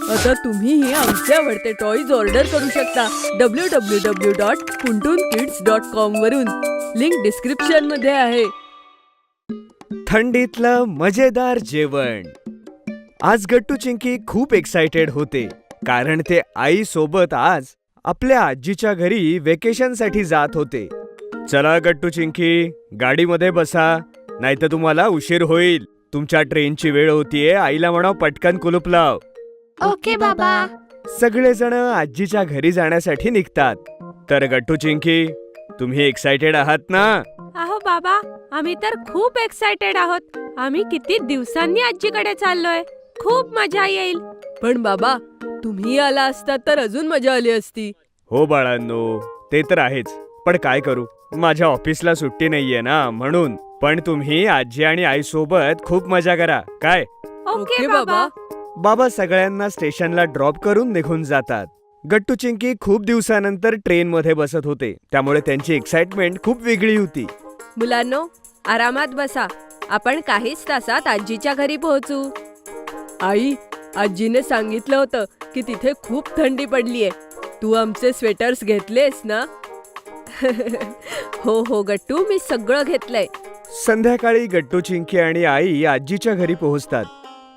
आता तुम्हीही आमचे आवडते टॉयज ऑर्डर करू शकता www.puntunkids.com वरून. लिंक डिस्क्रिप्शन मध्ये आहे. थंडीतलं मजेदार जेवण. आज गट्टू चिंकी खूप एक्साइटेड होते कारण ते आई सोबत आज आपल्या आजीच्या घरी वेकेशनसाठी जात होते. चला गट्टू चिंकी, गाडीमध्ये बसा, नाहीतर तुम्हाला उशीर होईल. तुमच्या ट्रेनची वेळ होतीये. आईला म्हणाव पटकन कुलूप लाव. ओके बाबा. सगळेजण आजीच्या घरी जाण्यासाठी निघतात. तर गट्टू चिंकी, तुम्ही एक्साइटेड आहात ना? अहो बाबा, आम्ही तर खूप एक्साइटेड आहोत. आम्ही किती दिवसांनी आजीकडे चाललोय. खूप मजा येईल. पण बाबा, तुम्ही आला असतात तर अजून मजा आली असती. हो बाळांनो, ते तर आहेच. पण काय करू, माझ्या ऑफिसला सुट्टी नाहीये ना, म्हणून. पण तुम्ही आजी आणि आई सोबत खूप मजा करा. काय? ओके बाबा. बाबा सगळ्यांना स्टेशनला ड्रॉप करून निघून जातात. गट्टू चिंकी खूप दिवसानंतर ट्रेनमध्ये बसत होते, त्यामुळे त्यांची एक्साइटमेंट खूप वेगळी होती. मुलांनो, आरामात बसा. आपण काहीच तासात आजीच्या घरी पोहोचू. आई, आजीने सांगितलं होतं की तिथे खूप थंडी पडलीये. तू आमचे स्वेटर्स घेतलेस ना? हो हो गट्टू, मी सगळं घेतलंय. संध्याकाळी गट्टू चिंकी आणि आई आजीच्या घरी पोहोचतात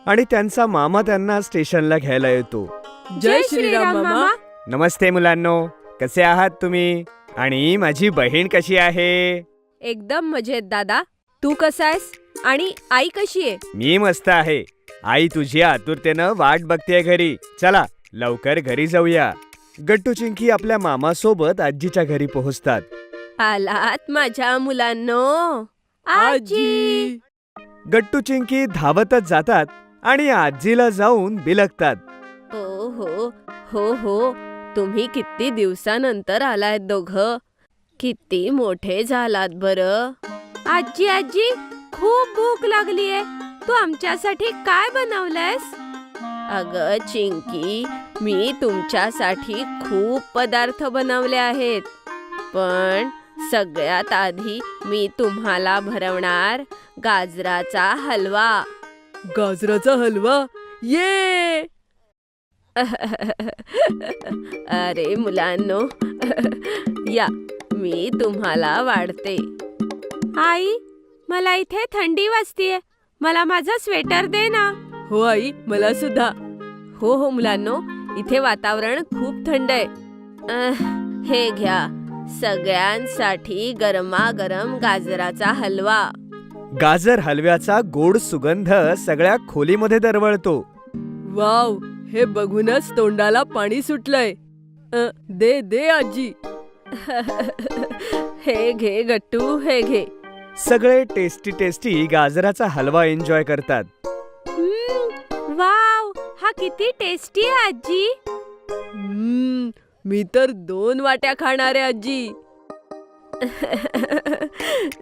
आणि त्यांचा मामा त्यांना स्टेशनला घ्यायला येतो. जय श्रीराम मामा. नमस्ते मुलांनो, कसे आहात तुम्ही? आणि माझी बहीण कशी आहे? एकदम मजेत दादा. तू कसा आहेस? आणि आई कशी आहे? मी मस्त आहे. आई तुझी आतुरतेनं वाट बघतेय घरी. चला लवकर घरी जाऊया. गट्टू चिंकी आपल्या मामासोबत आजीच्या घरी पोहोचतात. आलात माझ्या मुलांनो. आजी. गट्टू चिंकी धावतच जातात आणि आजीला जाऊन बिलगतात. ओ हो हो हो, तुम्ही किती दिवसानंतर आलात दोघं. किती मोठे झालात बरं. आजी आजी, खूप भूक लागलीये. तू आमच्यासाठी काय बनवलंयस? अगं चिंकी, मी तुमच्यासाठी खूप पदार्थ बनवले आहेत. पण सगळ्यात आधी मी तुम्हाला भरवणार गाजराचा हलवा. गाजराचा हलवा? ये. अरे मुलांनो, या, मी तुम्हाला वाढते. आई, मला इथे थंडी वाजतीये. मला माझं स्वेटर दे ना. हो आई, मला सुद्धा. हो हो मुलांनो, इथे वातावरण खूप थंड आहे. हे घ्या, सगळ्यांसाठी गरमागरम गाजराचा हलवा. गाजर हलव्याचा गोड सुगंध सगळ्या खोलीमध्ये दरवळतो. वाव, हे बघूनच तोंडाला पाणी सुटलंय. दे दे आजी. हे घे गट्टू, हे घे. सगळे टेस्टी टेस्टी गाजराचा हलवा एन्जॉय करतात. वाव, हा किती टेस्टी आहे आजी. मी तर 2 वाट्या खाणार आहे आजी.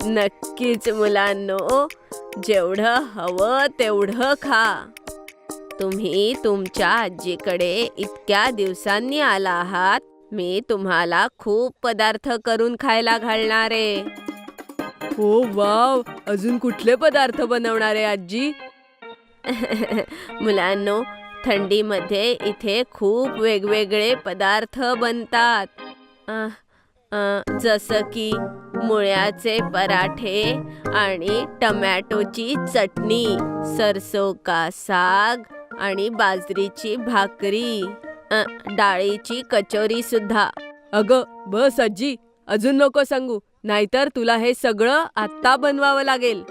नक्कीच मुलांनो, जेवढं हवं तेवढं खा. तुम्ही तुमच्या आजीकडे इतक्या दिवसांनी आला आहात. मी तुम्हाला खूप पदार्थ करून खायला घालणार आहे. हो वाव, अजून कुठले पदार्थ बनवणार आहे आजी? मुलांनो, थंडीमध्ये इथे खूप वेगवेगळे पदार्थ बनतात. जसं की मुळ्याचे पराठे आणि टमॅटोची चटणी, सरसों का साग आणि बाजरीची भाकरी, डाळीची कचोरी सुद्धा. अगं बस आजी, अजून नको सांगू, नाहीतर तुला हे सगळं आत्ता बनवावं लागेल.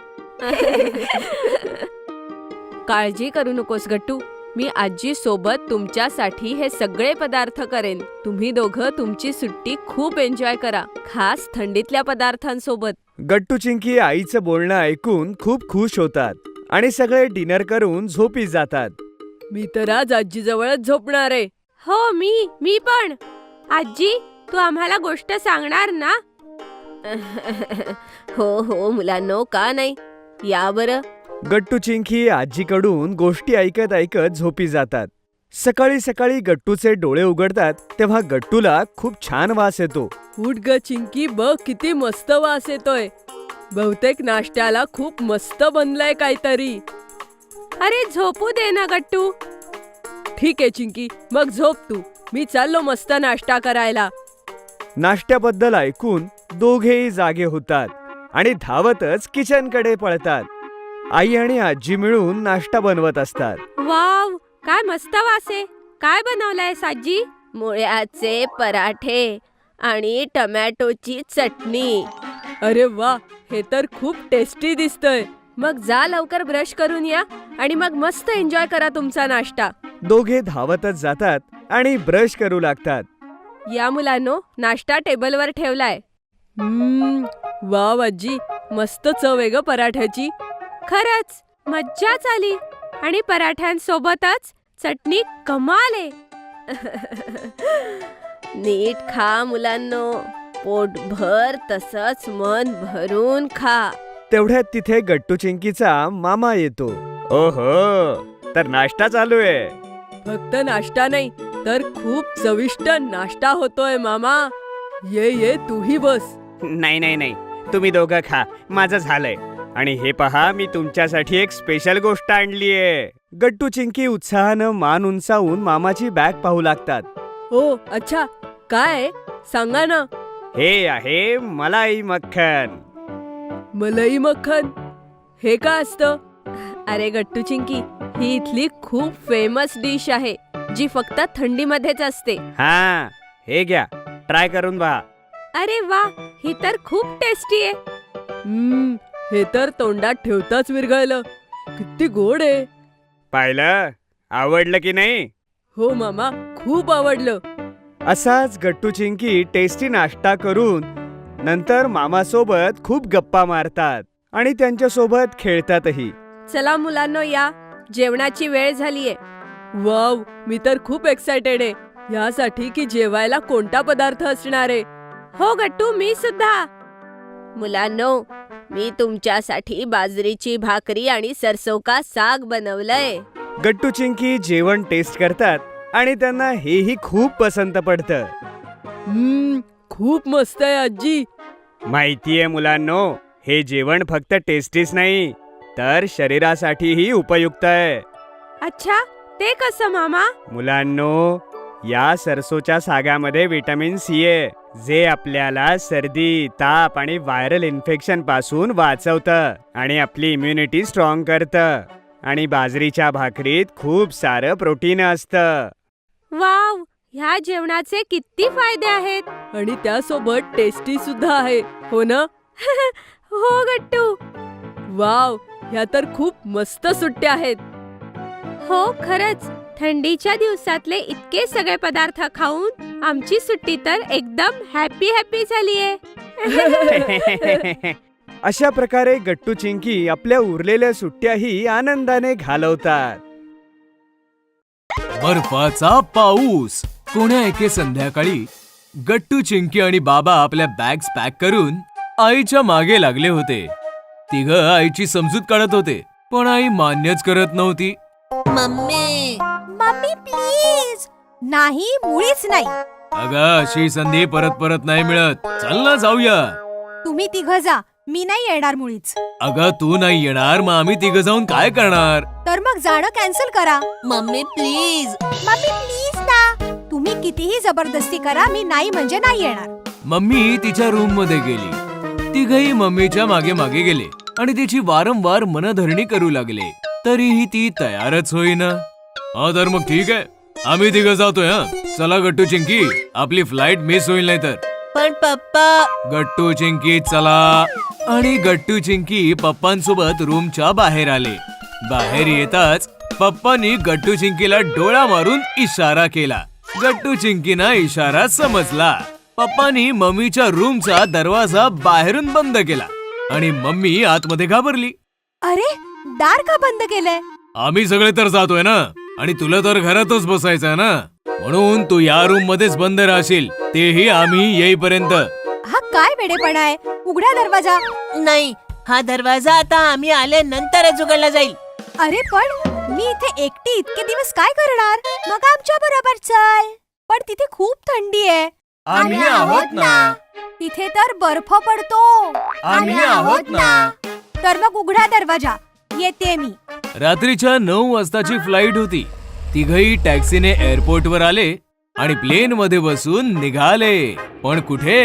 काळजी करू नकोस गट्टू. मी आजी सोबत तुमच्यासाठी हे सगळे पदार्थ करेन. तुम्ही दोघं तुमची सुट्टी खूप एन्जॉय करा, खास थंडीतल्या पदार्थांसोबत. गट्टू चिंकी आईचं बोलणं ऐकून खूप खुश होतात आणि सगळे डिनर करून झोपी जातात. मी तर आज आजीजवळच झोपणार आहे. हो, मी पण. आजी, तू आम्हाला गोष्ट सांगणार ना? हो हो मुलांनो, का नाही, या बरं. गट्टू चिंकी आजीकडून गोष्टी ऐकत ऐकत झोपी जातात. सकाळी सकाळी गट्टूचे डोळे उघडतात तेव्हा गट्टूला खूप छान वास येतो. उठ ग चिंकी, बघ किती मस्त वास येतोय. बहुतेक नाश्त्याला खूप मस्त बनलंय काहीतरी. अरे झोपू दे ना गट्टू. ठीक आहे चिंकी, मग झोप तू. मी चाललो मस्त नाश्ता करायला. नाश्त्याबद्दल ऐकून दोघेही जागे होतात आणि धावतच किचनकडे पळतात. आई आणि आजी मिळून नाश्ता बनवत असतात. वाव, काय मस्त वास आहे. काय बनवलंय साजी? मुळ्याचे पराठे आणि टमॅटोची चटणी. अरे वा, हे तर खूप टेस्टी दिसतंय. मग जा लवकर ब्रश करून या आणि मग मस्त एन्जॉय करा तुमचा नाश्ता. दोघे धावतच जातात आणि ब्रश करू लागतात. या मुलांनो, नाश्ता टेबलवर ठेवलाय. वाव आजी, मस्त चव आहे ग पराठ्याची. खरंच मज्जाच आली आणि पराठ्यांसोबतच चटणी कमाल आहे. नीट खा मुलांनो, पोटभर तसंच मन भरून खा. तेवढ्यात तिथे गट्टू चिंकीचा मामा येतो. ओहो, तर नाश्ता चालू आहे. फक्त नाश्ता नाही तर खूप चविष्ट नाश्ता होतोय मामा. ये तूही बस. नाही नाही नाही, तुम्ही दोघं खा, माझं झालंय. आणि हे पहा, मी तुमच्यासाठी एक स्पेशल गोष्ट आणलीये. गट्टू चिंकी उत्साहानं मान उंचावून मामाची बॅग पाहू लागतात. ओ अच्छा, काय सांगा ना. हे आहे मलाई मक्खन. मलाई मक्खन हे काय असतं? अरे गट्टू चिंकी, ही इथली खूप फेमस डिश आहे जी फक्त थंडीमध्येच असते. हा, हे घ्या, ट्राय करून पहा. अरे वा, ही तर खूप टेस्टी आहे. हे तर तोंडात ठेवताच विरघळलं. किती गोड आहे. पाहिलं, आवडलं की नाही? हो मामा, खूप आवडलं. असाच गट्टू चिंकी टेस्टी नाश्ता करून नंतर मामासोबत खूप गप्पा मारतात आणि त्यांच्यासोबत खेळतातही. चला मुलांनो, या जेवणाची वेळ झालीये. वाव, मी तर खूप एक्सायटेड आहे यासाठी की जेवायला कोणता पदार्थ असणार आहे. हो गट्टू, मी सुद्धा. मुलांनो, मी तुमच्यासाठी बाजरीची भाकरी आणि सरसों का साग बनवलंय. गट्टू चिंकी जेवण टेस्ट करतात आणि त्यांना हेही खूप पसंत पडतं. खूप मस्त आहे आजी. माहितीये मुलांनो, हे जेवण फक्त टेस्टीच नाही तर शरीरासाठीही उपयुक्त आहे. अच्छा, ते कसं मामा? मुलांनो, या सरसोच्या सागामध्ये व्हिटॅमिन सी आहे, जे आपल्याला सर्दी, ताप आणि व्हायरल इन्फेक्शन पासून वाचवतं आणि आपली इम्युनिटी स्ट्रॉंग करतं. आणि बाजरीच्या भाकरीत खूप सारं प्रोटीन असतं. वाव, ह्या जेवणाचे किती फायदे आहेत. आणि त्यासोबत टेस्टी सुद्धा आहे, हो ना? हो गट्टू. वाव, ह्या तर खूप मस्त सुट्ट्या आहेत. हो खरंच, थंडीच्या दिवसातले इतके सगळे पदार्थ खाऊन आमची सुट्टी तर एकदम हॅपी झालीये. अशा प्रकारे गट्टू चिंकी आपल्या उरलेल्या सुट्ट्याही आनंदाने घालवतात. बर्फाचा पाऊस. कोण्या एके संध्याकाळी गट्टू चिंकी आणि बाबा आपल्या बॅग्स पॅक करून आईच्या मागे लागले होते. तिघं आईची समजूत काढत होते, पण आई मान्यच करत नव्हती. Mummy please. नाही, मुळीच नाही. अगं, अशी संधी परत नाही मिळत. चल ना, जाऊया. तुम्ही तिघ जा, मी नाही येणार मुळीच. अगं, तू नाही येणार, मग आम्ही तिघं जाऊन काय करणार? तर मग जाणं कॅन्सल करा. मम्मी प्लीज ना. तुम्ही कितीही जबरदस्ती करा, मी नाही म्हणजे नाही येणार. मम्मी तिच्या रूम मध्ये गेली. तिघही मम्मीच्या मागे मागे गेले आणि तिची वारंवार मनधरणी करू लागले. तरीही ती तयारच होईना. हा, तर मग ठीक आहे, आम्ही तिघं जातोय. चला गट्टू चिंकी, आपली फ्लाईट मिस होईल नाही तर. पण पप्पा. गट्टू चिंकी चला. आणि गट्टू चिंकी पप्पांसोबत रूमच्या बाहेर आले. बाहेर येताच पप्पांनी गट्टू चिंकीला डोळा मारून इशारा केला. गट्टू चिंकीना इशारा समजला. पप्पांनी मम्मीच्या रूमचा दरवाजा बाहेरून बंद केला आणि मम्मी आतमध्ये घाबरली. अरे, दार का बंद केलंय? आम्ही सगळे तर जातोय ना, आणि तुला तर घरातच बसायचंय ना, म्हणून तू या रूम मध्येच बंद राहशील, तेही आम्ही येईपर्यंत. हा काय वेडेपणा आहे? उघडा दरवाजा. नाही, हा दरवाजा आता आम्ही आल्यानंतरच उघडला जाईल. अरे पण मी इथे एकटी इतके दिवस काय करणार? मग आमच्या बरोबर चल. पण तिथे खूप थंडी आहे. आम्ही आहोत ना. तिथे तर बर्फ पडतो. आम्ही आहोत ना. तर मग उघडा दरवाजा, येते मी. रात्रीच्या 9 वाजताची फ्लाईट होती. तिघही टॅक्सीने एअरपोर्टवर आले आणि प्लेन मध्ये बसून निघाले. पण कुठे?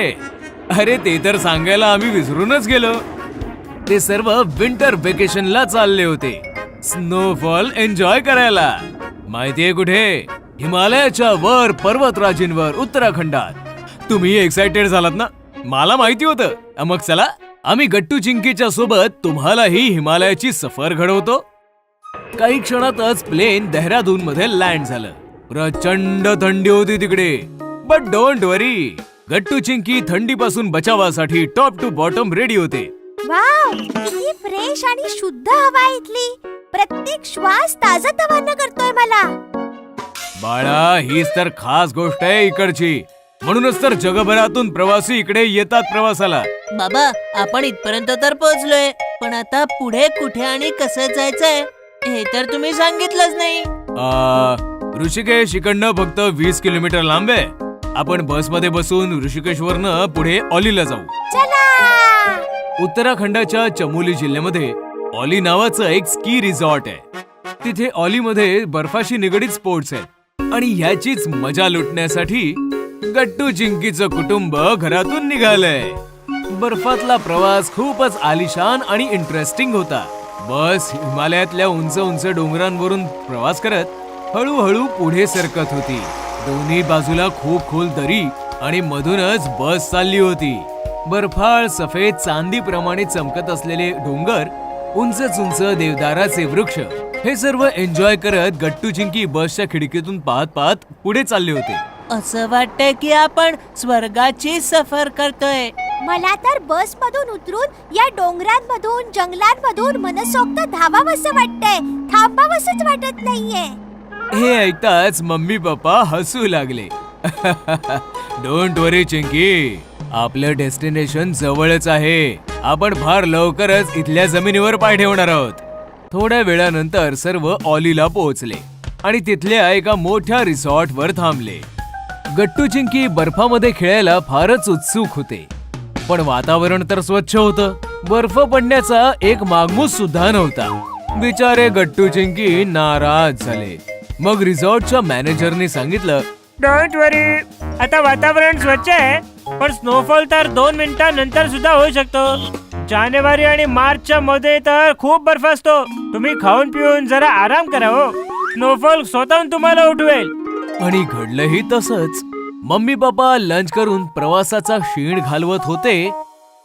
अरे ते तर सांगायला आम्ही विसरूनच गेलो. ते सर्व विंटर वेकेशनला चालले होते, स्नोफॉल एन्जॉय करायला. माहितीये कुठे? हिमालयाच्या वर पर्वतराजींवर उत्तराखंडात. तुम्ही एक्साइटेड झालात ना? मला माहिती होतं. मग चला आम्ही गट्टू चिंकीच्या सोबत तुम्हालाही हिमालयाची सफर घडवतो. काही क्षणातच प्लेन देहरादून मध्ये लँड झालं. प्रचंड थंडी होती तिकडे. बट डोंट वरी, गट्टू चिंकी थंडीपासून बचावासाठी टॉप टू बॉटम रेडी होते. वाव, किती फ्रेश आणि शुद्ध हवा आहे इथली. प्रत्येक श्वास ताजतवानं करतोय मला. बाळा, हीच तर खास गोष्ट आहे इकडची. म्हणूनच तर जगभरातून प्रवासी इकडे येतात प्रवासाला. बाबा, आपण इथपर्यंत तर पोहोचलोय, पण आता पुढे कुठे आणि कसं जायचंय हे तर तुम्ही सांगितलंच नाही. ऋषिकेश इकडनं फक्त 20 किलोमीटर लांब आहे. आपण बसमध्ये बसून ऋषिकेशवरनं पुढे ऑलीला जाऊ. चला. उत्तराखंडाच्या चमोली जिल्ह्यामध्ये ऑली नावाचं एक स्की रिसॉर्ट आहे. तिथे ऑलीमध्ये बर्फाशी निगडीत स्पोर्ट्स आहेत आणि ह्याचीच मजा लुटण्यासाठी गट्टू चिंकीचं कुटुंब घरातून निघालंय. बर्फातला प्रवास खूपच आलिशान आणि इंटरेस्टिंग होता. बस हिमालयातल्या उंच उंच डोंगरांवरून प्रवास करत हळूहळू पुढे सरकत होती. दोन्ही बाजूला खूप खोल दरी आणि मधूनच बस चालली होती. बर्फाळ सफेद चांदीप्रमाणे चमकत असलेले डोंगर, उंच उंच देवदाराचे वृक्ष, हे सर्व एन्जॉय करत गट्टू चिंकी बसच्या खिडकीतून पाहत पाहत पुढे चालले होते. असं वाटतंय की आपण स्वर्गाची सफर करतोय. मला तर बस मधून उतरून या डोंगरांमधून जंगलांमधून मनसोक्त धावावंसं वाटतंय. थांबावंसंच वाटत नाहीये. हे ऐकताच मम्मी पप्पा हसू लागले. डोंट वरी चिंकी, आपलं डेस्टिनेशन जवळच आहे. आपण फार लवकरच इथल्या जमिनीवर पाय ठेवणार आहोत. थोड्या वेळानंतर सर्व ऑलीला पोहोचले आणि तिथल्या एका मोठ्या रिसॉर्टवर थांबले. गट्टू चिंकी बर्फामध्ये खेळायला फारच उत्सुक होते, पण वातावरण तर स्वच्छ होतं. बर्फ पडण्याचा एक मागमूस सुद्धा नव्हता. बिचारे गट्टू चिंकी नाराज झाले. मग रिसॉर्टच्या मॅनेजरने सांगितलं, डोंट वरी, आता वातावरण स्वच्छ आहे, पण स्नोफॉल तर 2 मिनिटांनंतर सुद्धा होऊ शकतो. जानेवारी आणि मार्चच्या मध्ये तर खूप बर्फ असतो. तुम्ही खाऊन पिऊन जरा आराम करा हो. स्नोफॉल स्वतःहून तुम्हाला उठवेल. आणि घडलंही तसंच. मम्मी पप्पा लंच करून प्रवासाचा क्षीण घालवत होते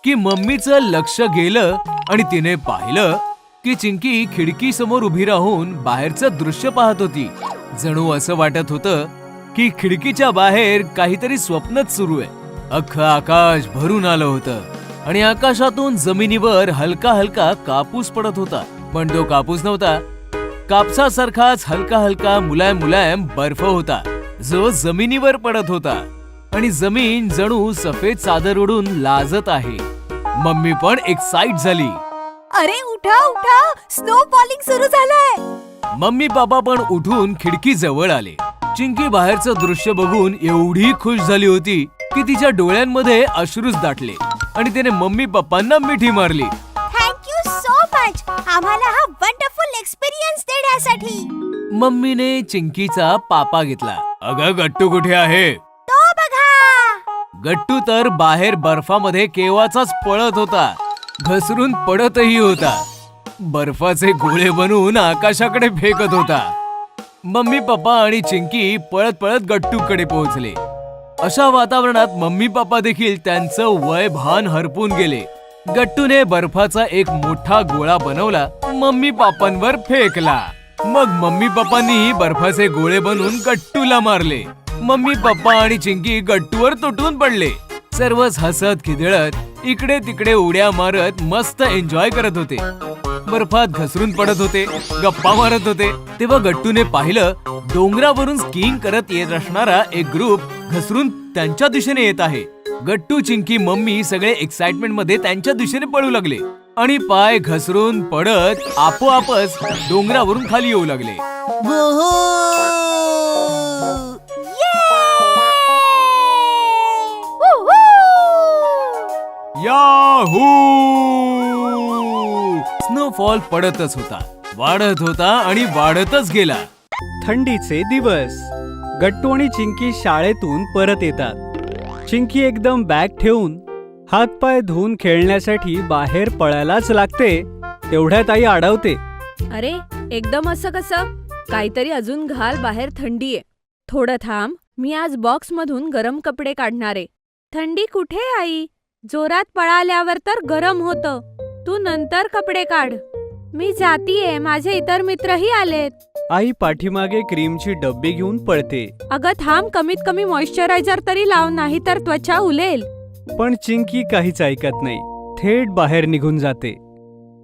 की मम्मीचं लक्ष गेलं आणि तिने पाहिलं की चिंकी खिडकी समोर उभी राहून बाहेरचं दृश्य पाहत होती. जणू असं वाटत होतं की खिडकीच्या बाहेर काहीतरी स्वप्नच सुरू आहे. अख्खं आकाश भरून आलं होतं आणि आकाशातून जमिनीवर हलका हलका कापूस पडत होता. पण तो कापूस नव्हता, कापसासारखाच हलका हलका मुलायम मुलायम बर्फ होता जो जमिनीवर पडत होता आणि जमीन जणू सफेद चादर उडून लाजत आहे. मम्मी पण एक्साइट झाली. अरे उठा उठा, स्नो फॉलिंग सुरू झालंय. मम्मी पापा पण उठून खिडकी जवळ आले. चिंकी बाहेरचं दृश्य बघून एवढी खुश झाली होती की तिच्या डोळ्यांमध्ये अश्रूच दाटले आणि तिने मम्मी पप्पांना मिठी मारली. थँक्यू सो मच आम्हाला हा वंडरफुल एक्सपिरियन्स देण्यासाठी. मम्मीने चिंकीचा पापा घेतला. अगं गट्टू कुठे आहे? तो बघा. गट्टू तर बाहेर बर्फामध्ये केव्हाचाच पळत होता, घसरून पडतही होता, बर्फाचे गोळे बनवून आकाशाकडे फेकत होता. मम्मी पप्पा आणि चिंकी पळत पळत गट्टूकडे पोहोचले. अशा वातावरणात मम्मी पप्पा देखील त्यांचं वय भान हरपून गेले. गट्टूने बर्फाचा एक मोठा गोळा बनवला, मम्मी पप्पांवर फेकला. मग मम्मी पप्पांनी बर्फाचे गोळे बनवून गट्टूला मारले. मम्मी पप्पा आणि चिंकी गट्टूवर तुटून पडले. सर्वच हसत खिदळत इकडे तिकडे उड्या मारत मस्त एन्जॉय करत होते. बर्फात घसरून पडत होते, गप्पा मारत होते. तेव्हा गट्टूने पाहिलं डोंगरावरून स्कीइंग करत येत असणारा एक ग्रुप घसरून त्यांच्या दिशेने येत आहे. गट्टू चिंकी मम्मी सगळे एक्साइटमेंट मध्ये त्यांच्या दिशेने पळू लागले आणि पाय घसरून पडत आपोआपच डोंगरावरून खाली येऊ लागले. याहू! स्नोफॉल पडतच होता, वाढत होता आणि वाढतच गेला. थंडीचे दिवस. गट्टू आणि चिंकी शाळेतून परत येतात. चिंकी एकदम बॅग ठेवून हातपाय धुवून खेळण्यासाठी बाहेर पळायलाच लागते. तेवढ्यात आई अडवते. अरे एकदम असं कसं? काहीतरी अजून घाल, बाहेर थंडी आहे. थोडं थांब, मी आज बॉक्समधून गरम कपडे काढणारे. थंडी कुठे आई? जोरात पळाल्यावर तर गरम होतं. तू नंतर कपडे काढ. मी जातीये, माझे इतर मित्रही आलेत. आई पाठीमागे क्रीमची डब्बी घेऊन पळते. अगं थांब, कमीत कमी मॉइश्चरायझर तरी लाव, नाही तर त्वचा उलेल. पण चिंकी काहीच ऐकत नाही. थेट बाहेर निघून जाते.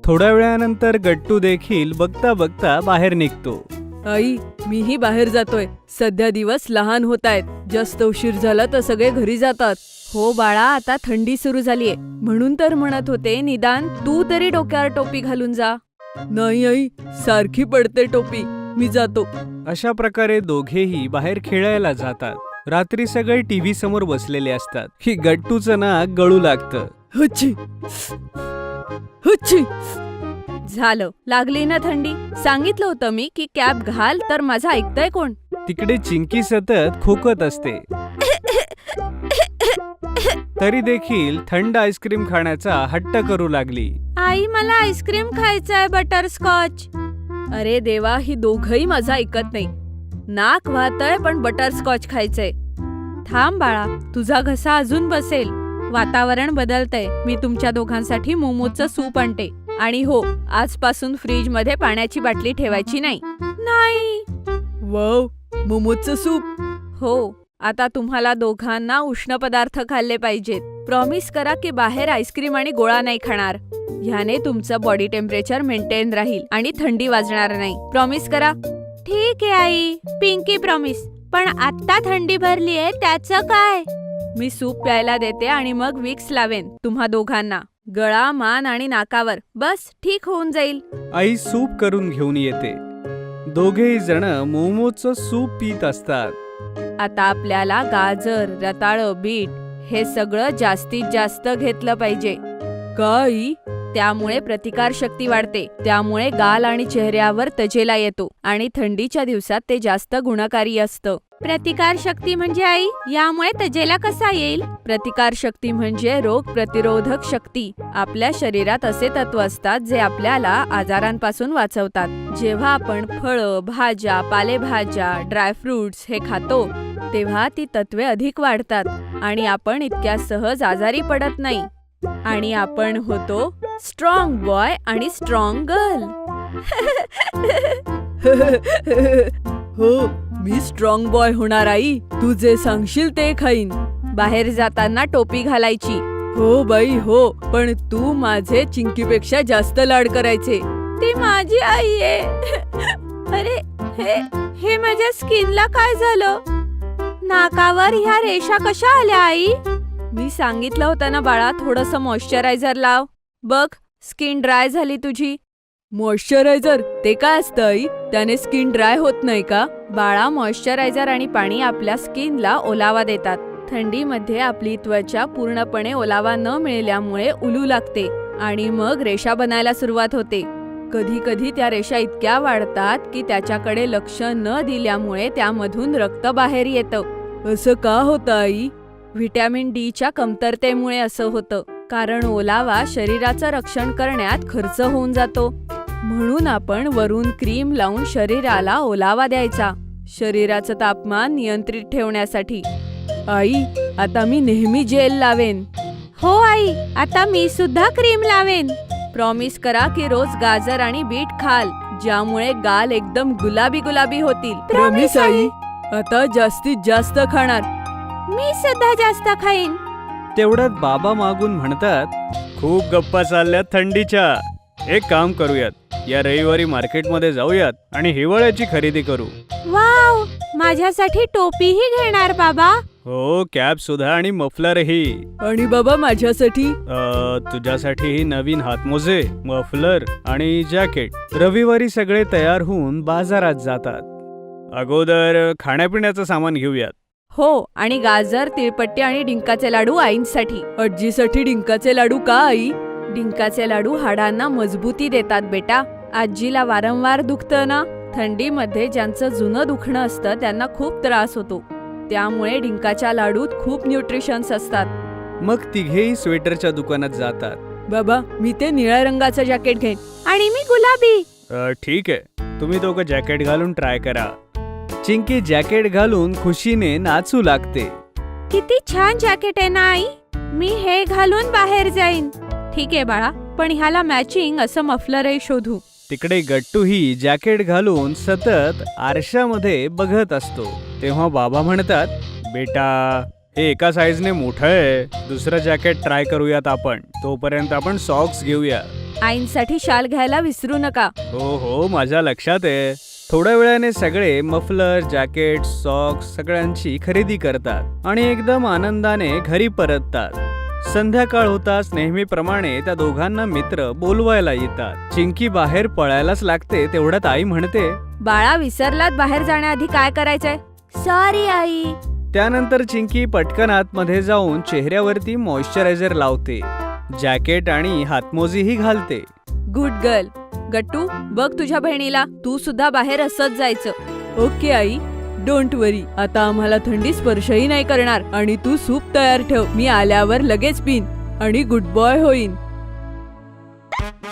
थोड्या वेळानंतर गट्टू देखील बघता बघता बाहेर निघतो. आई, मीही बाहेर जातोय. सध्या दिवस लहान होत आहेत. जास्त उशीर झाला तर सगळे घरी जातात. हो बाळा, आता थंडी सुरू झालीये, म्हणून तर म्हणत होते निदान तू तरी डोक्यावर टोपी घालून जा. नाही आई, सारखी पडते टोपी. मी जातो. अशा प्रकारे दोघेही बाहेर खेळायला जातात. रात्री सगळे टीव्ही समोर बसलेले असतात. ही गट्टूचं नाक गळू लागतं. हुच्ची हुच्ची. झालं, लागली ना थंडी. सांगितलं होतं मी की कॅप घाल, तर माझं ऐकतंय कोण? तिकडे चिंकी सतत खोकत असते. तरी देखील थंड आईस्क्रीम खाण्याचा हट्ट करू लागली. आई, मला आईस्क्रीम खायचंय, बटरस्कॉच. अरे देवा, ही दोघही माझं ऐकत नाही. नाक वाहतंय पण बटरस्कॉच खायचंय. थांब बाळा, तुझा घसा अजून बसेल. वातावरण बदलतंय. मी तुमच्या दोघांसाठी मोमोजचं सूप आणते. आणि हो, आजपासून फ्रीज मध्ये पाण्याची बाटली ठेवायची नाही. नाही. वाव, मोमोजचं सूप. हो, आता तुम्हाला दोघांना उष्ण पदार्थ खाल्ले पाहिजेत. प्रॉमिस करा की बाहेर आईस्क्रीम आणि गोळा नाही खाणार. ह्याने तुमचं बॉडी टेम्परेचर मेंटेन राहील आणि थंडी वाजणार नाही. प्रॉमिस करा. ठीक आहे आई, पिंकी प्रॉमिस. पण आता थंडी भरलीये, त्याचं काय? मी सूप प्यायला देते आणि मग विक्स लावेन तुम्हा दोघांना. गळा, मान आणि नाकावर. बस ठीक होऊन जाईल. आई सूप करून घेऊन येते. दोघेही जण मोमोजचं सूप पित असतात. आता आपल्याला गाजर, रताळं, बीट हे सगळं जास्तीत जास्त घेतलं पाहिजे. का आई? त्यामुळे प्रतिकार शक्ती वाढते. त्यामुळे गाल आणि चेहऱ्यावर तजेला येतो आणि थंडीच्या दिवसात ते जास्त गुणकारी असतं. प्रतिकार शक्ती म्हणजे आई, यामुळे तजेला कसा येईल? प्रतिकार शक्ती म्हणजे रोग प्रतिरोधक शक्ती. आपल्या शरीरात असे तत्व असतात जे आपल्याला आजारांपासून वाचवतात. जेव्हा आपण फळं, भाज्या, पालेभाज्या, ड्रायफ्रुट्स हे खातो तेव्हा ती तत्वे अधिक वाढतात आणि आपण इतक्या सहज आजारी पडत नाही. आणि आपण होतो स्ट्रॉंग बॉय आणि स्ट्रॉंग गर्ल. हो, मी स्ट्रॉंग बॉय होणार आई. तू जे सांगशील ते खाईन. बाहेर जाताना टोपी घालायची. हो बाई हो, पण तू माझे चिंकीपेक्षा जास्त लाड करायचे. ती माझी आई आहे. अरे हे माझ्या स्किनला काय झालं? नाकावर ह्या रेषा कशा आल्या आई? मी सांगितलं होतं ना बाळा, थोडंसं मॉइश्चरायझर लाव. बघ, स्किन ड्राय झाली तुझी. मॉइश्चरायझर ते काय असतं आई? त्याने स्किन ड्राय होत नाही का? बाळा, मॉइश्चरायझर आणि पाणी आपल्या स्किनला ओलावा देतात. थंडीमध्ये आपली त्वचा पूर्णपणे ओलावा न मिळाल्यामुळे उलू लागते आणि मग रेषा बनायला सुरुवात होते. कधी कधी त्या रेषा इतक्या वाढतात की त्याच्याकडे लक्ष न दिल्यामुळे त्यामधून रक्त बाहेर येतं. असं का होतं आई? व्हिटॅमिन डी च्या कमतरतेमुळे असं होतं. कारण ओलावा शरीराचं रक्षण करण्यात खर्च होऊन जातो. म्हणून आपण वरून क्रीम लावून शरीराला ओलावा द्यायचा, शरीराचं तापमान नियंत्रित ठेवण्यासाठी. आई, आता मी नेहमी जेल लावेन. हो आई, आता मी सुद्धा क्रीम लावेन. प्रॉमिस करा की रोज गाजर आणि बीट खाल, ज्यामुळे गाल एकदम गुलाबी गुलाबी होतील. Promise I. आता जास्तीत जास्त खाणार. मी सुद्धा जास्त खाईन. तेवढ्यात बाबा मागून म्हणतात, खूप गप्पा चालल्यात थंडीच्या. एक काम करूयात, या रविवारी मार्केटमध्ये जाऊयात आणि हिवाळ्याची खरेदी करू. वाव, माझ्यासाठी टोपीही घेणार बाबा? हो, कॅप सुद्धा आणि मफलरही. आणि बाबा माझ्यासाठी? तुझ्यासाठी नवीन हातमोजे, मफलर आणि जॅकेट. रविवारी सगळे तयार होऊन बाजारात जातात. अगोदर खाण्यापिण्याचं सामान घेऊयात. हो, आणि गाजर, तिळपट्टी आणि डिंकाचे लाडू आईंसाठी. आजीसाठी डिंकाचे लाडू का आई? डिंकाचे लाडू हाडांना मजबूती देतात बेटा. आजीला वारंवार दुखतं ना, थंडीमध्ये ज्यांचं जुनं दुखणं असतं त्यांना खूप त्रास होतो. त्यामुळे डिंकाच्या लाडूत खूप न्यूट्रिशन्स असतात. मग तिघेही स्वेटरच्या दुकानात जातात. बाबा मी ते निळ्या रंगाचं जॅकेट घेईन. आणि मी गुलाबी. ठीक आहे, तुम्ही दोघं जॅकेट घालून ट्राय करा. चिंकी जॅकेट घालून खुशीने नाचू लागते. किती छान जॅकेट आहे ना आई. मी हे घालून बाहेर जाईन. ठीक आहे बाळा, पण ह्याला मॅचिंग असं मफलरही शोधू. तिकडे गट्टूही जॅकेट घालून सतत आरशामध्ये बघत असतो. तेव्हा बाबा म्हणतात, बेटा हे एका साईजने मोठं आहे, दुसरं जॅकेट ट्राय करूयात आपण. तोपर्यंत आपण सॉक्स घेऊया. आईंसाठी शाल घ्यायला विसरू नका. हो हो, माझ्या लक्षात आहे. थोड्या वेळाने सगळे मफलर, जॅकेट, सॉक्स सगळ्यांची खरेदी करतात आणि एकदम आनंदाने घरी परततात. संध्याकाळ होताच नेहमीप्रमाणे त्या दोघांना मित्र बोलवायला येतात. चिंकी बाहेर पळायलाच लागते तेवढ्यात आई म्हणते, बाळा विसरलात बाहेर जाण्याआधी काय करायचंय? Sorry I. त्यानंतर चिंकी पटकन आतमध्ये जाऊन चेहऱ्यावरती मॉइश्चरायझर लावते, जॅकेट आणि हातमोजीही घालते. Good girl. गट्टू बघ तुझ्या बहिणीला, तू सुद्धा बाहेर असंच जायचं. ओके आई, डोंट वरी. आता आम्हाला थंडी स्पर्शही नाही करणार. आणि तू सूप तयार ठेव, मी आल्यावर लगेच पिन आणि गुड बॉय होईन.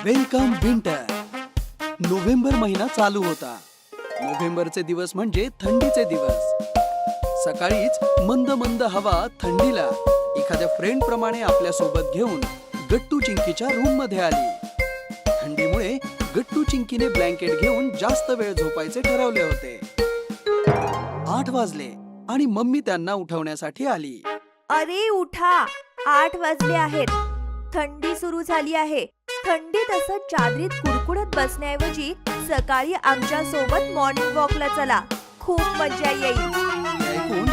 Welcome winter. नोव्हेंबर महिना चालू होता. नोव्हेंबरचे दिवस म्हणजे थंडीचे दिवस. सकाळीच मंद मंद हवा थंडीला एखाद्या फ्रेंड प्रमाणे आपल्या सोबत घेऊन गट्टू चिंकीच्या रूम मध्ये आली. थंडीमुळे गट्टू चिंकीने ब्लँकेट घेऊन जास्त वेळ झोपायचे ठरवले होते. 8 वाजले आणि मम्मी त्यांना उठवण्यासाठी आली. अरे उठा, 8 वाजले आहेत. थंडी सुरू झाली आहे. थंडीत असं चादरीत कुडकुडत बसण्याऐवजी सकाळी आमच्या सोबत मॉर्निंग वॉकला चला. खूप मजा येईल. हे ऐकून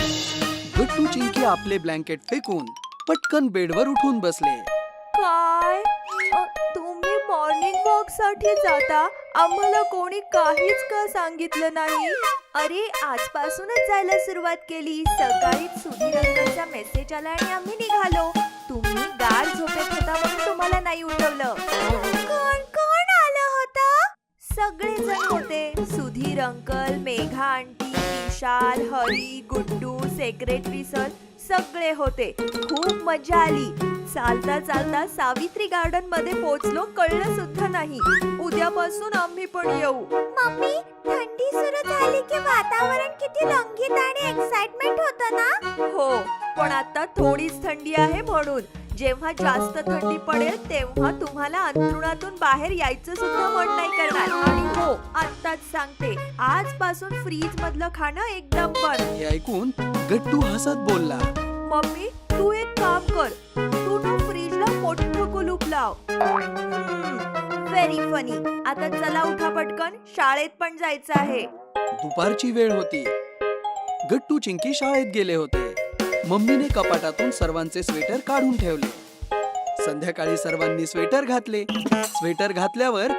गट्टू चिंकी आपले ब्लँकेट फेकून पटकन बेडवर उठून बसले. काय तुम्ही मॉर्निंग वॉक साठी जाता? आम्हाला कोणी काहीच का सांगितलं नाही? अरे आजपासूनच जायला सुरुवात केली. सकाळीच सुधीर अंकलचा मेसेज आला आणि आम्ही निघालो. तुम्ही गाढ झोपेत होता म्हणून तुम्हाला नाही उठवलं. कोण कोण आलं होतं? सगळे जण होते. सुधीर अंकल, मेघा आंटी, विशाल, हरी, गुड्डू, सेक्रेटरी सर सगळे होते. खूप मजा आली. चालता चालता सावित्री गार्डन मध्ये पोहोचलो, कळलं सुद्धा नाही. उद्यापासून आम्ही पण येऊ. मम्मी, थंडी सुरू झाली की वातावरण किती रंगीत आणि एक्साइटमेंट होतं ना? हो, पण आता थोडीच थंडी आहे म्हणून. जेव्हा जास्त थंडी पडेल तेव्हा तुम्हाला अंथरुणातून बाहेर यायचं सुद्धा मन नाही करणार. आणि हो, आत्ताच सांगते, आजपासून फ्रीज मधलं खाणं एकदम बंद. हे ऐकून गट्टू हसत बोलला, मम्मी तू एक काम कर, तू ना फ्रीजला मोठं कुलूप लाव. Very funny. आता चला उठा पटकन, शाळेत पण जायचं आहे. दुपारची वेळ होती. गट्टू चिंकी शाळेत गेले होते. मम्मीने कपाटातून सर्वांचे स्वेटर काढून ठेवले. संध्याकाळी सर्वांनी स्वेटर घातले. स्वेटर घातल्यावर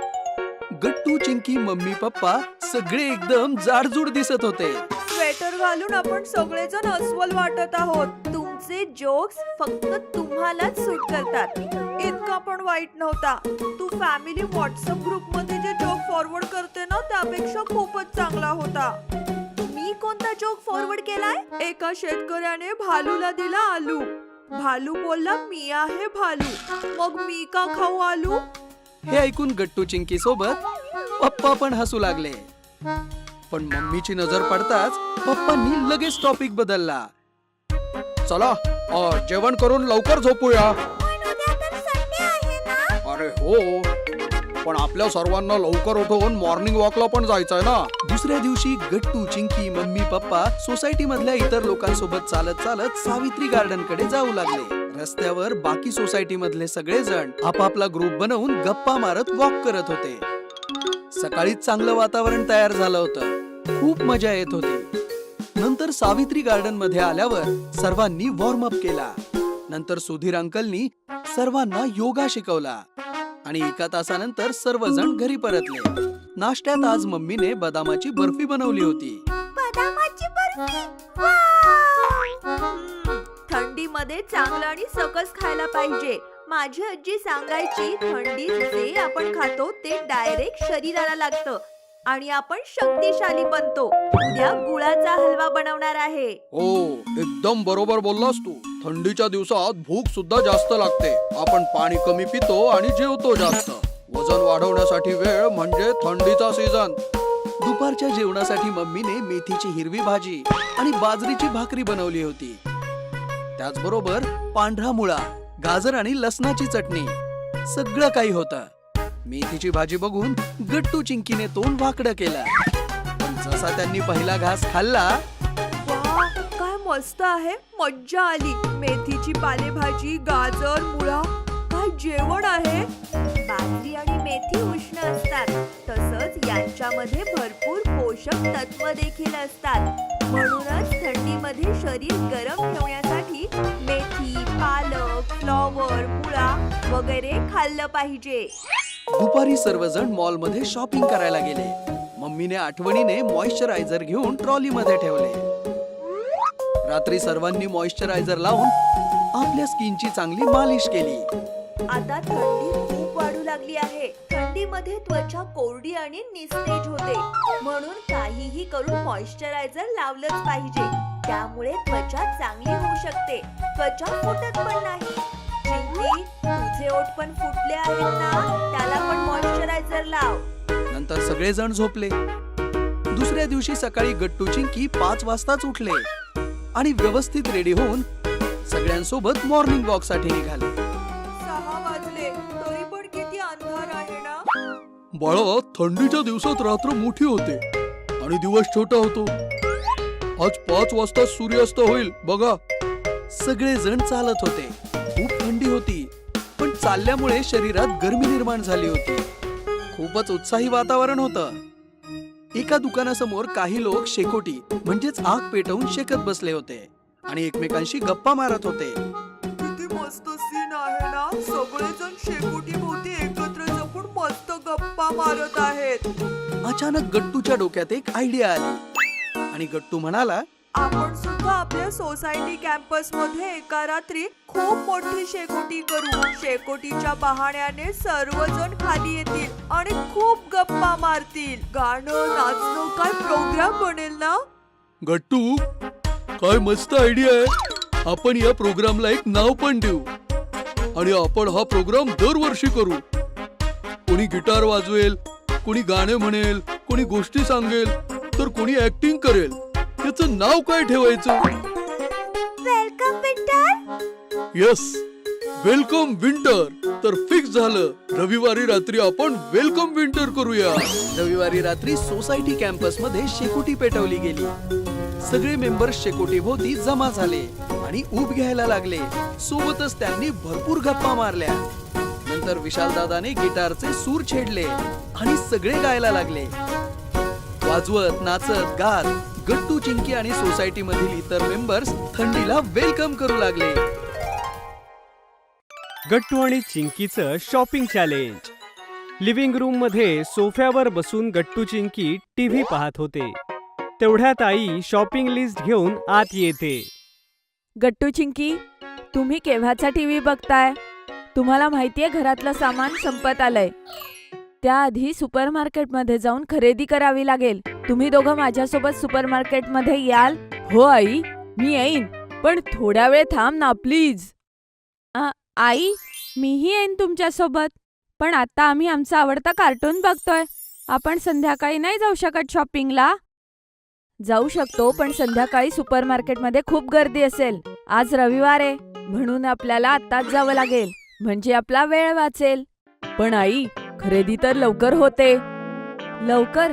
गट्टू, चिंकी, मम्मी, पप्पा सगळे एकदम जाडजूड दिसत होते. स्वेटर घालून आपण सगळेजण अस्वल वाटत आहोत. तुमचे जोक्स फक्त तुम्हालाच सूट करतात. इतका पण वाईट नव्हता. तू फॅमिली व्हॉट्सअप ग्रुप मध्ये जे जोक फॉरवर्ड करते ना, त्यापेक्षा खूपच चांगला होता. मी कोणता जोक फॉरवर्ड केलाय? एका शेतकऱ्याने भालूला दिला आलू. भालू बोलला, मी आहे भालू, मग मी का खाऊ आलू? हे ऐकून गट्टू चिंकी सोबत पप्पा पण हसू लागले. पण मम्मीची नजर पडताच पप्पांनी लगेच टॉपिक बदलला. चला जेवण करून लवकर झोपूया. अरे हो, पण आपल्या सर्वांना लवकर उठवून मॉर्निंग वॉकला पण जायचंय ना. दुसऱ्या दिवशी गट्टू, चिंकी, मम्मी, पप्पा सोसायटी मधल्या इतर लोकांसोबत चालत चालत सावित्री गार्डन कडे जाऊ लागले. रस्त्यावर बाकी सोसायटी मधले सगळेजण आपापला ग्रुप बनवून गप्पा मारत वॉक करत होते. सकाळीच चांगलं वातावरण तयार झालं होतं. खूप मजा येत होती. नंतर सावित्री गार्डन मध्ये आल्यावर सर्वांनी वॉर्म अप केला. नंतर सुधीर अंकलनी सर्वांना योगा शिकवला आणि 1 तासानंतर सर्वजण घरी परतले. नाश्त्यात आज मम्मीने बदामाची बर्फी बनवली होती. बदामाची बर्फी, थंडीमध्ये चांगलं आणि सकस खायला पाहिजे. माझी आजी सांगायची, थंडीत जे आपण खातो ते डायरेक्ट शरीराला लागतं. आणि आपण शक्तिशाली बनतो. उद्या गुळाचा हलवा बनवणार आहे. हो, एकदम बरोबर बोललास तू. थंडीच्या दिवसात भूक सुद्धा जास्त लागते. आपण पाणी कमी पितो आणि जेवतो जास्त. वजन वाढवण्यासाठी वेळ म्हणजे थंडीचा सीझन. दुपारच्या जेवणासाठी मम्मीने मेथीची हिरवी भाजी आणि बाजरीची भाकरी बनवली होती. त्याचबरोबर पांढरा मुळा, गाजर आणि लसणाची चटणी, सगळं काही होतं. मेथीची भाजी बघून गट्टू चिंकीने तोंड वाकडं केलं. पण जसा त्यांनी पहिला घास खाल्ला, वा, काय मस्त आहे. मज्जा आली. मेथीची पालेभाजी, गाजर, मुळा, काय जेवण आहे. बाजरी आणि मेथी उष्ण असतात, तसंच यांच्यामध्ये भरपूर पोषक तत्व देखील असतात. म्हणूनच थंडीमध्ये शरीर गरम ठेवण्यासाठी मेथी, पालक, फ्लॉवर, मुळा वगैरे खाल्लं पाहिजे. दुपारी सर्वजण मॉलमध्ये शॉपिंग करायला गेले. मम्मीने आठवणीने मॉइश्चरायझर घेऊन ट्रॉलीमध्ये ठेवले. रात्री सर्वांनी मॉइश्चरायझर लावून आपल्या स्किनची चांगली मालिश केली. आता थंडी खूप वाढू लागली आहे. थंडीमध्ये त्वचा कोरडी आणि निस्तेज होते. म्हणून काहीही करून मॉइश्चरायझर लावलंच पाहिजे. त्यामुळे त्वचा चांगली होऊ शकते. त्वचा फुटत पण नाही. चिंकी, तुझे ओठ पण फुटले आहेत ना, त्याला पण मॉइश्चरायझर लाव. नंतर सगळेजण झोपले. दुसऱ्या दिवशी सकाळी गट्टू चिंकी 5 वाजताच उठले आणि व्यवस्थित रेडी होऊन सगळ्यांसोबत मॉर्निंग वॉक साठी निघाले. 6 वाजले, तरी पण किती अंधार आहे ना. बाळा, थंडीच्या दिवसात रात्र मोठी होते आणि दिवस छोटा होतो. आज 5 वाजता सूर्यास्त होईल बघा. सगळेजण चालत होते. खूप थंडी होती, पण चालल्यामुळे शरीरात गरमी निर्माण झाली होती. खूपच उत्साही वातावरण होतं. एका दुकानासमोर काही लोक शेकोटी म्हणजेच आग पेटवून शेकत बसले होते आणि एकमेकांशी गप्पा मारत होते. किती मस्त सीन आहे ना. सगळेजण शेकोटी भोवती एकत्र जपून मस्त गप्पा मारत आहेत. अचानक गट्टूच्या डोक्यात एक आयडिया आली आणि गट्टू म्हणाला, आपण सुद्धा आपल्या सोसायटी कॅम्पस मध्ये एका रात्री खूप मोठी शेकोटी करू. शेकोटीच्या बहाण्याने सर्वजण खाली येतील आणि खूप गप्पा मारतील. गाणं, नाचणं, काय प्रोग्राम बनेल ना. गट्टू, काय मस्त आयडिया आहे. आपण या प्रोग्रामला एक नाव पण देऊ आणि आपण हा प्रोग्राम दरवर्षी करू. कोणी गिटार वाजवेल, कोणी गाणे म्हणेल, कोणी गोष्टी सांगेल, तर कोणी ऍक्टिंग करेल. याचं नाव काय ठेवायचं? Welcome winter. Yes, welcome winter. तर फिक्स झालं. रविवारी रात्री आपण वेलकम विंटर करूया. रविवारी रात्री सोसायटी कॅम्पस मध्ये शेकोटी पेटवली गेली. सगळे मेंबर्स शेकोटी भोवती जमा झाले आणि ऊब घ्यायला लागले. सोबतच त्यांनी भरपूर गप्पा मारल्या. नंतर विशाल दादाने गिटारचे सूर छेडले आणि सगळे गायला लागले. वाजवत, नाचत, गात गट्टू, चिंकी आणि सोसायटी मधील इतर मेंबर्स थंडीला वेलकम करू लागले. गट्टू आणि चिंकीचं शॉपिंग चॅलेंज. लिव्हिंग रूम मध्ये सोफ्यावर बसून गट्टू चिंकी टीव्ही पाहत होते. तेवढ्यात आई शॉपिंग लिस्ट घेऊन आत येते. गट्टू चिंकी, तुम्ही केव्हाचा टीव्ही बघताय? तुम्हाला माहितीये घरातलं सामान संपत आलंय. त्याआधी सुपरमार्केटमध्ये जाऊन खरेदी करावी लागेल. तुम्ही दोघं माझ्यासोबत सुपरमार्केटमध्ये याल? हो आई, मी येईन, पण थोडा वेळ थांब ना प्लीज. आई, मीही येईन तुमच्यासोबत, पण आता आम्ही आमचा आवडता कार्टून बघतोय. आपण संध्याकाळी नाही जाऊ शकत शॉपिंगला? जाऊ शकतो, पण संध्याकाळी सुपरमार्केटमध्ये खूप गर्दी असेल. आज रविवार आहे, म्हणून आपल्याला आत्ताच जावं लागेल, म्हणजे आपला वेळ वाचेल. पण आई, खरेदी तर लवकर होते. लवकर?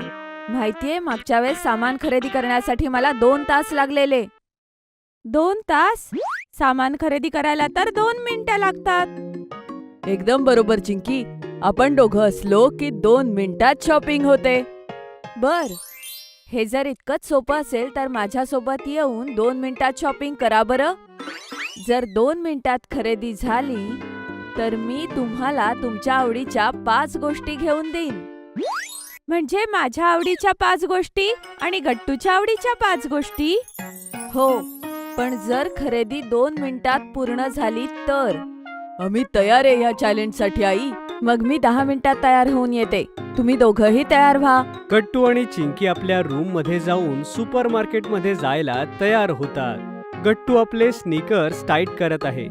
माहितीये, मागच्या वेळेस सामान खरेदी करण्यासाठी मला 2 तास लागलेले. 2 तास? सामान खरेदी करायला तर 2 मिनिटं लागतात. एकदम बरोबर चिंकी. आपण दोघं असलो की 2 मिनिटात शॉपिंग होते. बर, हे जर इतकंच सोपं असेल तर माझ्यासोबत येऊन 2 मिनिटात शॉपिंग करा बरं. जर 2 मिनिटात खरेदी झाली तर मी तुम्हाला तुमच्या आवडीच्या 5 गोष्टी घेऊन देईन. म्हणजे माझ्या आवडीच्या 5 गोष्टी आणि गट्टूच्या आवडीच्या 5 गोष्टी? हो, पण जर खरेदी 2 मिनिटात पूर्ण झाली तर? आम्ही तयार आहे या चॅलेंजसाठी आई. मग मी 10 मिनिटात तयार होऊन येते. तुम्ही दोघंही तयार व्हा. गट्टू आणि चिंकी आपल्या रूम मध्ये जाऊन सुपरमार्केटमध्ये जायला तयार होतात. गट्टू आपले स्नीकर्स टाईट करत आहे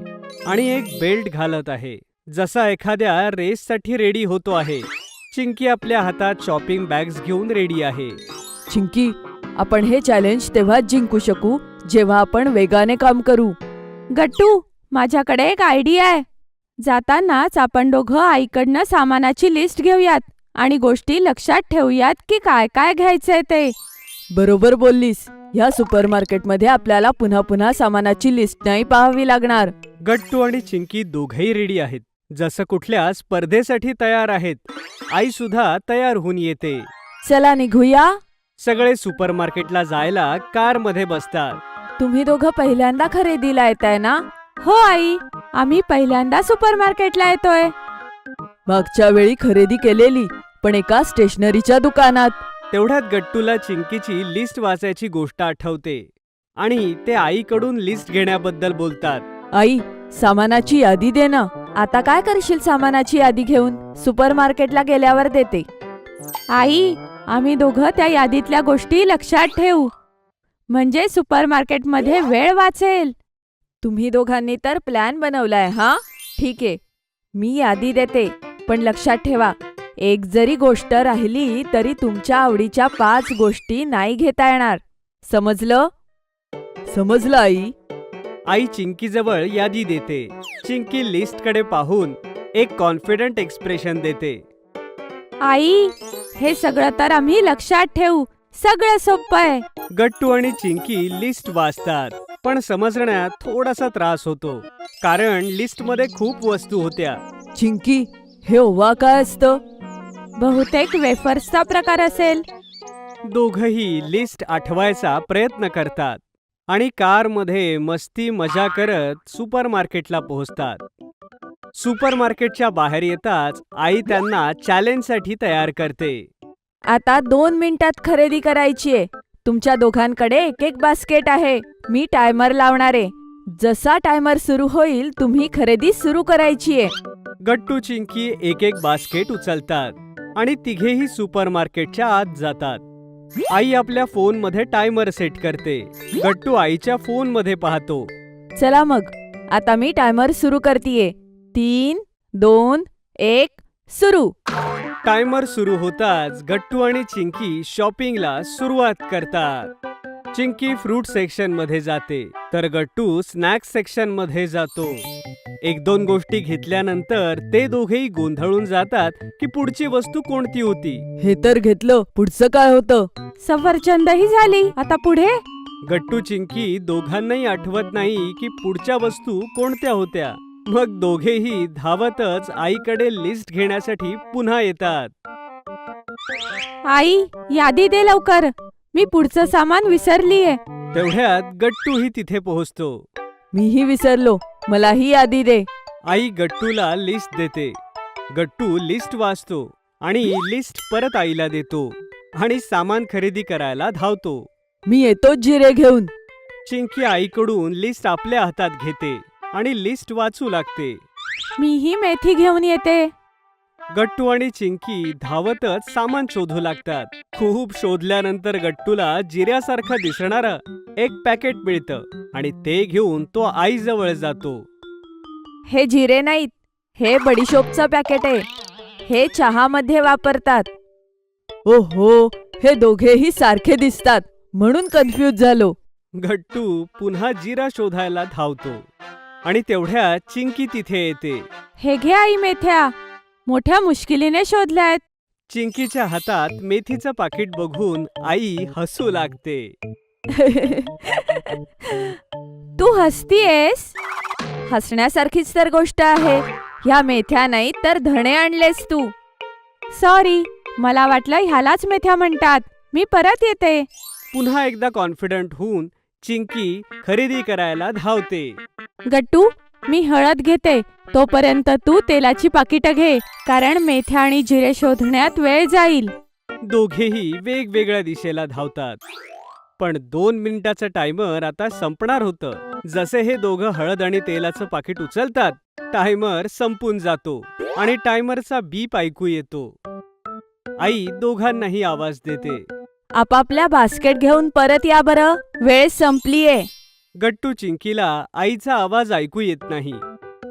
आणि एक बेल्ट घालत आहे, जसा एखाद्या रेससाठी रेडी होतो आहे. चिंकी आपल्या हातात शॉपिंग बॅग्स घेऊन रेडी आहे. चिंकी, आपण हे चॅलेंज तेव्हाच जिंकू शकू जेव्हा आपण वेगाने काम करू. गट्टू, माझ्याकडे एक आयडिया आहे. जातानाच आपण दोघं आईकडनं सामानाची लिस्ट घेऊयात आणि गोष्टी लक्षात ठेवूयात की काय काय घ्यायचंय ते. बरोबर बोललीस. ह्या सुपरमार्केटमध्ये आपल्याला पुन्हा पुन्हा सामानाची लिस्ट नाही पाहावी लागणार. गट्टू आणि चिंकी दोघेही रेडी आहेत, जसं कुठल्या स्पर्धेसाठी तयार आहेत. आई सुद्धा तयार होऊन येते. चला निघूया. सगळे सुपरमार्केटला जायला कारमध्ये बसतात. तुम्ही दोघं पहिल्यांदा खरेदीला येताय ना? हो आई, आम्ही पहिल्यांदा सुपरमार्केटला येतोय. मागच्या वेळी खरेदी केलेली, पण एका स्टेशनरीच्या दुकानात. तेवढ्यात गट्टूला चिंकीची लिस्ट वाचायची गोष्ट आठवते आणि ते आईकडून लिस्ट घेण्याबद्दल बोलतात. आई, सामानाची यादी दे ना. आता काय करशील सामानाची यादी घेऊन? सुपरमार्केटला गेल्यावर देते. आई, आम्ही दोघं त्या यादीतल्या गोष्टी लक्षात ठेवू, म्हणजे सुपरमार्केटमध्ये वेळ वाचेल. तुम्ही दोघांनी तर प्लॅन बनवलाय. हा ठीक आहे, मी यादी देते, पण लक्षात ठेवा, एक जरी गोष्ट राहिली तरी तुमच्या आवडीच्या 5 गोष्टी नाही घेता येणार. समजलं? समजलं आई. आई चिंकीजवळ यादी देते. चिंकी लिस्टकडे पाहून एक कॉन्फिडंट एक्सप्रेशन देते. आई, हे सगळं तर आम्ही लक्षात ठेवू. सगळं सोपं आहे. गट्टू आणि चिंकी लिस्ट वाचतात, पण समजण्यात थोडासा त्रास होतो, कारण लिस्टमध्ये खूप वस्तू होत्या. चिंकी, हे ओवा काय असतं? बहुतेक वेफर्सचा प्रकार असेल. दोघही लिस्ट आठवायचा प्रयत्न करतात आणि कारमध्ये मस्ती मजा करत सुपरमार्केटला पोहोचतात. सुपरमार्केटच्या बाहेर येताच आई त्यांना चॅलेंजसाठी तयार करते. आता 2 मिनिटात खरेदी करायची आहे. तुमच्या दोघांकडे एक एक बास्केट आहे. मी टायमर लावणार आहे. जसा टायमर सुरू होईल तुम्ही खरेदी सुरू करायची आहे. गट्टू चिंकी एक एक बास्केट उचलतात आणि तिघेही सुपरमार्केटच्या आत जातात. आई आपल्या फोनमध्ये टायमर सेट करते. गट्टू आईच्या फोनमध्ये पाहतो. चला मग, आता मी टायमर सुरू करतीये. 3, 2, 1 सुरू. टायमर सुरू होताच गट्टू आणि चिंकी शॉपिंगला सुरुवात करतात. चिंकी फ्रूट सेक्शन मध्ये जाते, तर गट्टू स्नॅक्स सेक्शन मध्ये जातो. 1-2 गोष्टी घेतल्यानंतर ते दोघेही गोंधळून जातात की पुढची वस्तू कोणती होती. हे तर घेतलं, पुढचं काय होतं? सफरचंदही झाली, आता पुढे? गट्टू चिंकी दोघांनाही आठवत नाही की पुढच्या वस्तू कोणत्या होत्या. मग दोघेही धावतच आईकडे लिस्ट घेण्यासाठी पुन्हा येतात. आई, यादी दे लवकर, मी पुढचं सामान विसरलीये. तेवढ्यात गट्टूही तिथे पोहोचतो. मीही विसरलो, मलाही यादी दे. आई गट्टूला लिस्ट देते. गट्टू लिस्ट वाचतो आणि लिस्ट परत आईला देतो आणि सामान खरेदी करायला धावतो. मी येतो जिरे घेऊन. चिंकी आईकडून लिस्ट आपल्या हातात घेते आणि लिस्ट वाचू लागते. मीही मेथी घेऊन येते. गट्टू आणि चिंकी धावतच सामान शोधू लागतात. खूप शोधल्यानंतर गट्टूला जिऱ्यासारखं दिसणारं एक पॅकेट मिळतं आणि ते घेऊन तो आईजवळ जातो. हे जिरे नाहीत, हे बडीशोपचं पॅकेट आहे. हे चहामध्ये वापरतात. ओहो, हे दोघेही सारखे दिसतात, म्हणून कन्फ्यूज झालो. गट्टू पुन्हा जिरा शोधायला धावतो आणि तेवढ्यात चिंकी तिथे येते. हे घे आई मेथ्या, मोठ्या मुश्किलीने शोधल्यात. चिंकीच्या हातात मेथीचं पाकिट बघून आई हसू लागते. तू हसतीयेस? हसण्यासारखीच तर गोष्ट आहे. ह्या मेथ्या नाही तर धणे आणलेस तू. सॉरी, मला वाटलं ह्यालाच मेथ्या म्हणतात. मी परत येते. पुन्हा एकदा कॉन्फिडंट होऊन चिंकी खरेदी करायला धावते. गट्टू, मी हळद घेते. तोपर्यंत तू तेलाची पाकिटं घे, कारण मेथ्या आणि जिरे शोधण्यात वेळ जाईल. दोघेही वेगवेगळ्या दिशेला धावतात. पण 2 मिनिटाचं टायमर आता संपणार होतं. जसे हे दोघं हळद आणि तेलाचं पाकिट उचलतात टायमर संपून जातो आणि टायमरचा बीप ऐकू येतो. आई दोघांनाही आवाज देते. आपापल्या बास्केट घेऊन परत या बरं, वेळ संपलीये. गट्टू चिंकीला आईचा आवाज ऐकू येत नाही,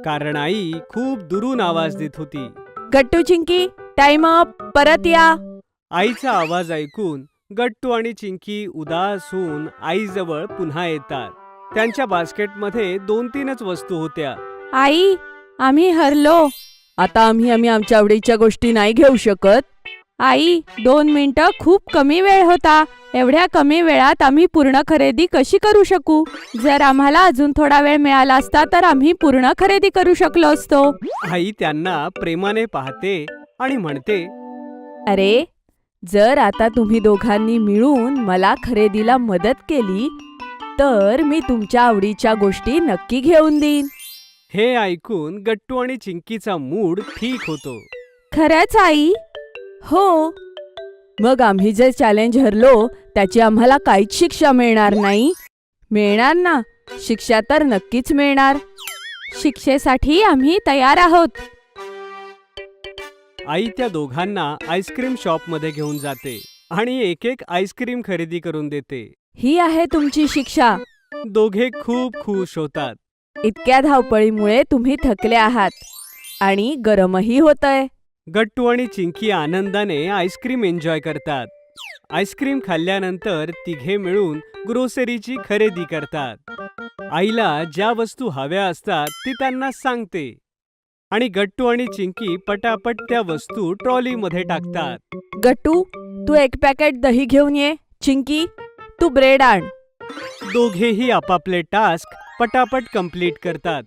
कारण आई खूप दुरून आवाज देत होती. गट्टू चिंकी, टाइम अप, परत या. आईचा आवाज ऐकून गट्टू आणि चिंकी उदास होऊन आईजवळ पुन्हा येतात. त्यांच्या बास्केटमध्ये 2-3च वस्तू होत्या. आई, आम्ही हरलो. आता आम्ही आमच्या आवडीच्या गोष्टी नाही घेऊ शकत. आई, 2 मिनिटं खूप कमी वेळ होता. एवढ्या कमी वेळात आम्ही पूर्ण खरेदी कशी करू शकू? जर आम्हाला अजून थोडा वेळ मिळाला असता तर आम्ही पूर्ण खरेदी करू शकलो असतो. आई त्यांना प्रेमाने पाहते आणि म्हणते, अरे, जर आता तुम्ही दोघांनी मिळून मला खरेदीला मदत केली तर मी तुमच्या आवडीच्या गोष्टी नक्की घेऊन देईन. हे ऐकून गट्टू आणि चिंकीचा मूड ठीक होतो. खरंच आई? हो. मग आम्ही जे चॅलेंज हरलो त्याची आम्हाला काहीच शिक्षा मिळणार नाही? मिळणार ना, शिक्षा तर नक्कीच मिळणार. शिक्षेसाठी आम्ही तयार आहोत. आई त्या दोघांना आईस्क्रीम शॉपमध्ये घेऊन जाते आणि एक एक आईस्क्रीम खरेदी करून देते. ही आहे तुमची शिक्षा. दोघे खूप खुश होतात. इतक्या धावपळीमुळे तुम्ही थकले आहात आणि गरमही होतंय. गट्टू आणि चिंकी आनंदाने आईस्क्रीम एन्जॉय करतात. आईस्क्रीम खाल्ल्यानंतर तिघे मिळून ग्रोसरीची खरेदी करतात. आईला ज्या वस्तू हव्या असतात ती त्यांना सांगते आणि गट्टू आणि चिंकी पटापट त्या वस्तू ट्रॉलीमध्ये टाकतात. गट्टू, तू 1 पॅकेट दही घेऊन ये. चिंकी, तू ब्रेड आण. दोघेही आपापले टास्क पटापट कंप्लीट करतात.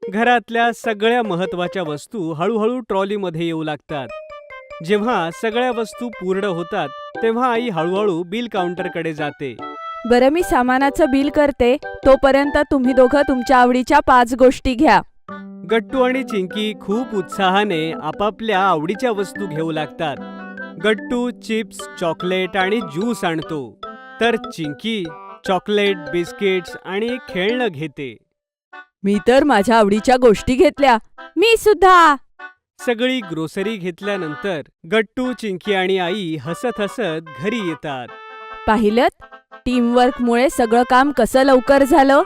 घरातल्या सगळ्या महत्वाच्या वस्तू हळूहळू ट्रॉलीमध्ये येऊ लागतात. जेव्हा सगळ्या वस्तू पूर्ण होतात तेव्हा आई हळूहळू बिल काउंटरकडे जाते. बरं, मी सामानाचं बिल करते. तोपर्यंत तुम्ही दोघं तुमच्या आवडीच्या 5 गोष्टी घ्या. गट्टू आणि चिंकी खूप उत्साहाने आपापल्या आवडीच्या वस्तू घेऊ लागतात. गट्टू चिप्स, चॉकलेट आणि ज्यूस आणतो, तर चिंकी चॉकलेट, बिस्किट्स आणि एक खेळणं घेते. मी तर माझ्या आवडीच्या गोष्टी घेतल्या. मी सुद्धा. सगळी ग्रोसरी घेतल्यानंतर गट्टू, चिंकी आणि आई हसत हसत घरी येतात. पाहिलत, टीमवर्कमुळे सगळं काम कसं लवकर झालं.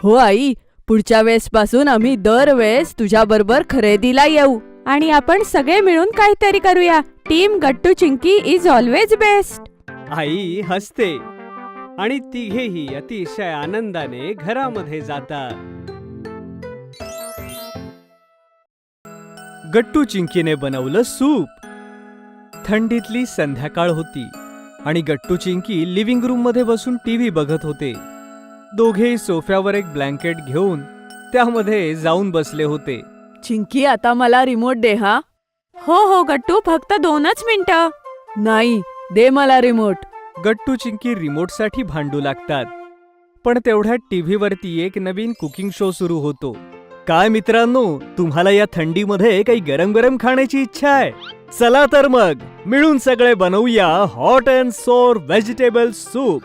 हो आई, पुढच्या वेळेसपासून आम्ही दरवेळेस तुझ्याबरोबर खरेदीला येऊ आणि आपण सगळे मिळून काहीतरी करूया. Team Gattu Chinki is always best. आई हसते आणि तिघेही अतिशय आनंदाने घरामध्ये जातात. गट्टू चिंकीने बनवलं सूप. थंडीतली संध्याकाळ होती आणि गट्टू चिंकी लिव्हिंग रूम मध्ये बसून टीव्ही बघत होते. दोघेही सोफ्यावर एक ब्लँकेट घेऊन त्यामध्ये जाऊन बसले होते. चिंकी, आता मला रिमोट दे. हा? हो गट्टू, फक्त 2च मिनिटं. नाही, दे मला रिमोट. गट्टू चिंकी रिमोटसाठी भांडू लागतात, पण तेवढ्यात टीव्हीवरती एक नवीन कुकिंग शो सुरू होतो. काय मित्रांनो, तुम्हाला या थंडीमध्ये काही गरम गरम खाण्याची इच्छा आहे? चला तर मग मिळून सगळे बनवूया हॉट अँड सोर व्हेजिटेबल सूप.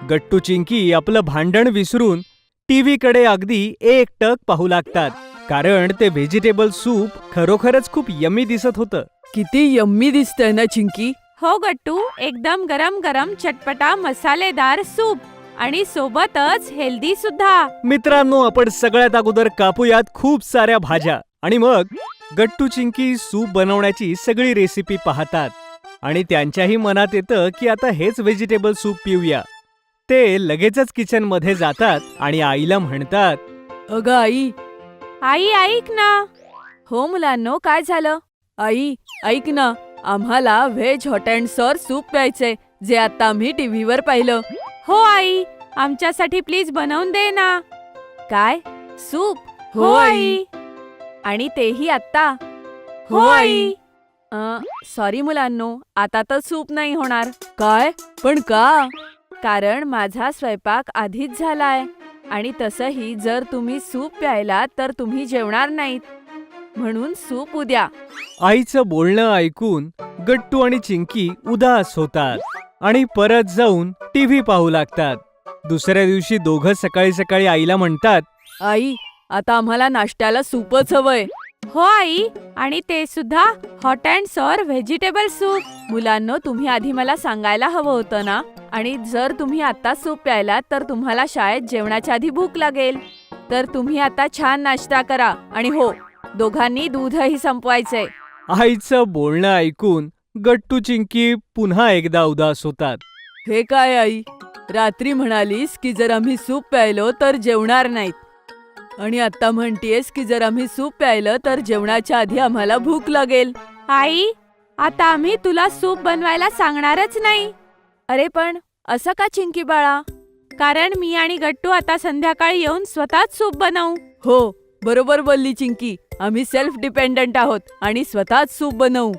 गट्टू चिंकी आपलं भांडण विसरून टीव्हीकडे अगदी एकटक पाहू लागतात, कारण ते व्हेजिटेबल सूप खरोखरच खूप यम्मी दिसत होतं. किती यम्मी दिसतंय ना चिंकी. हो गट्टू, एकदम गरम गरम चटपटा मसालेदार सूप आणि सोबतच हेल्दी सुद्धा. मित्रांनो, आपण सगळ्यात अगोदर कापूयात खूप साऱ्या भाज्या आणि मग गट्टू चिंकी सूप बनवण्याची सगळी रेसिपी पाहतात आणि त्यांच्याही मनात येतं की आता हेच व्हेजिटेबल सूप पिऊया. ते लगेचच किचन मध्ये जातात आणि आईला म्हणतात, अगं आई. आई ऐक ना. हो मुलांनो, काय झालं? आई, ऐक ना, आम्हाला veg hot and sour soup प्यायचंय, जे आता आम्ही टीव्हीवर पाहिलं. हो आई, आमच्यासाठी प्लीज बनवून दे ना. काय? सूप? हो आई. आणि तेही आत्ता? हो आई. सॉरी मुलांनो, आता तर सूप नाही होणार. काय? पण का? कारण माझा स्वयंपाक आधीच झालाय आणि तसंही जर तुम्ही सूप प्यायला तर तुम्ही जेवणार नाहीत, म्हणून सूप उद्या. आईचं बोलणं ऐकून गट्टू आणि चिंकी उदास होतात आणि परत जाऊन टीव्ही पाहू लागतात. दुसऱ्या दिवशी दोघं सकाळी सकाळी आईला म्हणतात, आई, आता आम्हाला नाश्त्याला सूपच हवंय. हो आई, आणि ते सुद्धा hot and sour vegetable soup. मुलांनो, तुम्ही आधी मला सांगायला हवं होतं ना. आणि जर तुम्ही आता सूप प्यायलात तर तुम्हाला शाळेत जेवणाच्या आधी भूक लागेल. तर तुम्ही आता छान नाश्ता करा. आणि हो, दोघांनी दूधही संपवायचंय. आईचं बोलणं ऐकून गट्टू चिंकी पुन्हा एकदा उदास होतात. हे काय आई, रात्री म्हणालीस की जर आम्ही सूप प्यायलो तर जेवणार नाहीत, आणि आता म्हणतेस की जर आम्ही सूप प्यायलं तर जेवणाच्या आधी आम्हाला भूक लागेल. आई, आता आम्ही तुला सूप बनवायला सांगणारच नाही. अरे पण असं का चिंकी बाळा? कारण मी आणि गट्टू आता संध्याकाळी येऊन स्वतःच सूप बनवू. हो, बरोबर बोलली चिंकी. आम्ही सेल्फ डिपेंडंट आहोत आणि स्वतःच सूप बनवू.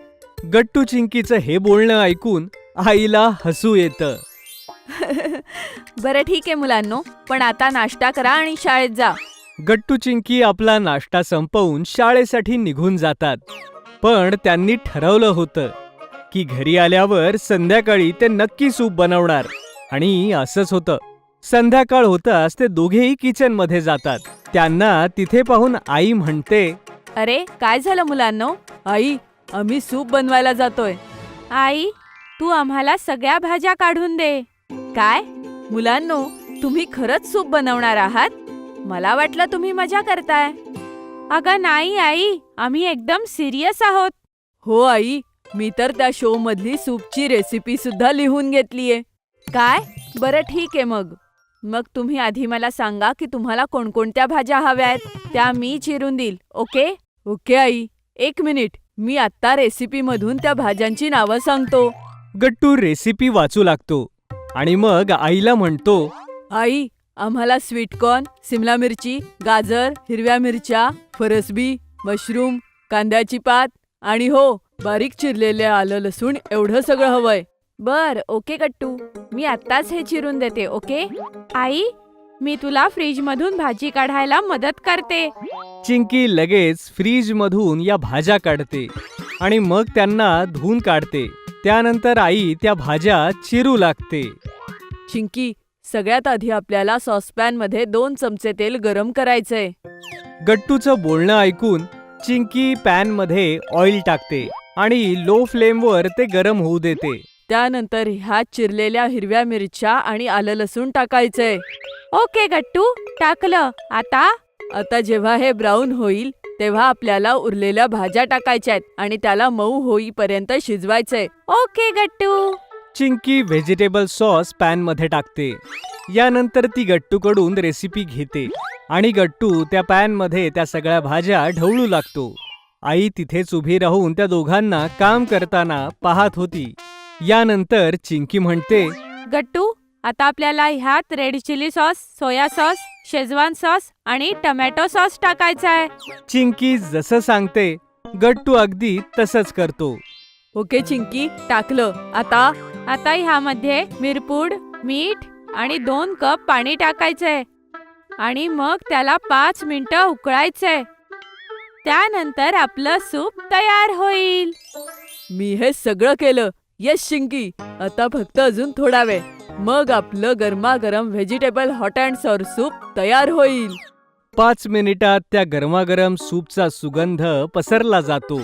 गट्टू चिंकीचं हे बोलणं ऐकून आईला हसू येतं. बरं ठीक आहे मुलांनो, पण आता नाश्ता करा आणि शाळेत जा. गट्टू चिंकी आपला नाश्ता संपवून शाळेसाठी निघून जातात. पण त्यांनी ठरवलं होतं की घरी आल्यावर संध्याकाळी ते नक्की सूप बनवणार. आणि असंच होतं. संध्याकाळ होताच ते दोघेही किचनमध्ये जातात. त्यांना तिथे पाहून आई म्हणते, अरे काय झालं मुलांनो? आई, आम्ही सूप बनवायला जातोय. आई, तू आम्हाला सगळ्या भाज्या काढून दे. काय मुलांनो, तुम्ही खरंच सूप बनवणार आहात? मला वाटलं तुम्ही मजा करताय. अगं नाही आई, आम्ही एकदम सिरियस आहोत. हो आई, मी तर त्या शो मधली सूपची रेसिपी सुद्धा लिहून घेतलीये. काय? बरं ठीक आहे मग तुम्ही आधी मला सांगा की तुम्हाला कोणकोणत्या भाज्या हव्या आहेत. त्या मी चिरून देईल. ओके ओके आई, 1 मिनिट, मी आत्ता रेसिपी मधून त्या भाज्यांची नावं सांगतो. गट्टू रेसिपी वाचू लागतो आणि मग आईला म्हणतो, आई, आम्हाला स्वीटकॉर्न, सिमला मिरची, गाजर, हिरव्या मिरच्या, फरसबी, मशरूम, कांद्याची पात आणि हो, बारीक चिरलेले आलं लसूण एवढं सगळं हवंय. बर ओके गट्टू, मी आत्ताच हे चिरून देते. ओके आई, मी तुला फ्रीज मधून भाजी काढायला मदत करते. चिंकी लगेच फ्रीज मधून या भाज्या काढते आणि मग त्यांना धुवून काढते. त्यानंतर आई त्या भाज्या चिरू लागते. चिंकी, सगळ्यात आधी आपल्याला सॉसपॅन मध्ये 2 चमचे तेल गरम करायचंय. गट्टूचं बोलणं ऐकून चिंकी पॅन मध्ये ऑइल टाकते आणि लो फ्लेमवर ते गरम होऊ देते. त्यानंतर ह्यात चिरलेल्या हिरव्या मिरच्या आणि आलं लसूण टाकायचंय. ओके गट्टू, टाकलं. आता जेव्हा हे ब्राऊन होईल तेव्हा आपल्याला उरलेल्या भाज्या टाकायच्या आहेत आणि त्याला मऊ होईपर्यंत शिजवायचंय. ओके गट्टू. चिंकी व्हेजिटेबल सॉस पॅन मध्ये टाकते. यानंतर ती गट्टूकडून रेसिपी घेते आणि गट्टू त्या पॅन मध्ये त्या सगळ्या भाज्या ढवळू लागतो. आई तिथेच उभी राहून त्या दोघांना काम करताना पाहत होती. यानंतर चिंकी म्हणते, गट्टू, आता आपल्याला ह्यात red chili sauce, soya sauce, Schezwan sauce आणि टमॅटो सॉस टाकायचा आहे. चिंकी जसं सांगते गट्टू अगदी तसंच करतो. ओके चिंकी, टाकलं. आता ह्यामध्ये मिरपूड, मीठ आणि 2 कप पाणी टाकायचंय आणि मग त्याला 5 मिनिटं उकळायचंय. त्यानंतर आपलं सूप तयार होईल. मी हे सगळं केलं. येस चिंकी, आता फक्त अजून थोडा वेळ, मग आपलं गरमागरम vegetable hot and sour soup तयार होईल. 5 मिनिटात त्या गरमागरम सूपचा सुगंध पसरला जातो.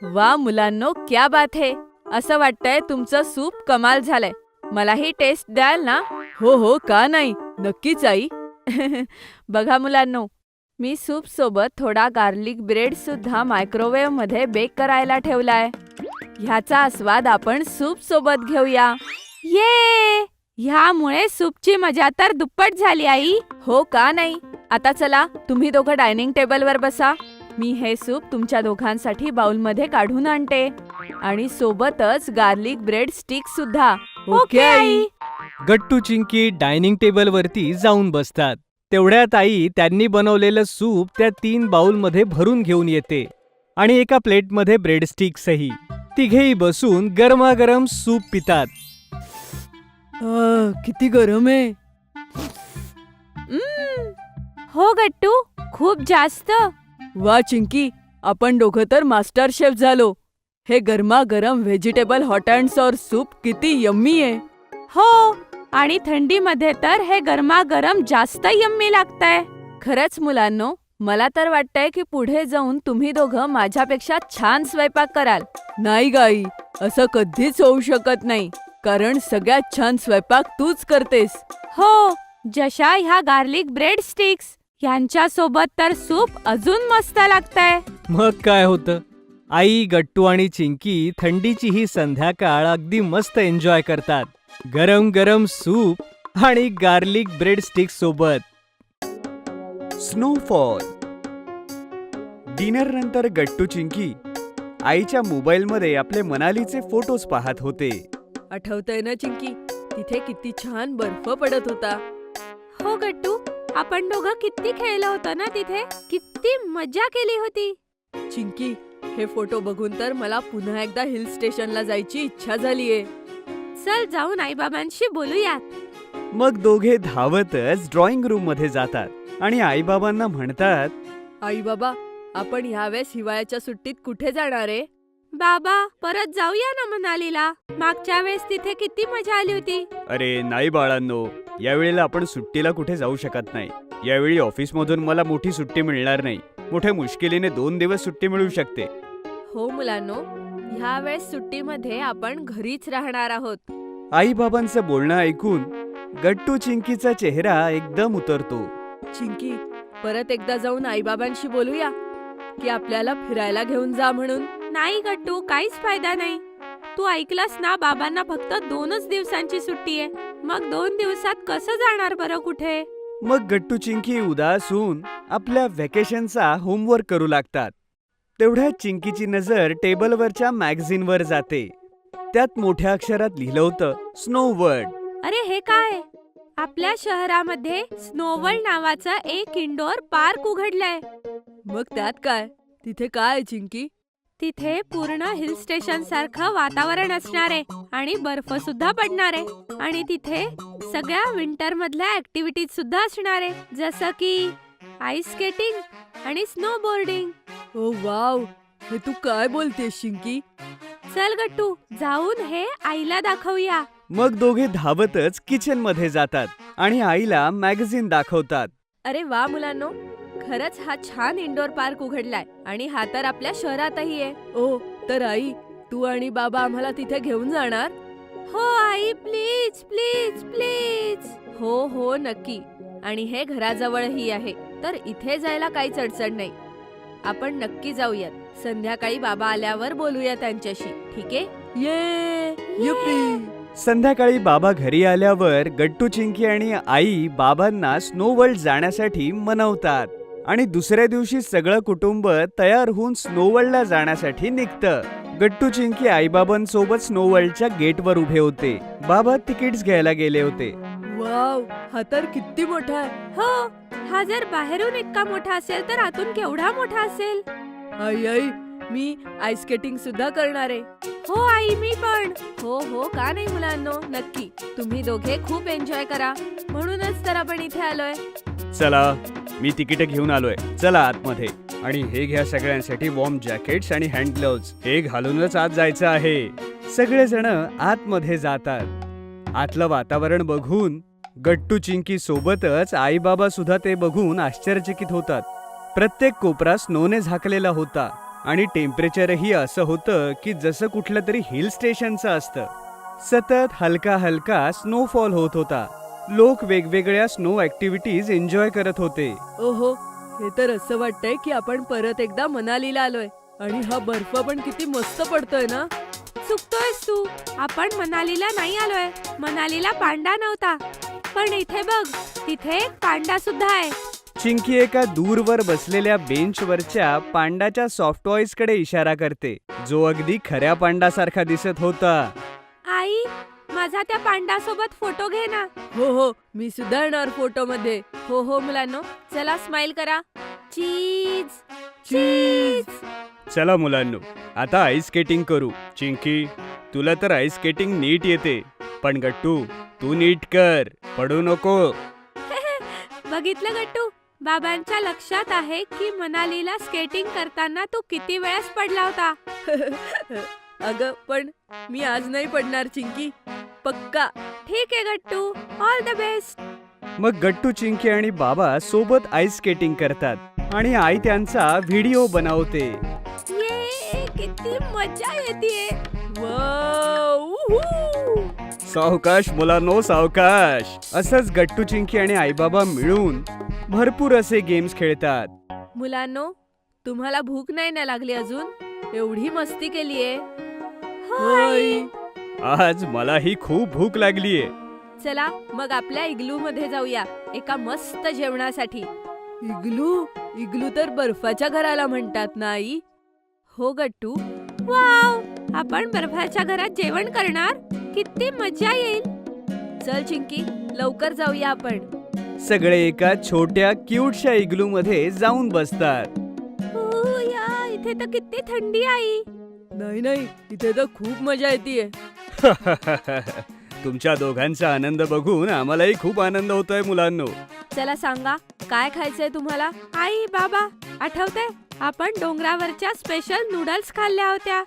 वा मुलांनो, क्या बात है. असं वाटतंय तुमचं सूप कमाल झालंय. मलाही टेस्ट द्याल ना? हो, का नाही, नक्कीच आई. बघा मुलांनो, मी सूप सोबत थोडा गार्लिक ब्रेड सुद्धा मायक्रोवेव्ह मध्ये बेक करायला ठेवलाय. ह्याचा आस्वाद आपण सूप सोबत घेऊया. ये, ह्यामुळे सूपची मजा तर दुप्पट झाली आई. हो का नाही. आता चला, तुम्ही दोघं डायनिंग टेबलवर बसा. मी हे सूप तुमच्या दोघांसाठी बाउलमध्ये काढून आणते आणि सोबतच गार्लिक ब्रेड स्टिक सुद्धा. Okay I. Gattu Chinki dining टेबलवरती जाऊन बसतात. तेवढ्यात आई त्यांनी बनवलेलं सूप त्या 3 बाउलमध्ये भरून घेऊन येते आणि एका प्लेटमध्ये ब्रेड स्टिक्सही. तिघेही बसून गरमागरम सूप पितात. किती गरम आहे. हो गट्टू, खूप जास्त. वा चिंकी, आपण दोघं तर मास्टर शेफ झालो. हे गरमागरम vegetable hot and sour soup किती यम्मी आहे. हो, आणि थंडीमध्ये तर हे गरमागरम जास्त यम्मी लागतंय. खरंच मुलांनो, मला तर वाटतंय की पुढे जाऊन तुम्ही दोघं माझ्यापेक्षा छान स्वयंपाक कराल. नाही गाई, असं कधीच होऊ शकत नाही, कारण सगळ्यात छान स्वयंपाक तूच करतेस. हो, जशा ह्या गार्लिक ब्रेड स्टिक्स यांच्या सोबत तर सूप अजून मस्त लागतंय. मग काय होतं, आई, गट्टू आणि चिंकी थंडीची ही संध्याकाळ अगदी मस्त एन्जॉय करतात, गरम गरम सूप आणि गार्लिक ब्रेड स्टिक्स सोबत. स्नोफॉल. डिनर नंतर गट्टू चिंकी आईच्या मोबाईलमध्ये आपले मनालीचे फोटोज पाहत होते. आठवतंय ना चिंकी, तिथे किती छान बर्फ पडत होता. हो गट्टू, आपण दोघं किती खेळलो होतो ना तिथे, किती मजा केली होती. चिंकी, हे फोटो बघून तर मला पुन्हा एकदा हिल स्टेशनला जायची इच्छा झालीये. चल जाऊन आईबाबांशी बोलूयात. मग दोघे धावतच ड्रॉइंग रूम मध्ये जातात आणि आईबाबांना म्हणतात, आई बाबा, आपण ह्यावेळेस हिवाळ्याच्या सुट्टीत कुठे जाणार आहे? बाबा, परत जाऊया ना मनालीला. मागच्या वेळेस तिथे किती मजा आली होती. अरे नाही बाळांनो, यावेळेला आपण सुट्टीला कुठे जाऊ शकत नाही. यावेळी ऑफिसमधून मला मोठी सुट्टी मिळणार नाही. मोठ्या मुश्किलीने 2 दिवस सुट्टी मिळू शकते. हो मुलांनो, ह्यावेळेस सुट्टीमध्ये आपण घरीच राहणार आहोत. आईबाबांचं बोलणं ऐकून गट्टू चिंकीचा चेहरा एकदम उतरतो. चिंकी, परत एकदा जाऊन आईबाबांशी बोलूया की आपल्याला फिरायला घेऊन जा म्हणून. नाही गट्टू, काहीच फायदा नाही. तू ऐकलास ना, बाबांना फक्त 2च दिवसांची सुट्टी आहे. मग 2 दिवसात कसं जाणार बरं कुठे? मग गट्टू चिंकी उदास होऊन आपल्या व्हॅकेशनचा होमवर्क करू लागतात. तेवढ्यात चिंकीची नजर टेबलवरच्या मॅगझिनवर जाते. त्यात मोठ्या अक्षरात लिहिलं होतं, स्नो वर्ल्ड. अरे हे काय? आपल्या शहरामध्ये स्नोवर्ल्ड नावाचं एक इंडोर पार्क उघडलंय. मग त्यात काय? तिथे काय आहे चिंकी? तिथे पूर्ण हिल स्टेशन सारखं वातावरण असणार आहे आणि बर्फ सुद्धा पडणार आहे. आणि तिथे सगळ्या विंटर मधल्या ऍक्टिव्हिटीज सुद्धा असणार आहे, जसं की आईस स्केटिंग आणि स्नो बोर्डिंग. ओ वाव, हे तू काय बोलतेस चिंकी? चल गट्टू, जाऊन हे आईला दाखवूया. मग दोघे धावतच किचन मध्ये जातात आणि आईला मॅगझिन दाखवतात. अरे वा मुलांनो, खरंच हा छान इंडोर पार्क उघडलाय आणि हा तर आपल्या शहरातही आहे. ओ, तर आई, तू आणि बाबा आम्हाला तिथे घेऊन जाणार? हो आई, प्लीज प्लीज प्लीज. हो हो नक्की. आणि हे घराजवळही आहे, तर इथे जायला काहीच अडचण नाही. आपण नक्की जाऊयात. संध्याकाळी बाबा आल्यावर बोलूया त्यांच्याशी, ठीक आहे? ये युपी. संध्याकाळी बाबा घरी आल्यावर गट्टू चिंकी आणि आई बाबांना स्नो वर्ल्ड जाण्यासाठी मनवतात आणि दुसऱ्या दिवशी सगळं कुटुंब तयार होऊन स्नो वर्ल्डला जाण्यासाठी निघतं. गट्टू चिंकी आईबाबांसोबत स्नो वर्ल्डच्या गेटवर उभे होते. बाबा तिकीट्स घ्यायला गेले होते. वाव, हा तर किती मोठा आहे. हो, हा जर बाहेरून इतका मोठा असेल तर आतून केवढा मोठा असेल. आई आई, मी आईस स्केटिंग सुद्धा करणार आहे. हो आई, मी पण. हो हो, का नाही मुलांनो, नक्की. तुम्ही दोघे खूप एन्जॉय करा, म्हणूनच तर आपण इथे आलोय. चला, मी तिकीट घेऊन आलोय. चला आतमध्ये. आणि हे घ्या सगळ्यांसाठी वॉर्म जॅकेट्स आणि हँड ग्लोव्ज. हे घालूनच आत जायचं आहे. सगळेजण आतमध्ये जातात. आतलं वातावरण बघून गट्टू चिंकी सोबतच आई बाबा सुद्धा ते बघून आश्चर्यचकित होतात. प्रत्येक कोपरा स्नोने झाकलेला होता आणि टेम्परेचरही असं होतं की जसं कुठलं तरी हिल स्टेशनचं असतं. सतत हलका हलका स्नोफॉल होत होता. लोक वेगवेगळ्या स्नो ऍक्टिव्हिटीज एन्जॉय करत होते. ओहो, हे तर असं वाटतंय की आपण परत एकदा मनालीला आलोय. आणि हा बर्फ पण किती मस्त पडतोय ना. चुकतोयस तू, आपण मनालीला नाही आलोय. मनालीला पांडा नव्हता, पण इथे बघ, तिथे एक पांडा सुद्धा आहे. चिंकी एका दूरवर बसलेल्या बेंचवरच्या पांडाच्या सॉफ्ट टॉयज कडे इशारा करते, जो अगदी खऱ्या पांडासारखा दिसत होता. आई, माझा त्या पांडा सोबत फोटो घे ना. हो हो, मी सुद्धा येणार फोटो मध्ये. हो हो मुलांनो, चला स्माइल करा. चीज चीज. चला मुलांनो, आता आईस स्केटिंग करू. चिंकी, तुला तर आईस स्केटिंग नीट येते, पण गट्टू, तू नीट कर, पडू नको. बघितलं गट्टू, बाबांच्या लक्षात आहे की मनालीला स्केटिंग करताना तू किती वेळास पडला होता. अगं, पण मी आज नाही पडणार चिंकी, पक्का. ठीक आहे गट्टू, ऑल द बेस्ट. मग गट्टू, चिंकी आणि बाबा सोबत आईस स्केटिंग करतात आणि आई त्यांचा व्हिडिओ बनवते. ये किती मजा येते. वाव, उहू. सावकाश मुलांनो, सावकाश. असंच गट्टू, चिंकी आणि आई बाबा मिळून भरपूर असे गेम्स खेळतात. मुलांनो, तुम्हाला भूक नाही ना लागली अजून? एवढी मस्ती केलीये. होय. आज मलाही खूप भूक लागलीये. चला मग आपल्या इग्लू मध्ये जाऊया एका मस्त जेवणासाठी. इग्लू तर बर्फाच्या घराला म्हणतात ना आई? हो गट्टू. वाव, आपण बर्फाच्या घरात जेवण करणार? किती मजा येईल. चल चिंकी, लवकर जाऊया आपण. सगळे एका छोट्या क्यूटशा इग्लू मध्ये जाऊन बसतात. या, इथे तर किती थंडी आई. नाही, इथे तर खूप मजा येते. तुमच्या दोघांचा आनंद बघून आम्हालाही खूप आनंद होतोय मुलांनो. चला सांगा, काय खायचंय तुम्हाला? आई बाबा, आठवतंय आपण डोंगरावरच्या स्पेशल नूडल्स खाल्ल्या होत्या?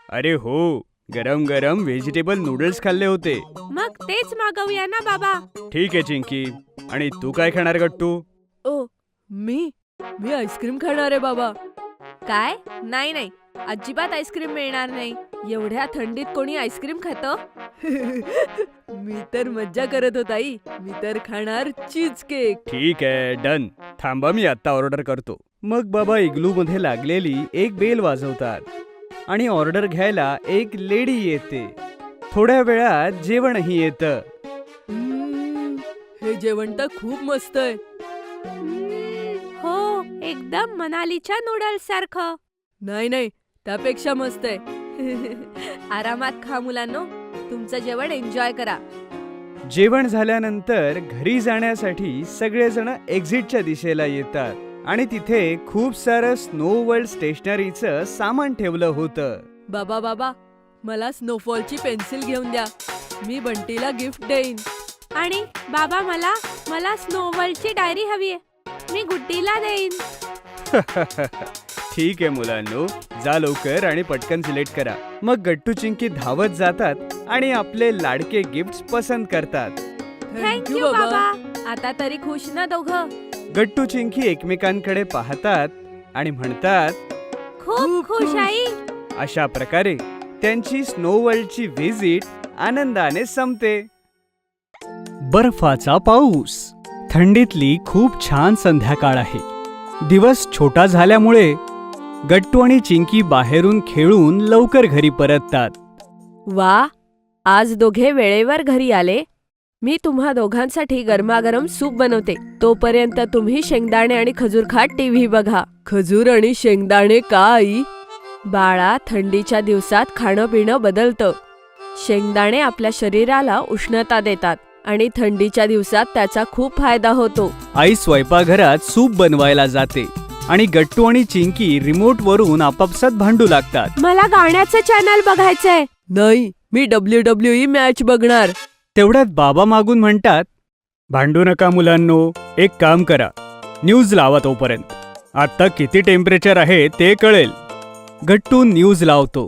अरे हो, गरम गरम व्हेजिटेबल नूडल्स खाल्ले होते. मग तेच मागवूया ना बाबा. ठीक आहे चिंकी. आणि तू काय खाणार गट्टू? ओ, मी आईस्क्रीम खाणार आहे बाबा. काय? नाही, अजिबात आईस्क्रीम मिळणार नाही. एवढ्या थंडीत कोणी आईस्क्रीम खातं? मी तर मज्जा करत होत आई. मी तर खाणार चीज केक. ठीक आहे, डन. थांबा, मी आता ऑर्डर करतो. मग बाबा इग्लू मध्ये लागलेली एक बेल वाजवतात आणि ऑर्डर घ्यायला एक लेडी येते. थोड्या वेळात जेवणही येतं. हे जेवण तर खूप मस्त आहे. हो, एकदम मनालीच्या नूडल्स सारखं. नाही, त्यापेक्षा मस्त आहे. आरामात खा मुलांनो, तुमचं जेवण एन्जॉय करा. जेवण झाल्यानंतर घरी जाण्यासाठी सगळेजण एक्झिटच्या दिशेला येतात आणि तिथे खूप सारं स्नो वर्ल्ड स्टेशनरीचं सामान ठेवलं होतं. बाबा, मला स्नोफॉलची पेन्सिल घेऊन द्या. मी बंटीला गिफ्ट देईन. आणि बाबा, मला स्नोवर्ल्डची डायरी हवी आहे. मी गुड्डीला देईन. ठीक आहे मुलांनो, जा लवकर आणि पटकन सिलेक्ट करा. मग गट्टू, चिंकी धावत जातात आणि आपले लाडके गिफ्ट्स पसंत करतात. थँक्यू बाबा. आता तरी खुश ना दोघं? गट्टू, चिंकी एकमेकांकडे पाहतात आणि म्हणतात, खूप खुश आई. अशा प्रकारे त्यांची स्नो वर्ल्डची व्हिजिट आनंदाने संपते. बर्फाचा पाऊस. थंडीतली खूप छान संध्याकाळ आहे. दिवस छोटा झाल्यामुळे गट्टू आणि चिंकी बाहेरून खेळून लवकर घरी परततात. वा, आज दोघे वेळेवर घरी आले. मी तुम्हा दोघांसाठी गरमागरम सूप बनवते. तोपर्यंत तुम्ही शेंगदाणे आणि खजूर खात टीव्ही बघा. खजूर आणि शेंगदाणे का आई? बाळा, थंडीच्या दिवसात खाणं पिणं बदलतं. शेंगदाणे आपल्या शरीराला उष्णता देतात आणि थंडीच्या दिवसात त्याचा खूप फायदा होतो. आई स्वयंपाकघरात सूप बनवायला जाते आणि गट्टू आणि चिंकी रिमोट वरून आपापसात भांडू लागतात. मला गाण्याचं चॅनल बघायचंय. नाही, मी WWE मॅच बघणार. तेवढ्यात बाबा मागून म्हणतात, भांडू नका मुलांनो, एक काम करा, न्यूज लावा तोपर्यंत. आता किती टेम्परेचर आहे ते कळेल. गट्टू न्यूज लावतो.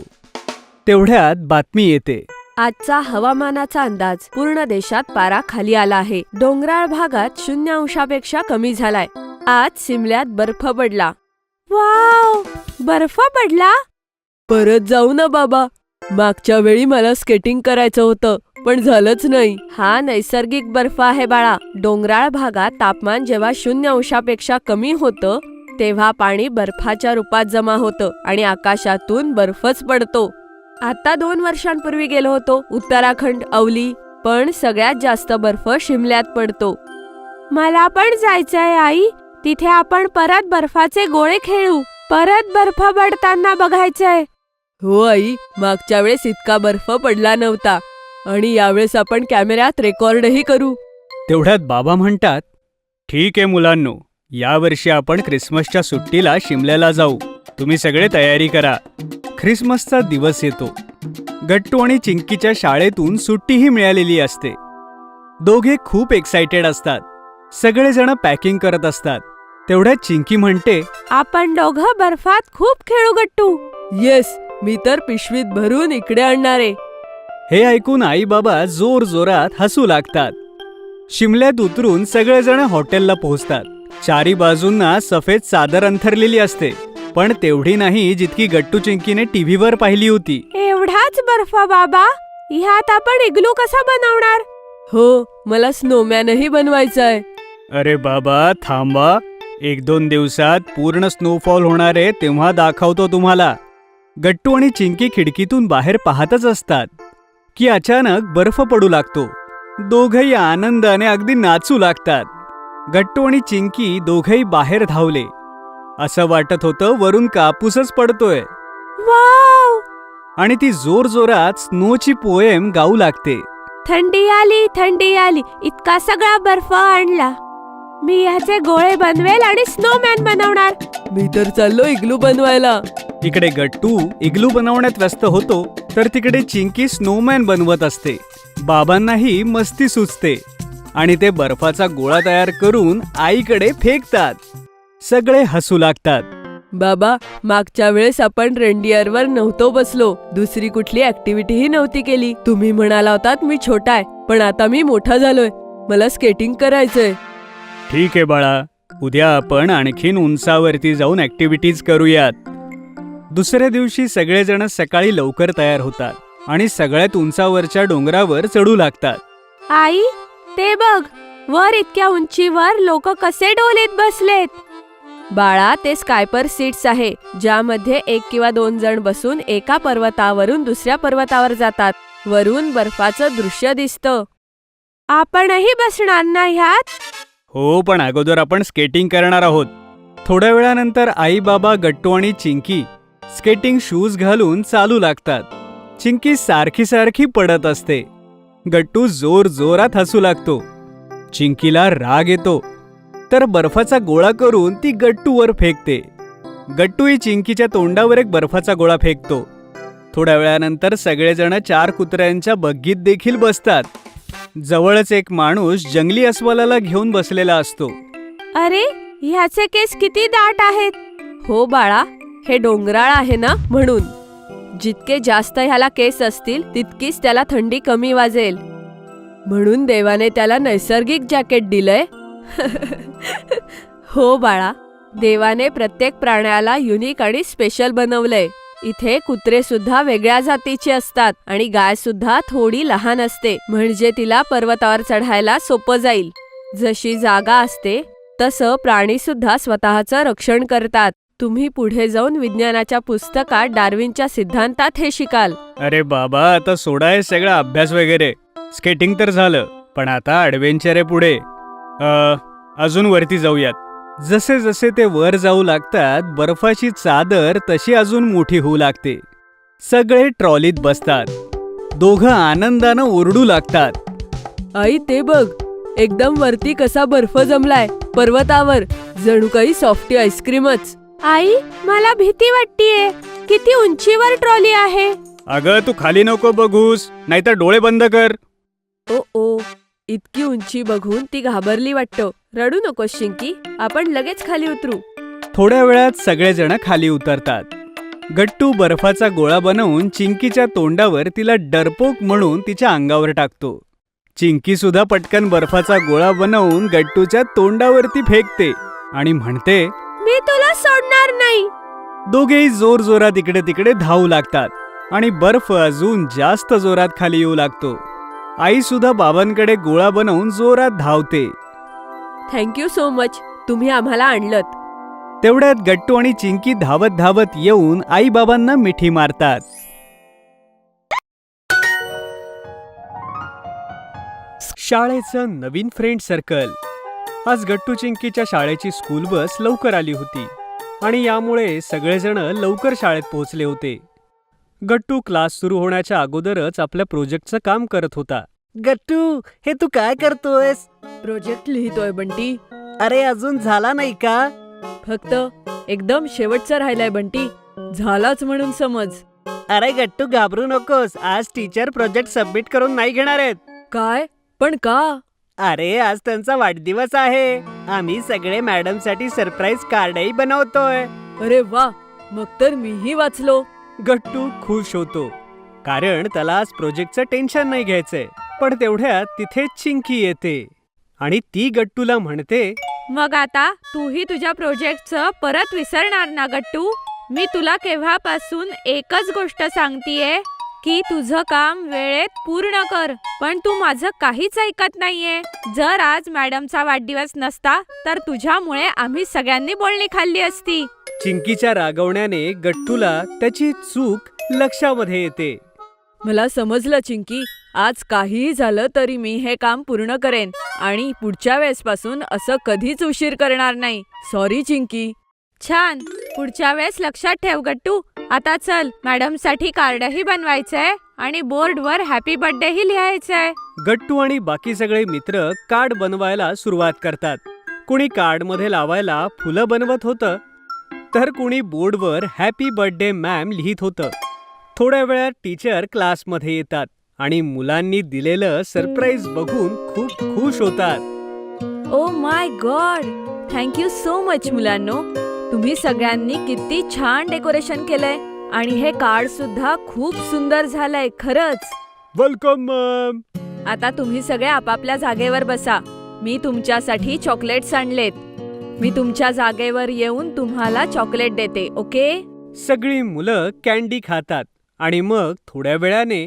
तेवढ्यात बातमी येते. आजचा हवामानाचा अंदाज. पूर्ण देशात पारा खाली आला आहे. डोंगराळ भागात 0°पेक्षा कमी झालाय. आज सिमल्यात बर्फ पडला. वाव, बर्फ पडला? परत जाऊ ना बाबा. मागच्या वेळी मला स्केटिंग करायचं होतं, पण झालंच नाही. हा नैसर्गिक बर्फ आहे बाळा. डोंगराळ भागात तापमान जेव्हा 0°पेक्षा कमी होतं तेव्हा पाणी बर्फाच्या रूपात जमा होतं आणि आकाशातून बर्फच पडतो. आता 2 वर्षांपूर्वी गेलो होतो उत्तराखंड, अवली, पण सगळ्यात जास्त बर्फ शिमल्यात पडतो. मला पण जायचंय आई. तिथे आपण परत बर्फाचे गोळे खेळू. परत बर्फ पडताना बघायचंय. हो आई, मागच्या वेळेस इतका बर्फ पडला नव्हता आणि यावेळेस आपण कॅमेऱ्यात रेकॉर्डही करू. तेवढ्यात बाबा म्हणतात, ठीक आहे मुलांनो, यावर्षी आपण ख्रिसमसच्या सुट्टीला शिमल्याला जाऊ. तुम्ही सगळे तयारी करा. ख्रिसमसचा दिवस येतो. गट्टू आणि चिंकीच्या शाळेतून सुट्टीही मिळालेली असते. दोघे खूप एक्साइटेड असतात. सगळेजण पॅकिंग करत असतात. तेवढ्यात चिंकी म्हणते, आपण दोघं बर्फात खूप खेळू गट्टू. येस, मी तर पिशवीत भरून इकडे आणणार आहे. हे ऐकून आई बाबा जोर जोरात हसू लागतात. शिमल्यात उतरून सगळेजण हॉटेलला पोहोचतात. चारी बाजूंना सफेद चादर अंथरलेली असते, पण तेवढी नाही जितकी गट्टू चिंकीने टीव्हीवर पाहिली होती. एवढाच बर्फ बाबा? ह्यात आपण इग्लू कसा बनवणार? हो, मला स्नोमॅनही बनवायचाय. अरे बाबा थांबा, 1-2 दिवसात पूर्ण स्नोफॉल होणार आहे, तेव्हा दाखवतो तुम्हाला. गट्टू आणि चिंकी खिडकीतून बाहेर पाहतच असतात की अचानक बर्फ पडू लागतो. दोघंही आनंदाने अगदी नाचू लागतात. गट्टू आणि चिंकी दोघंही बाहेर धावले. असं वाटत होतं वरून कापूसच पडतोय. वाव! आणि ती जोरजोरात स्नोची पोएम गाऊ लागते. थंडी आली, इतका सगळा बर्फ आणला. मी ह्याचे गोळे बनवेल आणि स्नोमॅन बनवणार. मी तर चाललो इग्लू बनवायला. इकडे गट्टू इग्लू बनवण्यात व्यस्त होतो, तर तिकडे चिंकी स्नोमॅन बनवत असते. बाबांनाही मस्ती सुचते आणि ते बर्फाचा गोळा तयार करून आईकडे फेकतात. सगळे हसू लागतात. बाबा, मागच्या वेळेस आपण रेनडिअरवर नव्हतो बसलो. दुसरी कुठली ऍक्टिव्हिटीही नव्हती केली. तुम्ही म्हणाला होतात मी छोटा आहे, पण आता मी मोठा झालोय. मला स्केटिंग करायचंय. ठीक आहे बाळा, उद्या आपण आणखीन उंचावरती जाऊन ऍक्टिव्हिटीज करूयात. दुसऱ्या दिवशी सगळेजण सकाळी लवकर तयार होतात आणि सगळ्यात उंचावरच्या डोंगरावर चढू लागतात. आई, ते बघ, वर इतक्या उंचीवर लोक कसे डोलीत बसलेत. बाळा, ते स्कायपर सीट्स आहे, ज्यामध्ये 1 किंवा 2 जण बसून एका पर्वतावरून दुसऱ्या पर्वतावर जातात. वरून बर्फाचं दृश्य दिसतं. आपणही बसणार ना ह्यात? हो, पण अगोदर आपण स्केटिंग करणार आहोत. थोड्या वेळानंतर आई बाबा, गट्टू आणि चिंकी स्केटिंग शूज घालून चालू लागतात. चिंकी सारखी सारखी पडत असते. गट्टू जोर जोरात हसू लागतो. चिंकीला राग येतो, तर बर्फाचा गोळा करून ती गट्टूवर फेकते. गट्टूही चिंकीच्या तोंडावर एक बर्फाचा गोळा फेकतो. थोड्या वेळानंतर सगळेजण 4 कुत्र्यांच्या बग्गीत देखील बसतात. जवळच एक माणूस जंगली अस्वलाला घेऊन बसलेला असतो. अरे, ह्याचे केस किती दाट आहेत. हो बाळा, हे डोंगराळ आहे ना, म्हणून. जितके जास्त ह्याला केस असतील तितकीच त्याला थंडी कमी वाजेल. म्हणून देवाने त्याला नैसर्गिक जॅकेट दिलंय. हो बाळा, देवाने प्रत्येक प्राण्याला युनिक आणि स्पेशल बनवलंय. इथे कुत्रे सुद्धा वेगळ्या जातीचे असतात आणि गाय सुद्धा थोडी लहान असते, म्हणजे तिला पर्वतावर चढायला सोपं जाईल. जशी जागा असते तसं प्राणी सुद्धा स्वतःचं रक्षण करतात. तुम्ही पुढे जाऊन विज्ञानाच्या पुस्तकात डार्विनच्या सिद्धांतात हे शिकाल. अरे बाबा, आता सोडाय सगळा अभ्यास वगैरे. स्केटिंग तर झालं, पण आता ॲडव्हेंचर आहे पुढे. अजून वरती जाऊयात. जसे जसे ते वर जाऊ लागतात, बर्फाची चादर तशी अजून मोठी होऊ लागते. सगळे ट्रॉलीत बसतात. दोघं आनंदानं ओरडू लागतात. आई, ते बघ, एकदम वरती कसा बर्फ जमलाय पर्वतावर. जणू काही सॉफ्टी आईस्क्रीमच. आई, मला भीती वाटतीये. किती उंचीवर ट्रॉली आहे. अगं, तू खाली नको बघूस, नाहीतर डोळे बंद कर. ओ, इतकी उंची बघून ती घाबरली वाटतं. रडू नकोस चिंकी, आपण लगेच खाली उतरू. थोड्या वेळात सगळेजण खाली उतरतात. गट्टू बर्फाचा गोळा बनवून चिंकीच्या तोंडावर तिला डरपोक म्हणून तिच्या अंगावर टाकतो. चिंकी सुद्धा पटकन बर्फाचा गोळा बनवून गट्टूच्या तोंडावरती फेकते आणि म्हणते, मी तुला सोडणार नाही. दोघेही जोर जोरात इकडे तिकडे धावू लागतात आणि बर्फ अजून जास्त जोरात खाली येऊ लागतो. आई सुद्धा बाबांकडे गोळा बनवून जोरात धावते. थँक्यू सो मच, तुम्ही आम्हाला आणलत. तेवढ्यात गट्टू आणि चिंकी धावत धावत येऊन आई बाबांना मिठी मारतात. शाळेचं नवीन फ्रेंड सर्कल. आज गट्टू चिंकीच्या शाळेची स्कूल बस लवकर आली होती आणि यामुळे सगळेजण लवकर शाळेत पोहोचले होते. गट्टू क्लास सुरू होण्याच्या अगोदरच आपल्या प्रोजेक्टचं काम करत होता. गट्टू, हे तू काय करतोयस? प्रोजेक्ट लिहितोय बंटी. अरे, अजून झाला नाही का? फक्त एकदम शेवटचं राहिलाय बंटी. झालाच म्हणून समज. अरे गट्टू, घाबरू नकोस. आज टीचर प्रोजेक्ट सबमिट करून नाही घेणार आहेत. काय? पण का? अरे, आज त्यांचा वाढदिवस आहे. आम्ही सगळे मॅडमसाठी सरप्राईज कार्डही बनवतोय. अरे वा, मग तर मीही वाचलो. गट्टू खुश होतो, कारण त्याला आज प्रोजेक्टचं टेन्शन नाही घ्यायचंय. पण तेवढ्यात तिथे चिंकी येते. आणि ती गट्टूला म्हणते, मग आता तूही तुझ्या प्रोजेक्टचं परत विसरणार ना गट्टू? मी तुला केव्हापासून एकच गोष्ट सांगतीये की तुझं काम वेळेत पूर्ण कर, पण तू माझं काहीच ऐकत नाहीये. जर आज मॅडमचा वाढदिवस नसता तर तुझ्यामुळे आम्ही सगळ्यांनी बोलणी खाल्ली असती. चिंकीच्या रागवण्याने गट्टूला त्याची चूक लक्षामध्ये येते. मला समजलं चिंकी, आज काहीही झालं तरी मी हे काम पूर्ण करेन आणि पुढच्या वेळेसपासून असं कधीच उशीर करणार नाही. सॉरी चिंकी. छान, पुढच्या वेळेस लक्षात ठेव गट्टू. आता चल, मॅडमसाठी कार्डही बनवायचंय आणि बोर्डवर हॅपी बर्थडेही लिहायचंय. गट्टू आणि बाकी सगळे मित्र कार्ड बनवायला सुरुवात करतात. कुणी कार्डमध्ये लावायला फुलं बनवत होतं, तर कुणी बोर्डवर हॅपी बर्थडे मॅम लिहित होतं. थोड्या वेळात टीचर क्लासमध्ये येतात आणि मुलांनी दिलेलं सरप्राईज बघून खूप खुश होतात. Oh my God, thank you so much मुलांनो. तुम्ही सगळ्यांनी किती छान डेकोरेशन केलंय आणि हे कार्ड सुद्धा खूप सुंदर झालंय खरंच. Welcome ma'am. आता तुम्ही सगळे आपापल्या जागेवर बसा. मी तुमच्यासाठी चॉकलेट्स आणलेत. मी तुमच्या जागेवर येऊन तुम्हाला चॉकलेट देते, ओके? सगळी मुलं कॅन्डी खातात आणि मग थोड्या वेळाने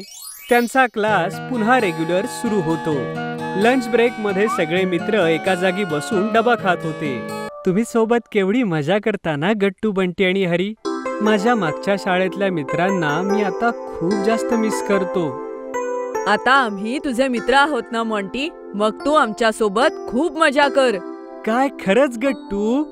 त्यांचा क्लास पुन्हा रेग्युलर सुरू होतो. लंच ब्रेक मध्ये सगळे मित्र एका जागी बसून डबा खात होते. तुम्ही सोबत केवढी मजा करता ना गट्टू, बंटी आणि हरी. माझ्या मागच्या शाळेतल्या मित्रांना मी आता खूप जास्त मिस करतो. आता आम्ही तुझे मित्र आहोत ना मॉन्टी, मग तू आमच्या सोबत खूप मजा कर. काय खरंच गट्टू?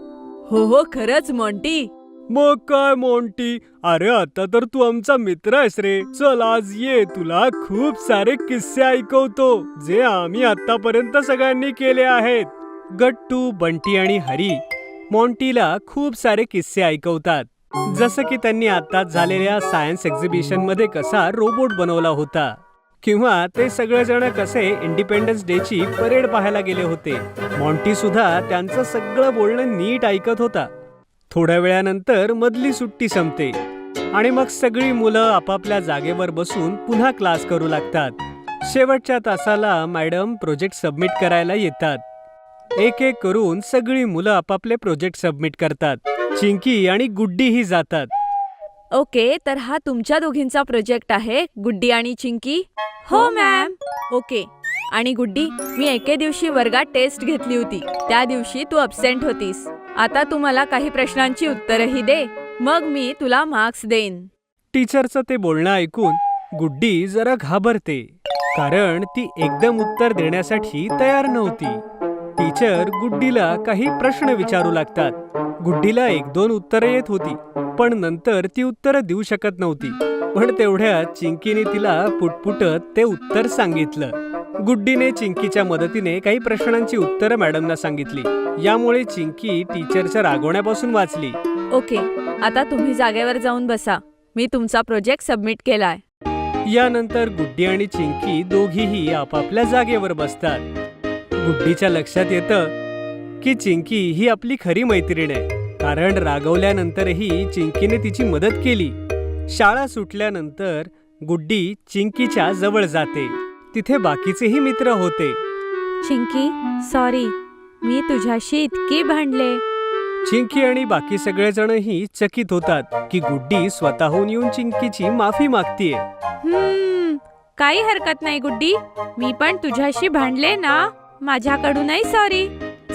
हो हो, खरंच मॉन्टी. मग काय मोंटी, अरे आता तर तू आमचा मित्र आहेस रे. चल आज ये, तुला खूप सारे किस्से ऐकवतो जे आम्ही आतापर्यंत सगळ्यांनी केले आहेत. गट्टू, बंटी आणि हरी मॉन्टीला खूप सारे किस्से ऐकवतात. जसं की त्यांनी आताच झालेल्या सायन्स एक्झिबिशन मध्ये कसा रोबोट बनवला होता, किंवा ते सगळेजण कसे इंडिपेंडन्स डे ची परेड पाहायला गेले होते. मॉन्टी सुद्धा त्यांचं सगळं बोलणं नीट ऐकत होता. थोड्या वेळानंतर मधली सुट्टी संपते आणि मग सगळी मुलं आपापल्या जागेवर बसून पुन्हा क्लास करू लागतात. शेवटच्या तासाला मॅडम प्रोजेक्ट सबमिट करायला येतात. एक एक करून सगळी मुलं आपापले प्रोजेक्ट सबमिट करतात. चिंकी आणि गुड्डीही जातात. ओके, तर हा तुमच्या दोघींचा प्रोजेक्ट आहे, गुड्डी आणि चिंकी. हो मॅम. ओके. आणि गुड्डी, मी एके दिवशी वर्गात टेस्ट घेतली होती. त्या दिवशी तू अब्सेंट होतीस. आता तू मला काही प्रश्नांची उत्तरही दे, मग मी तुला मार्क्स देईन. टीचरचं ते बोलणं ऐकून गुड्डी जरा घाबरते, कारण ती एकदम उत्तर देण्यासाठी तयार नव्हती. टीचर गुड्डीला काही प्रश्न विचारू लागतात. गुड्डीला 1-2 उत्तरं येत होती, पण नंतर ती उत्तरं देऊ शकत नव्हती. पण तेवढ्यात चिंकीने तिला पुटपुटत ते उत्तर सांगितलं. गुड्डीने चिंकीच्या मदतीने काही प्रश्नांची उत्तरं मॅडमना सांगितली. यामुळे चिंकी टीचरच्या रागवण्यापासून वाचली. ओके, आता तुम्ही जागेवर जाऊन बसा. मी तुमचा प्रोजेक्ट सबमिट केलाय. यानंतर गुड्डी आणि चिंकी दोघीही आपापल्या जागेवर बसतात. गुड्डीच्या लक्षात येतं की चिंकी ही आपली खरी मैत्रीण आहे, कारण रागवल्यानंतरही चिंकीने तिची मदत केली. शाळा सुटल्यानंतर गुड्डी चिंकीच्या जवळ जाते. तिथे बाकीचेही मित्र होते. चिंकी, सॉरी, मी तुझ्याशी इतकी भांडले. चिंकी आणि बाकी सगळेजणही चकित होतात की गुड्डी स्वतःहून येऊन चिंकीची माफी मागतीये. काही हरकत नाही गुड्डी, मी पण तुझ्याशी भांडले ना, माझ्याकडूनही सॉरी.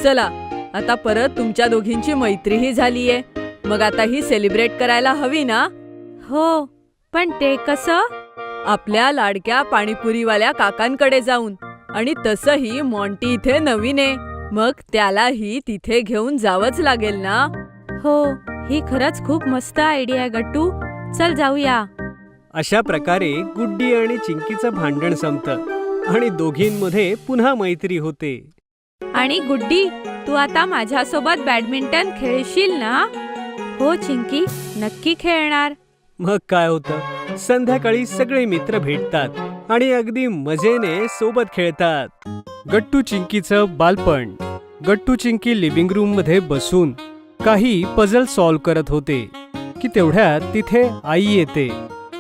चला, आता परत तुमच्या दोघींची मैत्रीही झालीये, मग आता ही सेलिब्रेट करायला हवी ना? हो, पण ते कसं? आपल्या लाडक्या पाणीपुरीवाल्या काकांकडे जाऊन. आणि तसंही मॉन्टी इथे नवीन आहे, मग त्यालाही तिथे घेऊन जावंच लागेल ना. हो, ही खरंच खूप मस्त आयडिया आहे गट्टू. चल जाऊया. अशा प्रकारे गुड्डी आणि चिंकीचं भांडण संपतं आणि दोघींमध्ये पुन्हा मैत्री होते. आणि गुड्डी, तू आता माझ्यासोबत बॅडमिंटन खेळशील ना? हो चिंकी, नक्की खेळणार. मग काय होतं, संध्याकाळी सगळे मित्र भेटतात आणि अगदी मजेने सोबत खेळतात. गट्टू चिंकीचं बालपण. गट्टू चिंकी लिव्हिंग रूम मध्ये बसून काही पझल सॉल्व्ह करत होते की तेवढ्यात तिथे आई येते.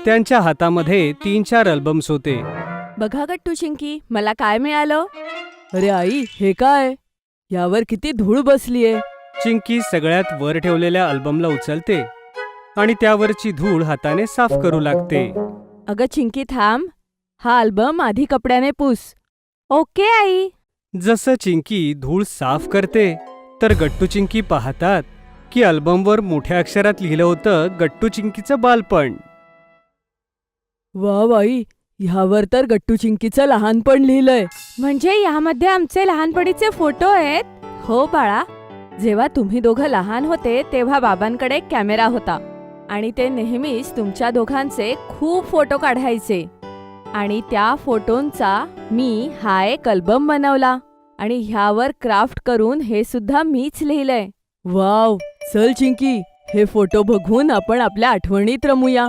त्यांच्या हातामध्ये 3-4 अल्बम्स होते. बघा गट्टू चिंकी, मला काय मिळालं? अरे आई, हे काय? यावर किती धूळ बसलीये. चिंकी सगळ्यात वर ठेवलेल्या अल्बमला उचलते आणि त्यावरची धूळ हाताने साफ करू लागते. अगं चिंकी थांब, हा अल्बम आधी कपड्याने पुस. Okay I. जसं चिंकी धूळ साफ करते तर गट्टू चिंकी पाहतात की अल्बमवर मोठ्या अक्षरात लिहिलं होतं गट्टू चिंकीचं बालपण. वा बाई, ह्यावर तर गट्टू चिंकीचं लहानपण लिहिलंय. म्हणजे यामध्ये आमचे लहानपणीचे फोटो आहेत? हो बाळा, जेव्हा तुम्ही दोघं लहान होते तेव्हा बाबांकडे एक कॅमेरा होता आणि ते नेहमीच तुमच्या दोघांचे खूप फोटो काढायचे आणि त्या फोटोंचा मी हा एक अल्बम बनवला आणि ह्यावर क्राफ्ट करून हे सुद्धा मीच लिहिलंय. वाव, चल चिंकी, हे फोटो बघून आपण आपल्या आठवणीत रमूया.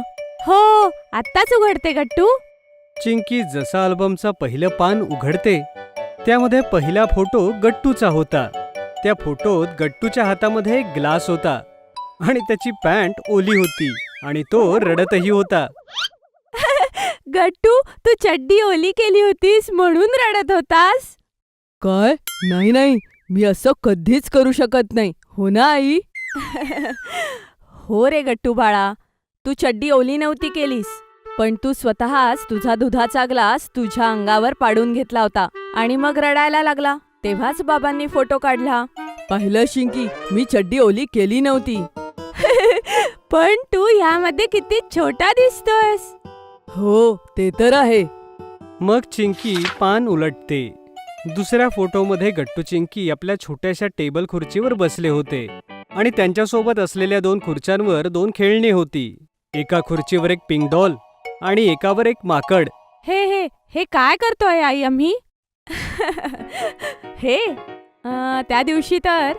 हो, आत्ताच उघडते गट्टू. चिंकी जसा अल्बमचं पहिलं पान उघडते त्यामध्ये पहिला फोटो गट्टूचा होता. त्या फोटोत गट्टूच्या हातामध्ये एक ग्लास होता आणि त्याची पॅन्ट ओली होती आणि तो रडतही होता. गट्टू, तू चड्डी ओली केली होतीस म्हणून रडत होतास? काय? नाही नाही, मी असं कधीच करू शकत नाही, हो ना आई? हो रे गट्टू बाळा, तू चड्डी ओली नव्हती केलीस, पण तू स्वतःच तुझा दुधाचा ग्लास तुझ्या अंगावर पाडून घेतला होता आणि मग रडायला लागला. तेव्हाच बाबांनी फोटो काढला. पाहिलं शिंकी, मी चड्डी ओली केली नव्हती. पण तू ह्यामध्ये किती छोटा दिसतोयस. हो, ते तर आहे. मग चिंकी पान उलटते. दुसऱ्या फोटोमध्ये गट्टू चिंकी आपल्या छोट्याशा टेबल खुर्चीवर बसले होते आणि त्यांच्यासोबत असलेल्या 2 खुर्च्यांवर 2 खेळणी होती. एका खुर्चीवर एक पिंक डॉल आणि एकावर एक माकड. हे हे हे काय करतोय आई आम्ही? हे त्या दिवशी तर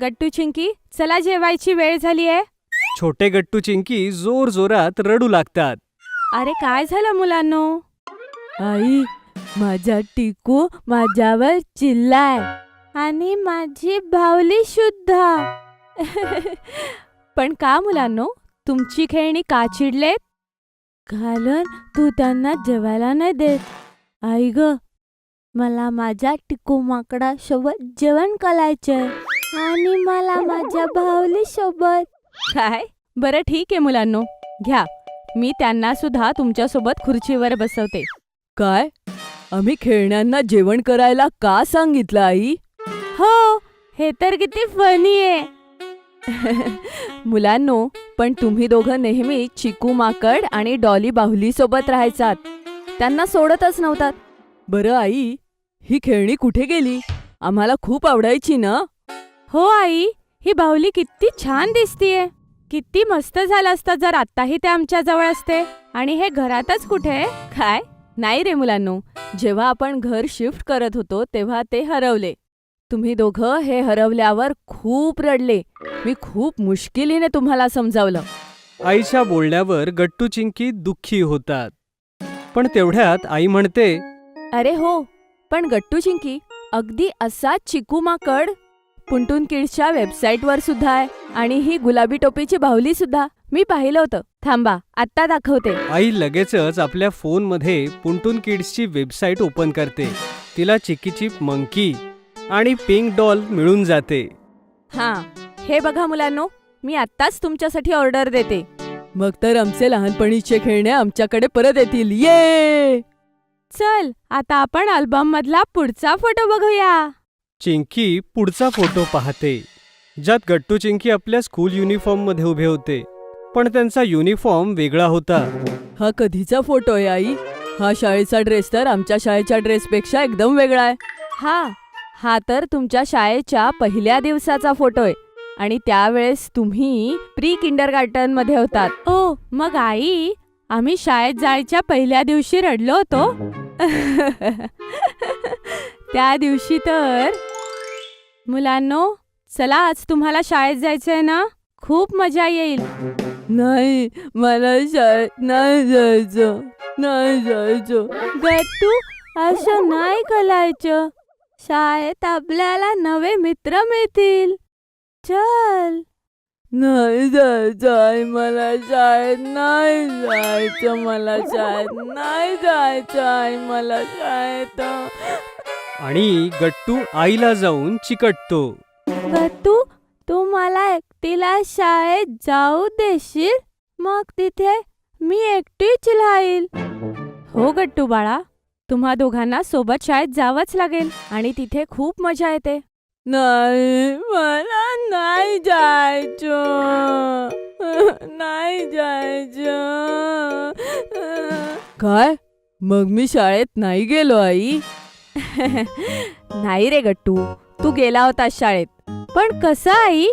गट्टू चिंकी, चला जेवायची वेळ झालीये. छोटे गट्टू चिंकी जोर जोरात रडू लागतात. अरे काय झालं मुलांनो? आई, माझा टिकू माझ्यावर चिल्लाय आणि माझी बाहुली सुद्धा. पण का मुलांनो, तुमची खेळणी का चिडलेत? कारण तू त्यांना जेवायला नाही देत. आई ग, मला माझ्या टिकू माकडा सोबत जेवण करायचंय आणि मला माझ्या बाहुली सोबत. काय? बरं ठीक आहे मुलांनो, घ्या, मी त्यांना सुद्धा तुमच्यासोबत खुर्चीवर बसवते. काय? आम्ही खेळण्यांना जेवण करायला का सांगितलं आई? हो, हे तर किती फनी आहे. मुलांनो, पण तुम्ही दोघं नेहमी चिकू माकड आणि डॉली बाहुली सोबत राहायचात, त्यांना सोडतच नव्हतात. बरं आई, ही खेळणी कुठे गेली? आम्हाला खूप आवडायची ना. हो आई, ही बाहुली किती छान दिसतीये. किती मस्त झालं असतं जर आत्ताही ते आमच्या जवळ असते. आणि हे घरातच कुठे? काय? नाही रे मुलांनो, जेव्हा आपण घर शिफ्ट करत होतो तेव्हा ते हरवले. तुम्ही दोघं हे हरवल्यावर खूप रडले. मी खूप मुश्किलीने तुम्हाला समजावलं. आईच्या बोलण्यावर गट्टू चिंकी दुःखी होतात. पण तेवढ्यात आई म्हणते, अरे हो, पण गट्टू चिंकी, अगदी असाच चिकू माकड पुंटून किड्सच्या वेबसाईटवर सुद्धा आहे आणि ही गुलाबी टोपीची बाहुली सुद्धा मी पाहिलं होतं. थांबा, आत्ता दाखवते. आई लगेचच आपल्या फोनमध्ये पुंटून किड्सची वेबसाईट ओपन करते. तिला चिक्कीची मंकी आणि पिंक डॉल मिळून जाते. हां, हे बघा मुलांनो, मी आत्ताच तुमच्यासाठी ऑर्डर देते. मग तर आमचे लहानपणीचे खेळणे आमच्याकडे परत येतील. ये! चल, आता आपण अल्बम मधला पुढचा फोटो बघूया. चिंकी पुढचा फोटो पाहते, ज्यात गट्टू चिंकी आपल्या स्कूल युनिफॉर्ममध्ये उभे होते, पण त्यांचा युनिफॉर्म वेगळा होता. हा कधीचा फोटो आहे आई? हा शाळेचा ड्रेस तर आमच्या शाळेच्या ड्रेसपेक्षा एकदम वेगळा आहे. हा तर तुमच्या शाळेच्या पहिल्या दिवसाचा फोटो आहे आणि त्यावेळेस तुम्ही प्री किंडरगार्टन मध्ये होतात. ओ, मग आई, आम्ही शाळेत जायच्या पहिल्या दिवशी रडलो होतो. त्या दिवशी तर. मुलांनो, चला, आज तुम्हाला शाळेत जायचंय ना? खूप मजा येईल. नाही, मला शाळेत नाही जायचं. गट्टू, असं नाही करायचं. शाळेत आपल्याला नवे मित्र मिळतील. चल. नाही जायचं आई, मला शाळेत नाही जायचं. मला शाळेत नाही जायचं आई, मला शाळेत. आणि गट्टू आईला जाऊन चिकटतो. गट्टू, तू मला एकटीला शाळेत जाऊ देशील? मग तिथे मी एकटीच राहील. हो गट्टू बाळा, तुम्हा दोघांना सोबत शाळेत जावंच लागेल आणि तिथे खूप मजा येते. नाही, मला नाही जायचं. नाही जायचं. काय? मग मी शाळेत नाही गेलो आई? नाही रे गट्टू, तू गेला होतास शाळेत. पण कसं आई?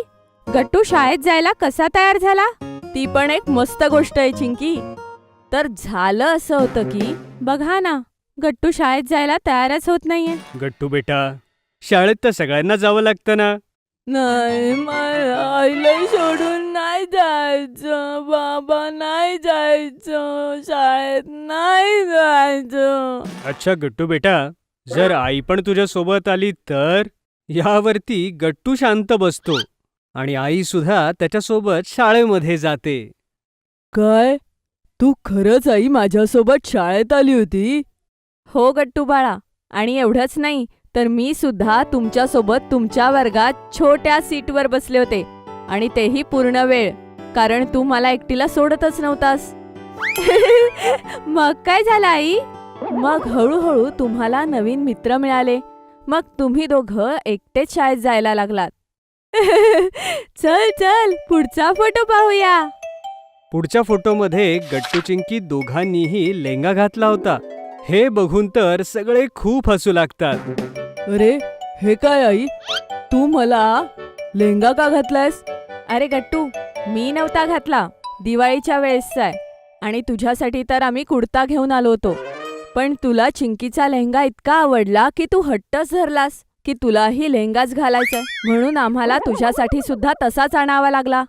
गट्टू शाळेत जायला कसा तयार झाला? ती पण एक मस्त गोष्ट आहे चिंकी. तर झालं असं होतं की बघा ना, गट्टू शाळेत जायला तयारच होत नाहीये. गट्टू बेटा, शाळेत तर सगळ्यांना जावं लागतं ना. नाही, मला आईला सोडून नाही जायचं. बाबा, नाही जायचं. शाळेत नाही जायचं. अच्छा गट्टू बेटा, जर आई पण तुझ्या सोबत आली तर? यावरती गट्टू शांत बसतो आणि आई सुद्धा त्याच्यासोबत शाळेमध्ये जाते. काय? तू खरंच आई माझ्यासोबत शाळेत आली होती? हो गट्टू बाळा, आणि एवढंच नाही तर मी सुद्धा तुमच्यासोबत तुमच्या वर्गात छोट्या सीटवर बसले होते, आणि तेही पूर्ण वेळ, कारण तू मला एकटीला सोडतच नव्हतास. मग काय झालं आई? मग हळूहळू तुम्हाला नवीन मित्र मिळाले. मग तुम्ही दोघं एकटेच शाळेत जायला लागलात. चल चल, पुढचा फोटो पाहूया. पुढच्या फोटोमध्ये गट्टू चिंकी दोघांनीही लेंगा घातला होता. हे बघून तर सगळे खूप हसू लागतात. अरे, हे काय आई? तू मला लेंगा का घातलायस? अरे गट्टू, मी नव्हता घातला. दिवाळीच्या वेळेसचा आहे, आणि तुझ्यासाठी तर आम्ही कुर्ता घेऊन आलो होतो. पण तुला चिंकीचा लेहंगा इतका आवडला की तू हट्टच धरलास की तुलाही लेहंगाच घालायचा, म्हणून आम्हाला तुझ्यासाठी सुद्धा तसाच आणावा लागला.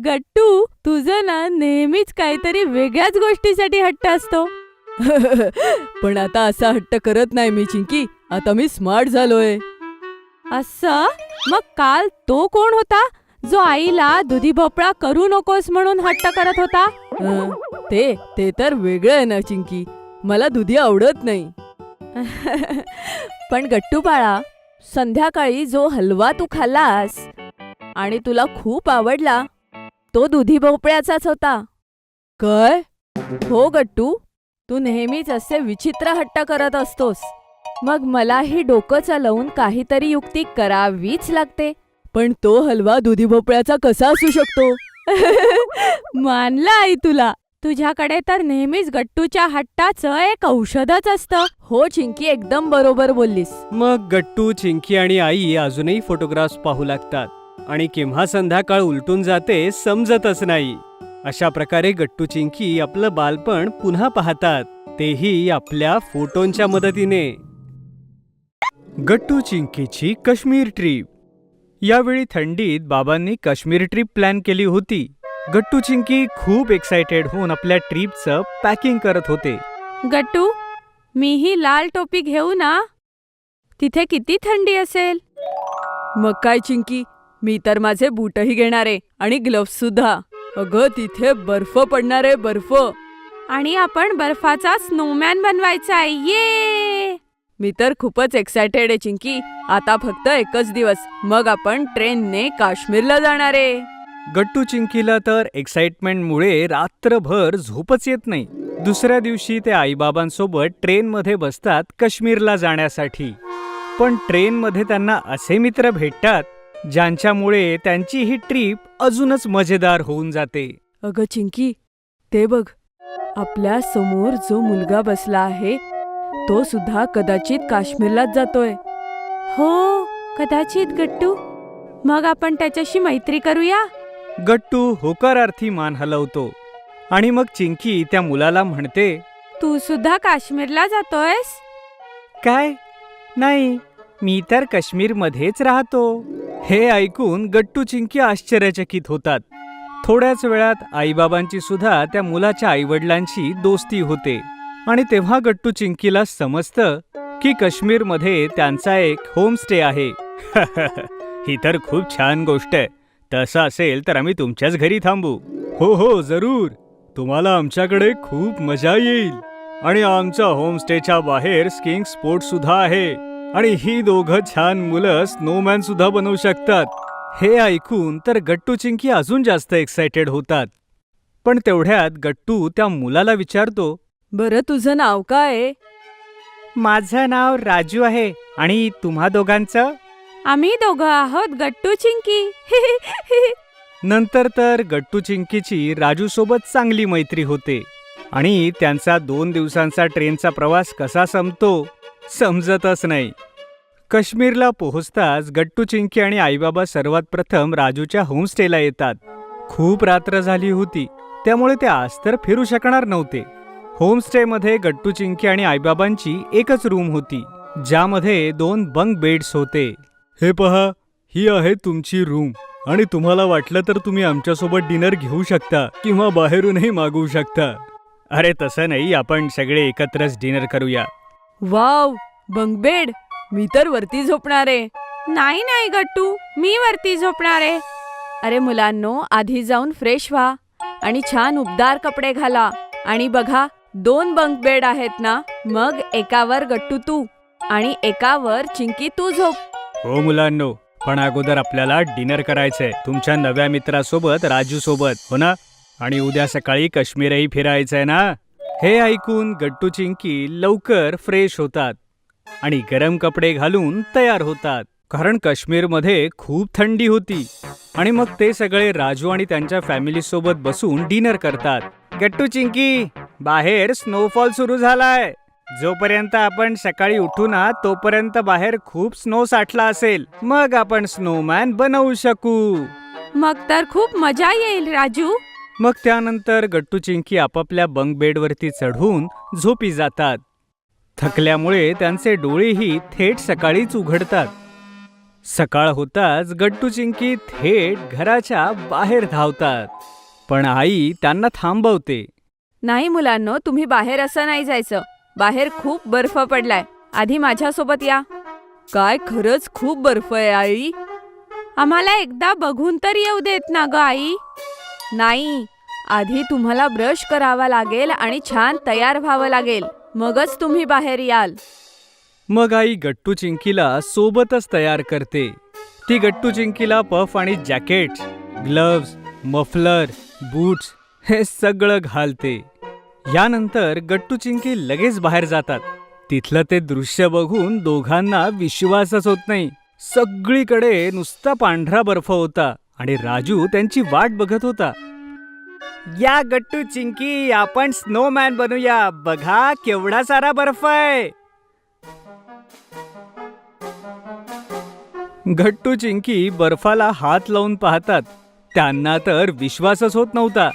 गट्टू, तुझं ना नेहमीच काहीतरी वेगळ्याच गोष्टीसाठी हट्ट असतो. पण आता असा हट्ट करत नाही मी चिंकी. आता मी स्मार्ट झालोय. असं? मग काल तो कोण होता जो आईला दुधी भोपळा करू नकोस म्हणून हट्ट करत होता? ते तर वेगळं आहे ना चिंकी. मला दुधी आवडत नाही. पण गट्टू बाळा, संध्याकाळी जो हलवा तू खाल्लास आणि तुला खूप आवडला, तो दुधी भोपळ्याचाच होता. काय? हो गट्टू, तू नेहमीच असे विचित्र हट्ट करत असतोस. मग मलाही डोकं चालवून काहीतरी युक्ती करावीच लागते. पण तो हलवा दुधी भोपळ्याचा कसा असू शकतो? मानला आई तुला. तुझ्याकडे तर नेहमीच गट्टूच्या हट्टाचं एक औषधच असतं. हो चिंकी, एकदम बरोबर बोललीस. मग गट्टू, चिंकी आणि आई अजूनही फोटोग्राफ्स पाहू लागतात, आणि केव्हा संध्याकाळ उलटून जाते समजतच नाही. अशा प्रकारे गट्टू चिंकी आपलं बालपण पुन्हा पाहतात, तेही आपल्या फोटोंच्या मदतीने. गट्टू चिंकीची काश्मीर ट्रिप. यावेळी थंडीत बाबांनी काश्मीर ट्रिप प्लॅन केली होती. गट्टू चिंकी खूप एक्सायटेड होऊन आपल्या ट्रिपचं पॅकिंग करत होते. गट्टू, मीही लाल टोपी घेऊ ना? तिथे किती थंडी असेल. मग काय चिंकी, मी तर माझे बूटही घेणार आहे आणि ग्लोव्स सुद्धा. अगं, तिथे बर्फ पडणार आहे, बर्फ. आणि आपण बर्फाचा स्नोमॅन बनवायचा आहे. ये! मी तर खूपच एक्सायटेड आहे चिंकी. आता फक्त एकच दिवस, मग आपण ट्रेनने काश्मीरला जाणार आहे. गट्टू चिंकीला तर एक्साइटमेंटमुळे रात्रभर झोपच येत नाही. दुसऱ्या दिवशी ते आईबाबांसोबत ट्रेनमध्ये बसतात काश्मीरला जाण्यासाठी. पण ट्रेनमध्ये त्यांना असे मित्र भेटतात ज्यांच्यामुळे त्यांची ही ट्रिप अजूनच मजेदार होऊन जाते. अगं चिंकी, ते बघ, आपल्या समोर जो मुलगा बसला आहे तो सुद्धा कदाचित काश्मीरलाच जातोय. हो, कदाचित गट्टू. मग आपण त्याच्याशी मैत्री करूया. गट्टू होकारार्थी मान हलवतो, आणि मग चिंकी त्या मुलाला म्हणते, तू सुद्धा काश्मीरला जातोयस? काय? नाही, मी तर काश्मीरमध्येच राहतो. हे ऐकून गट्टू चिंकी आश्चर्यचकित होतात. थोड्याच वेळात आईबाबांची सुद्धा त्या मुलाच्या आईवडिलांची दोस्ती होते, आणि तेव्हा गट्टू चिंकीला समजतं की काश्मीरमध्ये त्यांचा एक होमस्टे आहे. ही तर खूप छान गोष्ट आहे. तसं असेल तर आम्ही तुमच्याच घरी थांबू. हो हो, जरूर. तुम्हाला आमच्याकडे खूप मजा येईल. आणि आमच्या होमस्टेच्या बाहेर स्कीइंग स्पोर्ट सुद्धा आहे आणि ही दोघं छान मुलं स्नोमॅन सुद्धा बनवू शकतात. हे ऐकून तर गट्टू चिंकी अजून जास्त एक्साइटेड होतात. पण तेवढ्यात गट्टू त्या मुलाला विचारतो, बरं तुझं नाव काय? माझं नाव राजू आहे आणि तुम्हा दोघांचं? आम्ही दोघं आहोत गट्टू चिंकी. नंतर तर गट्टू चिंकीची राजू सोबत चांगली मैत्री होते आणि त्यांचा 2 दिवसांचा ट्रेनचा प्रवास कसा संपतो समजतच नाही. काश्मीरला पोहोचताच गट्टू चिंकी आणि आईबाबा सर्वात प्रथम राजूच्या होमस्टेला येतात. खूप रात्र झाली होती, त्यामुळे ते आज तर फिरू शकणार नव्हते. होमस्टेमध्ये गट्टू चिंकी आणि आईबाबांची एकच रूम होती, ज्यामध्ये 2 बंक बेड्स होते. हे पहा, ही आहे तुमची रूम आणि तुम्हाला वाटलं तर तुम्ही आमच्यासोबत डिनर घेऊ शकता किंवा बाहेरूनही मागवू शकता. अरे तसं नाही, आपण सगळे एकत्रच डिनर करूया. Wow, bunk bed. मी तर वरती झोपणार आहे. नाही नाही गट्टू, मी वरती झोपणार आहे. अरे मुलांनो, आधी जाऊन फ्रेश व्हा आणि छान उबदार कपडे घाला. आणि बघा, 2 बंक बेड आहेत ना, मग एकावर गट्टू तू आणि एकावर चिंकी तू झोप. हो मुलांनो, पण अगोदर आपल्याला डिनर करायचंय तुमच्या नव्या मित्रासोबत, राजू सोबत, हो ना? आणि उद्या सकाळी काश्मीरही फिरायचंय ना? हे ऐकून गट्टू चिंकी लवकर फ्रेश होतात आणि गरम कपडे घालून तयार होतात, कारण काश्मीरमध्ये खूप थंडी होती. आणि मग ते सगळे राजू आणि त्यांच्या फॅमिली सोबत बसून डिनर करतात. गट्टू चिंकी, बाहेर स्नोफॉल सुरू झालाय. जोपर्यंत आपण सकाळी उठू ना तोपर्यंत बाहेर खूप स्नो साठला असेल, मग आपण स्नोमॅन बनवू शकू. मग तर खूप मजा येईल राजू. मग त्यानंतर गट्टू चिंकी आपापल्या बंक बेडवरती चढून झोपी जातात. थकल्यामुळे त्यांचे डोळेही थेट सकाळीच उघडतात. सकाळ होताच गट्टू चिंकी थेट घराच्या बाहेर धावतात, पण आई त्यांना थांबवते. नाही मुलांनो, तुम्ही बाहेर असं नाही जायचं. बाहेर खूप बर्फ पडलाय. आधी माझ्यासोबत या. काय, खरंच खूप बर्फ आहे आई? आम्हाला एकदा बघून तर येऊ देत ना ग आई. नाही, आधी तुम्हाला ब्रश करावा लागेल आणि छान तयार व्हावं लागेल, मगच तुम्ही बाहेर याल. मग आई गट्टू चिंकीला सोबतच तयार करते. ती गट्टू चिंकीला पफ आणि जॅकेट, ग्लव्ज, मफलर, बूट्स हे सगळं घालते. यानंतर गट्टू चिंकी लगेच बाहेर जातात. तिथलं ते दृश्य बघून दोघांना विश्वासच होत नाही. सगळीकडे नुसता पांढरा बर्फ होता आणि राजू त्यांची वाट बघत होता. या गट्टू चिंकी, आपण स्नोमॅन बनूया. बघा केवढा सारा बर्फ आहे. गट्टू चिंकी बर्फाला हात लावून पाहतात. त्यांना तर विश्वासच होत नव्हता.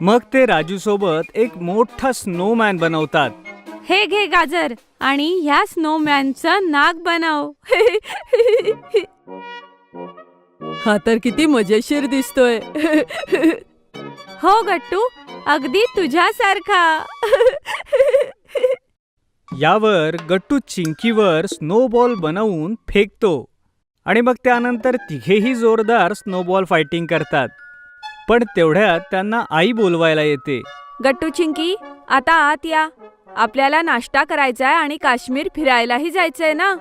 मग ते राजू सोबत एक मोठा स्नोमॅन बनवतात. हे घे गाजर आणि ह्या स्नोमॅनचं नाक बनव. हा तर किती मजेशीर दिसतोय. हो गट्टू, अगदी तुझ्यासारखा. यावर गट्टू चिंकीवर स्नोबॉल बनवून फेकतो आणि मग त्यानंतर तिघेही जोरदार स्नोबॉल फायटिंग करतात. पण तेवढ्यात त्यांना आई बोलवायला येते. गट्टू चिंकी, आता आत या. आपल्याला नाश्ता करायचाय आणि काश्मीर फिरायलाही जायचंय ना.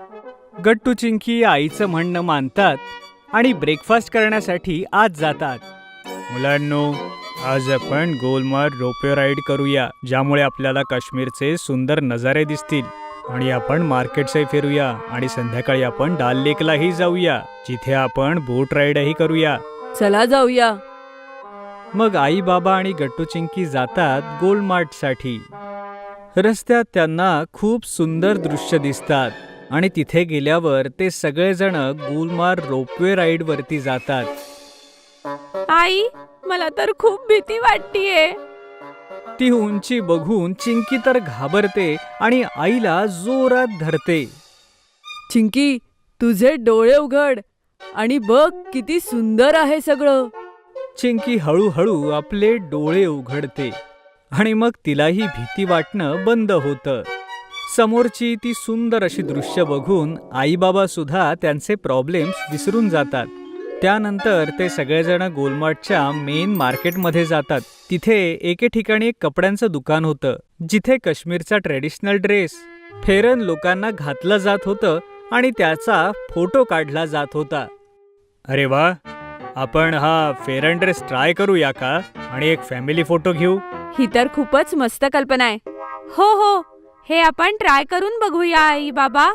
गट्टू चिंकी आईचं म्हणणं मानतात आणि ब्रेकफास्ट करण्यासाठी आत जातात. मुलांनो, आज आपण गोलमार्ग रोपवे राईड करूया, ज्यामुळे आपल्याला काश्मीरचे सुंदर नजारे दिसतील. आणि आपण मार्केटसही फिरूया आणि संध्याकाळी आपण डाल लेकलाही जाऊया, जिथे आपण बोट राईडही करूया. चला जाऊया. मग आई बाबा आणि गट्टू चिंकी जातात गोलमार्टसाठी. रस्त्यात त्यांना खूप सुंदर दृश्य दिसतात आणि तिथे गेल्यावर ते सगळेजण गुलमार्ग रोपवे राईड वरती जातात. आई, मला तर खूप भीती वाटतीये. ती उंची बघून चिंकी तर घाबरते आणि आईला जोरात धरते. चिंकी, तुझे डोळे उघड आणि बघ किती सुंदर आहे सगळं. चिंकी हळूहळू आपले डोळे उघडते आणि मग तिलाही भीती वाटणं बंद होतं. समोरची ती सुंदर अशी दृश्य बघून आई बाबा सुद्धा त्यांचे प्रॉब्लेम्स विसरून जातात. त्यानंतर ते सगळेजण गोलमार्टच्या मेन मार्केटमध्ये जातात. तिथे एके ठिकाणी एक कपड्यांचं दुकान होतं, जिथे काश्मीरचा ट्रेडिशनल ड्रेस फेरन लोकांना घातलं जात होतं आणि त्याचा फोटो काढला जात होता. अरे वा, आपण हा फेरन ड्रेस ट्राय करूया का आणि एक फॅमिली फोटो घेऊ? ही तर खूपच मस्त कल्पना आहे. हो हो, हे आपण ट्राय करून बघूया आई बाबा.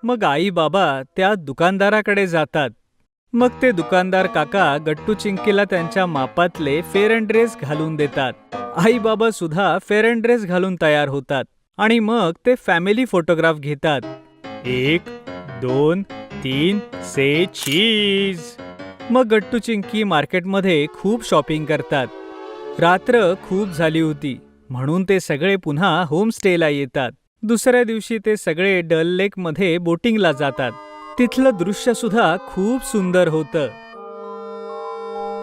मग आई बाबा त्या दुकानदाराकडे जातात. मग ते दुकानदार काका गट्टू चिंकीला त्यांच्या मापातले फेरन ड्रेस घालून देतात. आई बाबा सुद्धा फेरन ड्रेस घालून तयार होतात आणि मग ते फॅमिली फोटोग्राफ घेतात. 1 2 3 से चीज. मग गट्टू चिंकी मार्केटमध्ये खूप शॉपिंग करतात. रात्र खूप झाली होती म्हणून ते सगळे पुन्हा होमस्टेला येतात. दुसऱ्या दिवशी ते सगळे डल लेक मध्ये बोटिंगला जातात. तिथलं दृश्य सुद्धा खूप सुंदर होतं.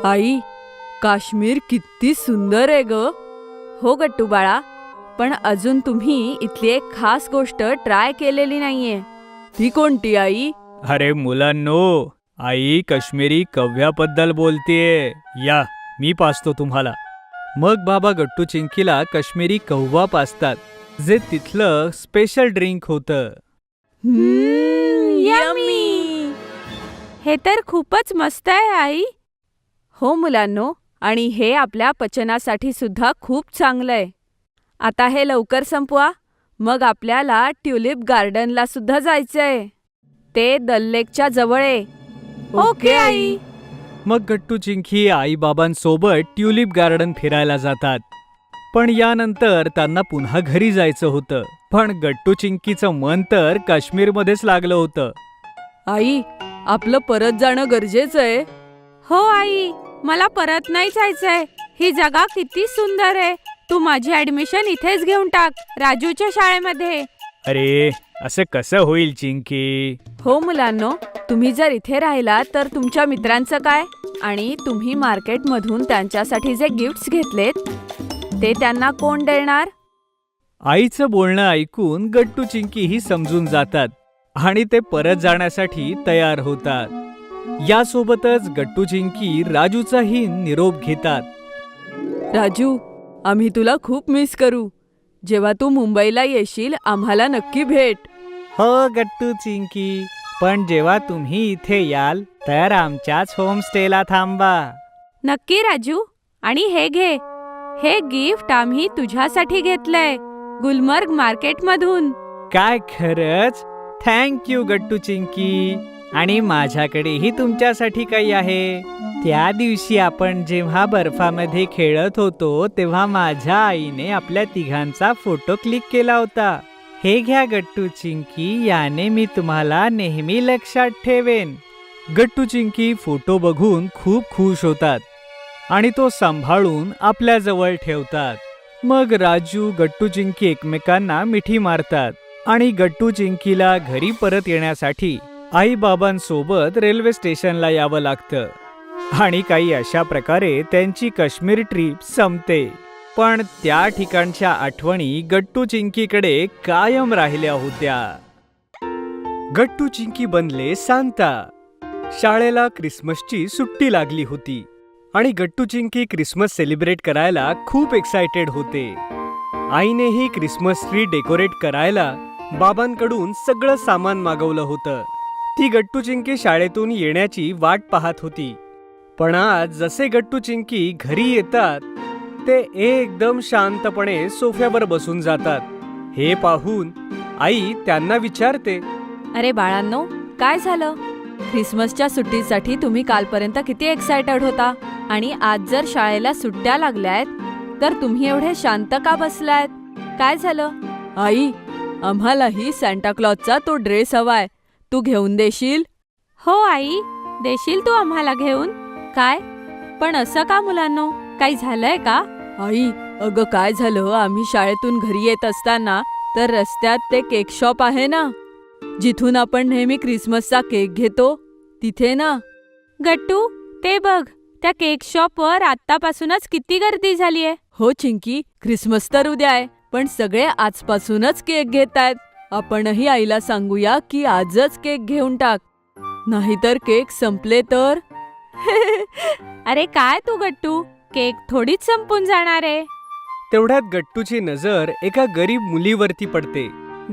आई, काश्मीर किती सुंदर आहे ग. हो गट्टू बाळा, पण अजून तुम्ही इथली एक खास गोष्ट ट्राय केलेली नाहीये. ती कोणती आई? अरे मुलांनो, आई काश्मीरी कव्याबद्दल बोलतेय. या, मी पाचतो तुम्हाला. मग बाबा गट्टू चिंकीला काश्मीरी कव्वा पाजतात, जे तिथलं स्पेशल ड्रिंक होतं. यम्मी. हे तर खूपच मस्त आहे आई. हो मुलांनो, आणि हे आपल्या पचनासाठी सुद्धा खूप चांगलं आहे. आता हे लवकर संपवा, मग आपल्याला ट्युलिप गार्डनला सुद्धा जायचंय. ते दल लेकच्या जवळ आहे. Okay I. मग गट्टू चिंकी आई बाबांसोबत ट्युलिप गार्डन फिरायला जातात. पण यानंतर त्यांना पुन्हा घरी जायचं होतं. पण गट्टू चिंकीचं मन तर काश्मीरमध्येच लागलं होतं. आई, आपलं परत जाणं गरजेचं आहे. हो आई, मला परत नाही जायचंय. ही जागा किती सुंदर आहे. तू माझी ऍडमिशन इथेच घेऊन टाक, राजूच्या शाळेमध्ये. अरे, असं कसं होईल चिंकी? हो मुलांनो, तुम्ही जर इथे राहिला तर तुमच्या मित्रांचं काय? आणि तुम्ही मार्केटमधून त्यांच्यासाठी जे गिफ्ट्स घेतलेत ते त्यांना कोण देणार? आईचं बोलणं ऐकून गट्टू चिंकीही समजून जातात आणि ते परत जाण्यासाठी तयार होतात. यासोबतच गट्टू चिंकी राजूचाही निरोप घेतात. राजू, आम्ही तुला खूप मिस करू. जेव्हा तू मुंबईला येशील आम्हाला नक्की भेट. हो गट्टू चिंकी, पण जेव्हा तुम्ही इथे याल तर आमच्याच होमस्टेला थांबा. नक्की राजू. आणि हे घे, हे गिफ्ट आम्ही तुझ्यासाठी घेतलंय गुलमर्ग मार्केटमधून. काय खरंच? Thank you Gattu Chinki. आणि माझ्याकडेही तुमच्यासाठी काही आहे. त्या दिवशी आपण जेव्हा बर्फामध्ये खेळत होतो तेव्हा माझ्या आईने आपल्या तिघांचा फोटो क्लिक केला होता. हे घ्या गट्टू चिंकी, याने मी तुम्हाला नेहमी लक्षात ठेवेन. गट्टू चिंकी फोटो बघून खूप खुश होतात आणि तो सांभाळून आपल्या जवळ ठेवतात. मग राजू गट्टू चिंकी एकमेकांना मिठी मारतात आणि गट्टू चिंकीला घरी परत येण्यासाठी आई बाबांसोबत रेल्वे स्टेशनला यावं लागतं. आणि काही अशा प्रकारे त्यांची काश्मीर ट्रिप संपते. पण त्या ठिकाणच्या आठवणी गट्टू चिंकीकडे कायम राहिल्या होत्या. गट्टू चिंकी बनले सांता. शाळेला क्रिसमसची सुट्टी लागली होती आणि गट्टू चिंकी क्रिसमस सेलिब्रेट करायला खूप एक्सायटेड होते. आईनेही क्रिसमस ट्री डेकोरेट करायला बाबांकडून सगळं सामान मागवलं होतं. ती गट्टू चिंकी शाळेतून येण्याची वाट पाहत होती. पण आज जसे गट्टू चिंकी घरी येतात ते एकदम शांतपणे सोफ्यावर बसून जातात. हे पाहून आई त्यांना विचारते, अरे बाळांनो, काय झालं? ख्रिसमसच्या सुट्टीसाठी तुम्ही कालपर्यंत किती एक्सायटेड होता आणि आज जर शाळेला सुट्ट्या लागल्यात तर तुम्ही एवढे शांत का बसलायत? काय झालं? आई, आम्हालाही सॅन्टा क्लॉजचा तो ड्रेस हवाय. तू घेऊन देशील? हो आई, देशील तू आम्हाला घेऊन? काय? पण असं का मुलांनो? काही झालंय का? आई, अगं काय झालं, आम्ही शाळेतून घरी येत असताना तर रस्त्यात ते केक शॉप आहे ना, जिथून आपण नेहमी क्रिसमसचा केक घेतो, तिथे ना. गट्टू, ते बघ, त्या केक शॉपवर आत्तापासूनच किती गर्दी झालीये. हो चिंकी, क्रिसमस तर उद्या आहे, पण सगळे आजपासूनच केक घेत आहेत. आपणही आईला सांगूया की आजच केक घेऊन टाक, नाहीतर केक संपले तर. अरे काय तू गट्टू, केक थोडीच संपून जाणार आहे. तेवढ्यात गट्टूची नजर एका गरीब मुलीवरती पडते,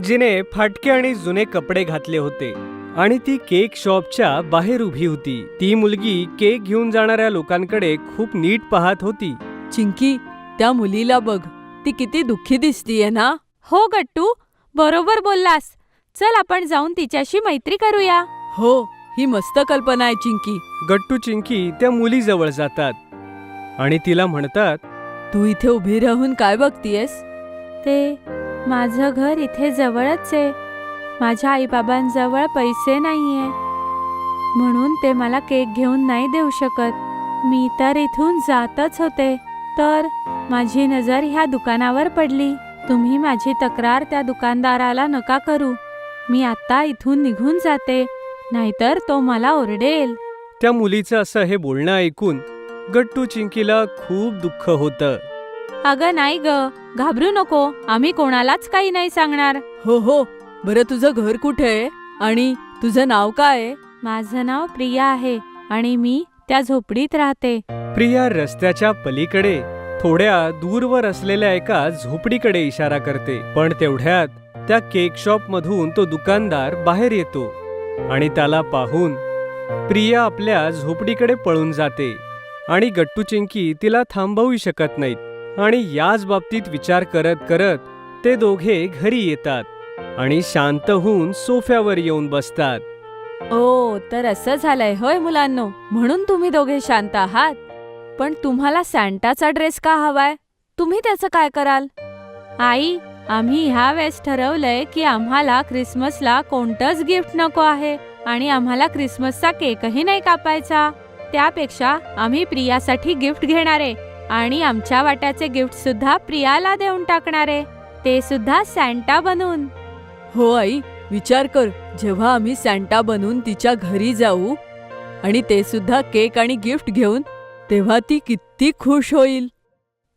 जिने फाटके आणि जुने कपडे घातले होते आणि ती केक शॉपच्या बाहेर उभी होती. ती मुलगी केक घेऊन जाणाऱ्या लोकांकडे खूप नीट पाहत होती. चिंकी, त्या मुलीला बघ, ती किती दुःखी दिसतीये ना. हो गट्टू, बरोबर बोललास. चल आपण जाऊन तिच्याशी मैत्री करूया. हो, ही मस्त कल्पना आहे चिंकी. गट्टू चिंकी त्या मुलीजवळ जातात आणि तिला म्हणतात, तू इथे उभी राहून काय बघतीयस? ते माझं घर इथे जवळच आहे. माझ्या आईबाबांजवळ पैसे नाहीये, म्हणून ते मला केक घेऊन नाही देऊ शकत. मी तर इथून जातच होते, तर माझी नजर ह्या दुकानावर पडली. तुम्ही माझी तक्रार त्या दुकानदाराला नका करू. मी आता इथून निघून जाते, नाहीतर तो मला ओरडेल. त्या मुलीचं असं हे बोलणं ऐकून गट्टू चिंकीला खूप दुःख होतं. अगं नाही ग, घाबरू नको. आम्ही कोणालाच काही नाही सांगणार. हो हो, बरं तुझं घर कुठे आहे आणि तुझं नाव काय आहे? माझं नाव प्रिया आहे आणि मी त्या झोपडीत राहते. प्रिया रस्त्याच्या पलीकडे थोड्या दूरवर असलेल्या एका झोपडीकडे इशारा करते. पण तेवढ्यात त्या केक शॉप मधून तो दुकानदार बाहेर येतो आणि त्याला पाहून प्रिया आपल्या झोपडीकडे पळून जाते आणि गट्टू चिंकी तिला थांबवू शकत नाहीत. आणि याच बाबतीत विचार करत करत ते दोघे घरी येतात आणि शांत होऊन सोफ्यावर येऊन बसतात. ओ, तर असं झालंय होय मुलांनो, म्हणून तुम्ही दोघे शांत आहात. पण तुम्हाला सॅन्टाचा ड्रेस का हवाय? तुम्ही त्याचं काय कराल? आई, आम्ही ह्या वेळेस ठरवलंय की आम्हाला क्रिसमसला कोणतंच गिफ्ट नको आहे आणि आम्हाला क्रिसमसचा केकही नाही कापायचा. त्यापेक्षा आम्ही प्रियासाठी गिफ्ट घेणार आहे आणि आमच्या वाट्याचे गिफ्ट सुद्धा प्रियाला देऊन टाकणार आहे, ते सुद्धा सॅन्टा बनून. हो आई, विचार कर, जेव्हा आम्ही सॅन्टा बनून तिच्या घरी जाऊ आणि ते सुद्धा केक आणि गिफ्ट घेऊन, तेव्हा ती किती खुश होईल.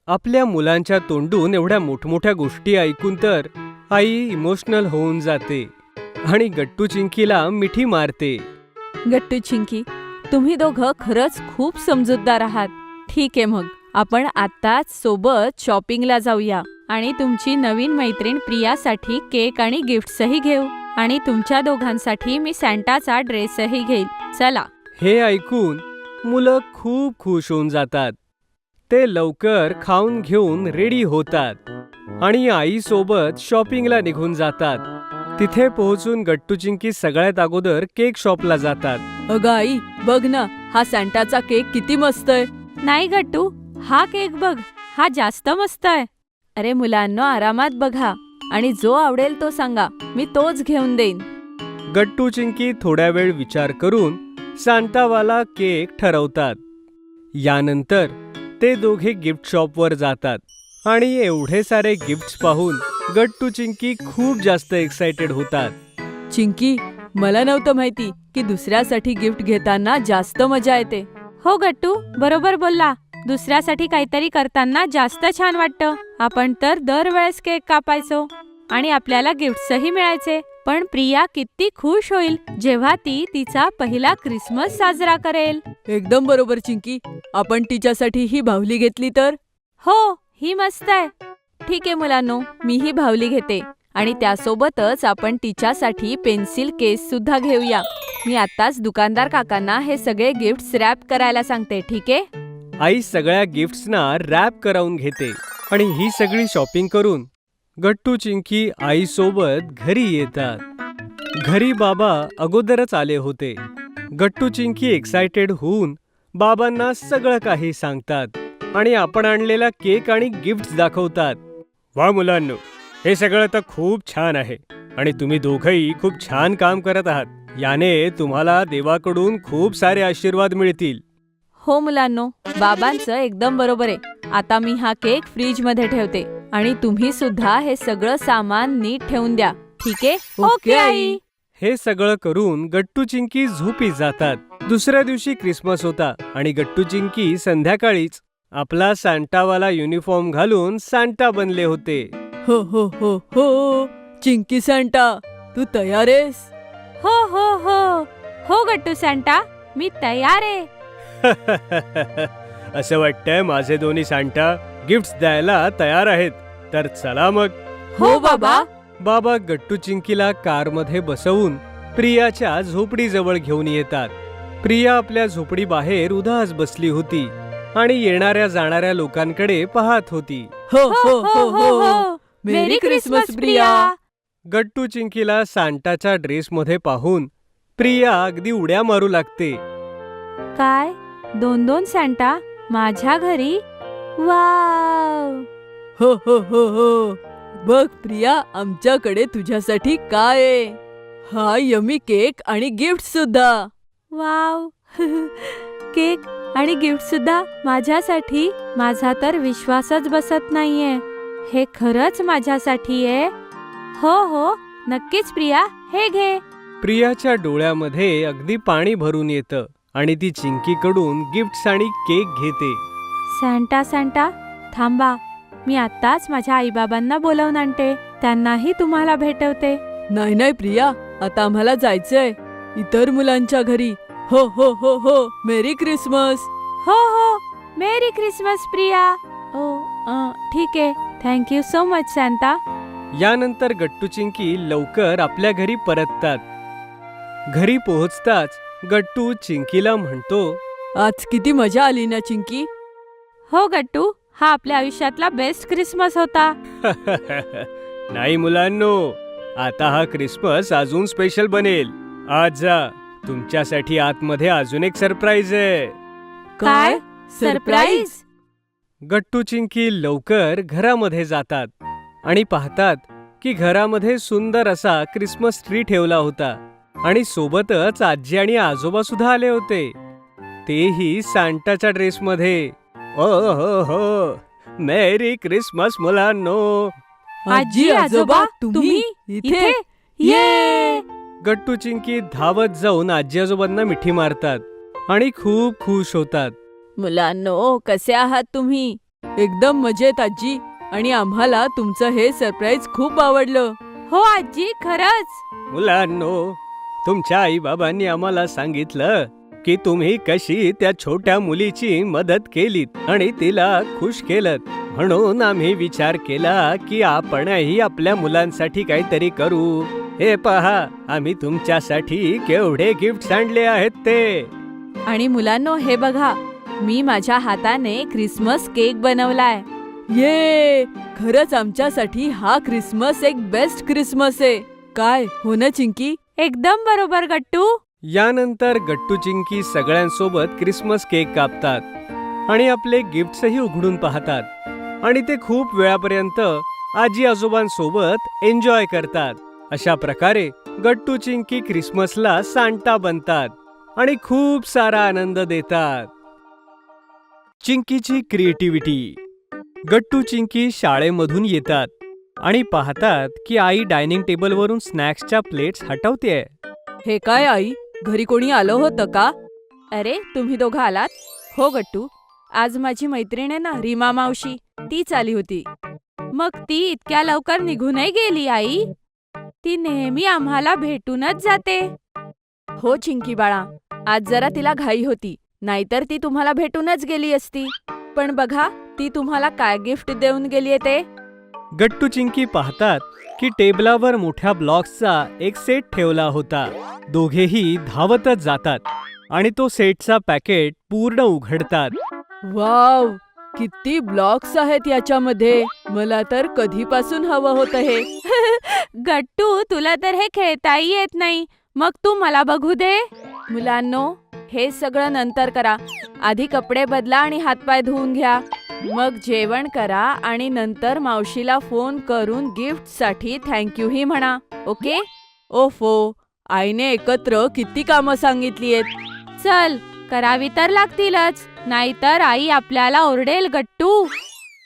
आपल्या मुलांच्या तोंडून एवढ्या मोठमोठ्या गोष्टी ऐकून तर आई इमोशनल होऊन जाते आणि गट्टू चिंकीला मिठी मारते. गट्टू चिंकी, तुम्ही दोघं खरंच खूप समजूतदार आहात. ठीक आहे, मग आपण आताच सोबत शॉपिंगला जाऊया आणि तुमची नवीन मैत्रीण प्रियासाठी केक आणि गिफ्ट्सही घेऊ आणि तुमच्या दोघांसाठी मी सॅन्टाचा ड्रेसही घेईन. चला. हे ऐकून मुलं खूप खुश होऊन जातात. ते लवकर खाऊन घेऊन रेडी होतात आणि आईसोबत शॉपिंगला निघून जातात. तिथे पोहोचून गट्टू चिंकी सगळ्यात अगोदर केक शॉपला जातात. अगं आई, बघ ना, हा सॅन्टाचा केक किती मस्त आहे. नाही गट्टू, हा केक बघ, हा जास्त मस्त आहे. अरे मुलांनो, आरामात बघा आणि जो आवडेल तो सांगा, मी तोच घेऊन देईन. गट्टू चिंकी थोड्या वेळ विचार करून सांतावाला केक ठरवतात. यानंतर ते दोघे गिफ्ट शॉपवर जातात आणि एवढे सारे गिफ्ट्स पाहून गट्टू चिंकी खूप जास्त एक्साइटेड होतात. चिंकी, मला नव्हतं माहिती की दुसऱ्यासाठी गिफ्ट घेताना जास्त मजा येते. हो गट्टू, बरोबर बोलला. दुसऱ्यासाठी काहीतरी करताना जास्त छान वाटतं. आपण तर दरवेळेस केक कापायचो आणि आपल्याला गिफ्ट्सही मिळायचे. पण प्रिया किती खुश होईल जेव्हा ती तिचा पहिला क्रिसमस साजरा करेल. एकदम बरोबर चिंकी, आपण तिच्यासाठी ही बाहुली घेतली तर? हो, ही मस्त आहे. ठीक आहे मुलांनो, मी ही बाहुली घेते आणि त्यासोबतच आपण तिच्यासाठी पेन्सिल केस सुद्धा घेऊया. मी आताच दुकानदार काकांना हे सगळे गिफ्ट्स रॅप करायला सांगते, ठीक आहे? आई सगळ्या गिफ्ट्सना रॅप करावून घेते आणि ही सगळी शॉपिंग करून गट्टू चिंकी आईसोबत घरी येतात. घरी बाबा अगोदरच आले होते. गट्टू चिंकी एक्साइटेड होऊन बाबांना सगळं काही सांगतात आणि आपण आणलेला केक आणि गिफ्ट्स दाखवतात. वा मुलांनो, हे सगळं तर खूप छान आहे आणि तुम्ही दोघंही खूप छान काम करत आहात. याने तुम्हाला देवाकडून खूप सारे आशीर्वाद मिळतील. हो मुलांनो, बाबांचं एकदम बरोबर आहे. आता मी हा केक फ्रीज मध्ये ठेवते आणि तुम्ही सुद्धा हे सगळं सामान नीट ठेवून द्या, ठीक आहे? Okay I. हे सगळं करून गट्टू चिंकी झोपी जातात. दुसऱ्या दिवशी क्रिसमस होता आणि गट्टू चिंकी संध्याकाळीच आपला सांतावाला युनिफॉर्म घालून सांता बनले होते. हो हो हो हो, चिंकी सॅन्टा, तू तयार आहेस? हो हो हो हो गट्टू सॅन्टा, मी तयार आहे. असं वाटतंय माझे दोन्ही सांटा गिफ्ट्स द्यायला तयार आहेत. तर चला मग. हो बाबा. बाबा गट्टू चिंकीला कारमध्ये बसवून प्रियाच्या झोपडीजवळ घेऊन येतात. प्रिया आपल्या झोपडी बाहेर उदास बसली होती आणि येणाऱ्या जाणाऱ्या लोकांकडे पाहत होती. हो हो हो हो. मेरी क्रिसमस प्रिया. गट्टू चिंकीला सांटाच्या ड्रेसमध्ये पाहून प्रिया अगदी उड्या मारू लागते. काय 2-2 सॅन्टा माझ्या घरी? वाव. हो हो हो हो. बघ प्रिया, आमच्याकडे तुझ्यासाठी काय आहे. हा यमी केक आणि गिफ्ट सुद्धा. वाव. केक आणि गिफ्ट सुद्धा माझ्यासाठी? माझा तर विश्वासच बसत नाहीये. हे खरंच माझ्यासाठी आहे? हो हो, नक्कीच प्रिया, हे घे. प्रियाच्या डोळ्यामध्ये अगदी पाणी भरून येतं आणि ती चिंकीकडून गिफ्ट्स आणि केक घेते. सॅन्टा थांबा, मी आत्ताच माझ्या आईबाबांना बोलावून आणते. त्यांनाही तुम्हाला भेटवते. नाही प्रिया, आता आम्हाला जायचंय इतर मुलांच्या घरी. हो हो हो हो. मेरी क्रिसमस. हो हो, मेरी क्रिसमस प्रिया. ओ ठीक आहे. Thank you so much Santa. यानंतर गट्टू चिंकी लवकर आपल्या घरी परततात. घरी पोहोचताच गट्टू चिंकीला म्हणतो, आज किती मजा आली ना चिंकी. हो गट्टू, हा आपल्या आयुष्यातला बेस्ट क्रिसमस होता. नाही मुलांनो, आता हा क्रिसमस अजून स्पेशल बनेल. आज जा, तुमच्यासाठी आतमध्ये अजून एक सरप्राईज आहे. काय सरप्राईज? गट्टू चिंकी लवकर घरामध्ये जातात आणि पाहतात की घरामध्ये सुंदर असा क्रिसमस ट्री ठेवला होता आणि सोबतच आजी आणि आजोबा सुद्धा आले होते, तेही सांटाच्या ड्रेसमध्ये. ओ हो हो, मेरी क्रिसमस मुलांनो. आजी आजोबा तुम्ही इथे? ये. गट्टू चिंकी धावत जाऊन आजी आजोबांना मिठी मारतात आणि खूप खुश होतात. मुलांनो, कसे आहात तुम्ही? एकदम मजेत आजी, आणि आम्हाला तुमचं हे सरप्राईज खूप आवडलं. हो आजी, खरंच. मुलांनो, तुमच्या आई बाबांनी आम्हाला सांगितलं की तुम्ही कशी त्या छोट्या मुलीची मदत केलीत आणि तिला खुश केलत. म्हणून आम्ही विचार केला की आपणही आपल्या मुलांसाठी काहीतरी करू. हे पहा, आम्ही तुमच्यासाठी केवढे गिफ्ट आणले आहेत ते. आणि मुलांनो, हे बघा, मी माझ्या हाताने क्रिसमस केक बनवलाय. ये, खरंच आमच्यासाठी हा क्रिसमस एक बेस्ट क्रिसमस आहे. काय हो ना चिंकी? एकदम बरोबर गट्टू. यानंतर गट्टू चिंकी सगळ्यांसोबत क्रिसमस केक कापतात आणि आपले गिफ्ट्सही उघडून पाहतात आणि ते खूप वेळापर्यंत आजी आजोबांसोबत एन्जॉय करतात. अशा प्रकारे गट्टू चिंकी क्रिसमसला सांटा बनतात आणि खूप सारा आनंद देतात. चिंकीची क्रिएटिव्हिटी. गट्टू चिंकी शाळेमधून येतात आणि पाहतात की आई डायनिंग टेबलवरून स्नॅक्सच्या प्लेट्स हटवतेय. हे काय आई, घरी कोणी आलं होतं का? अरे, तुम्ही दोघं आलात? हो गट्टू, आज माझी मैत्रीण आहे ना, रीमा मावशी, तीच आली होती. मग ती इतक्या लवकर निघूनही गेली आई? ती नेहमी आम्हाला भेटूनच जाते. हो चिंकी बाळा, आज जरा तिला घाई होती, नाहीतर ती तुम्हाला भेटूनच गेली असती. पण बघा, ती तुम्हाला काय गिफ्ट देऊन गेलीये ते. गट्टू चिंकी पाहतात की टेबलावर मोठ्या ब्लॉक्सचा एक सेट ठेवला होता. दोघेही धावतच जातात आणि तो सेटचा पॅकेट पूर्ण उघडतात. वाव, किती ब्लॉक्स आहेत याच्यामध्ये. मला तर कधीपासून हवं होतं हे. गट्टू, तुला तर हे खेळताही येत नाही, मग तू मला बघू दे. मुलांनो, हे सगळं नंतर करा. आधी कपडे बदला आणि हातपाय धुवून घ्या. मग जेवण करा आणि नंतर मावशीला फोन करून गिफ्टसाठी थँक्यू ही म्हणा. ओके? ओफो, आईने एकत्र किती कामं सांगितली आहेत. चल, करावी तर लागतीलच, नाहीतर आई आपल्याला ओरडेल गट्टू.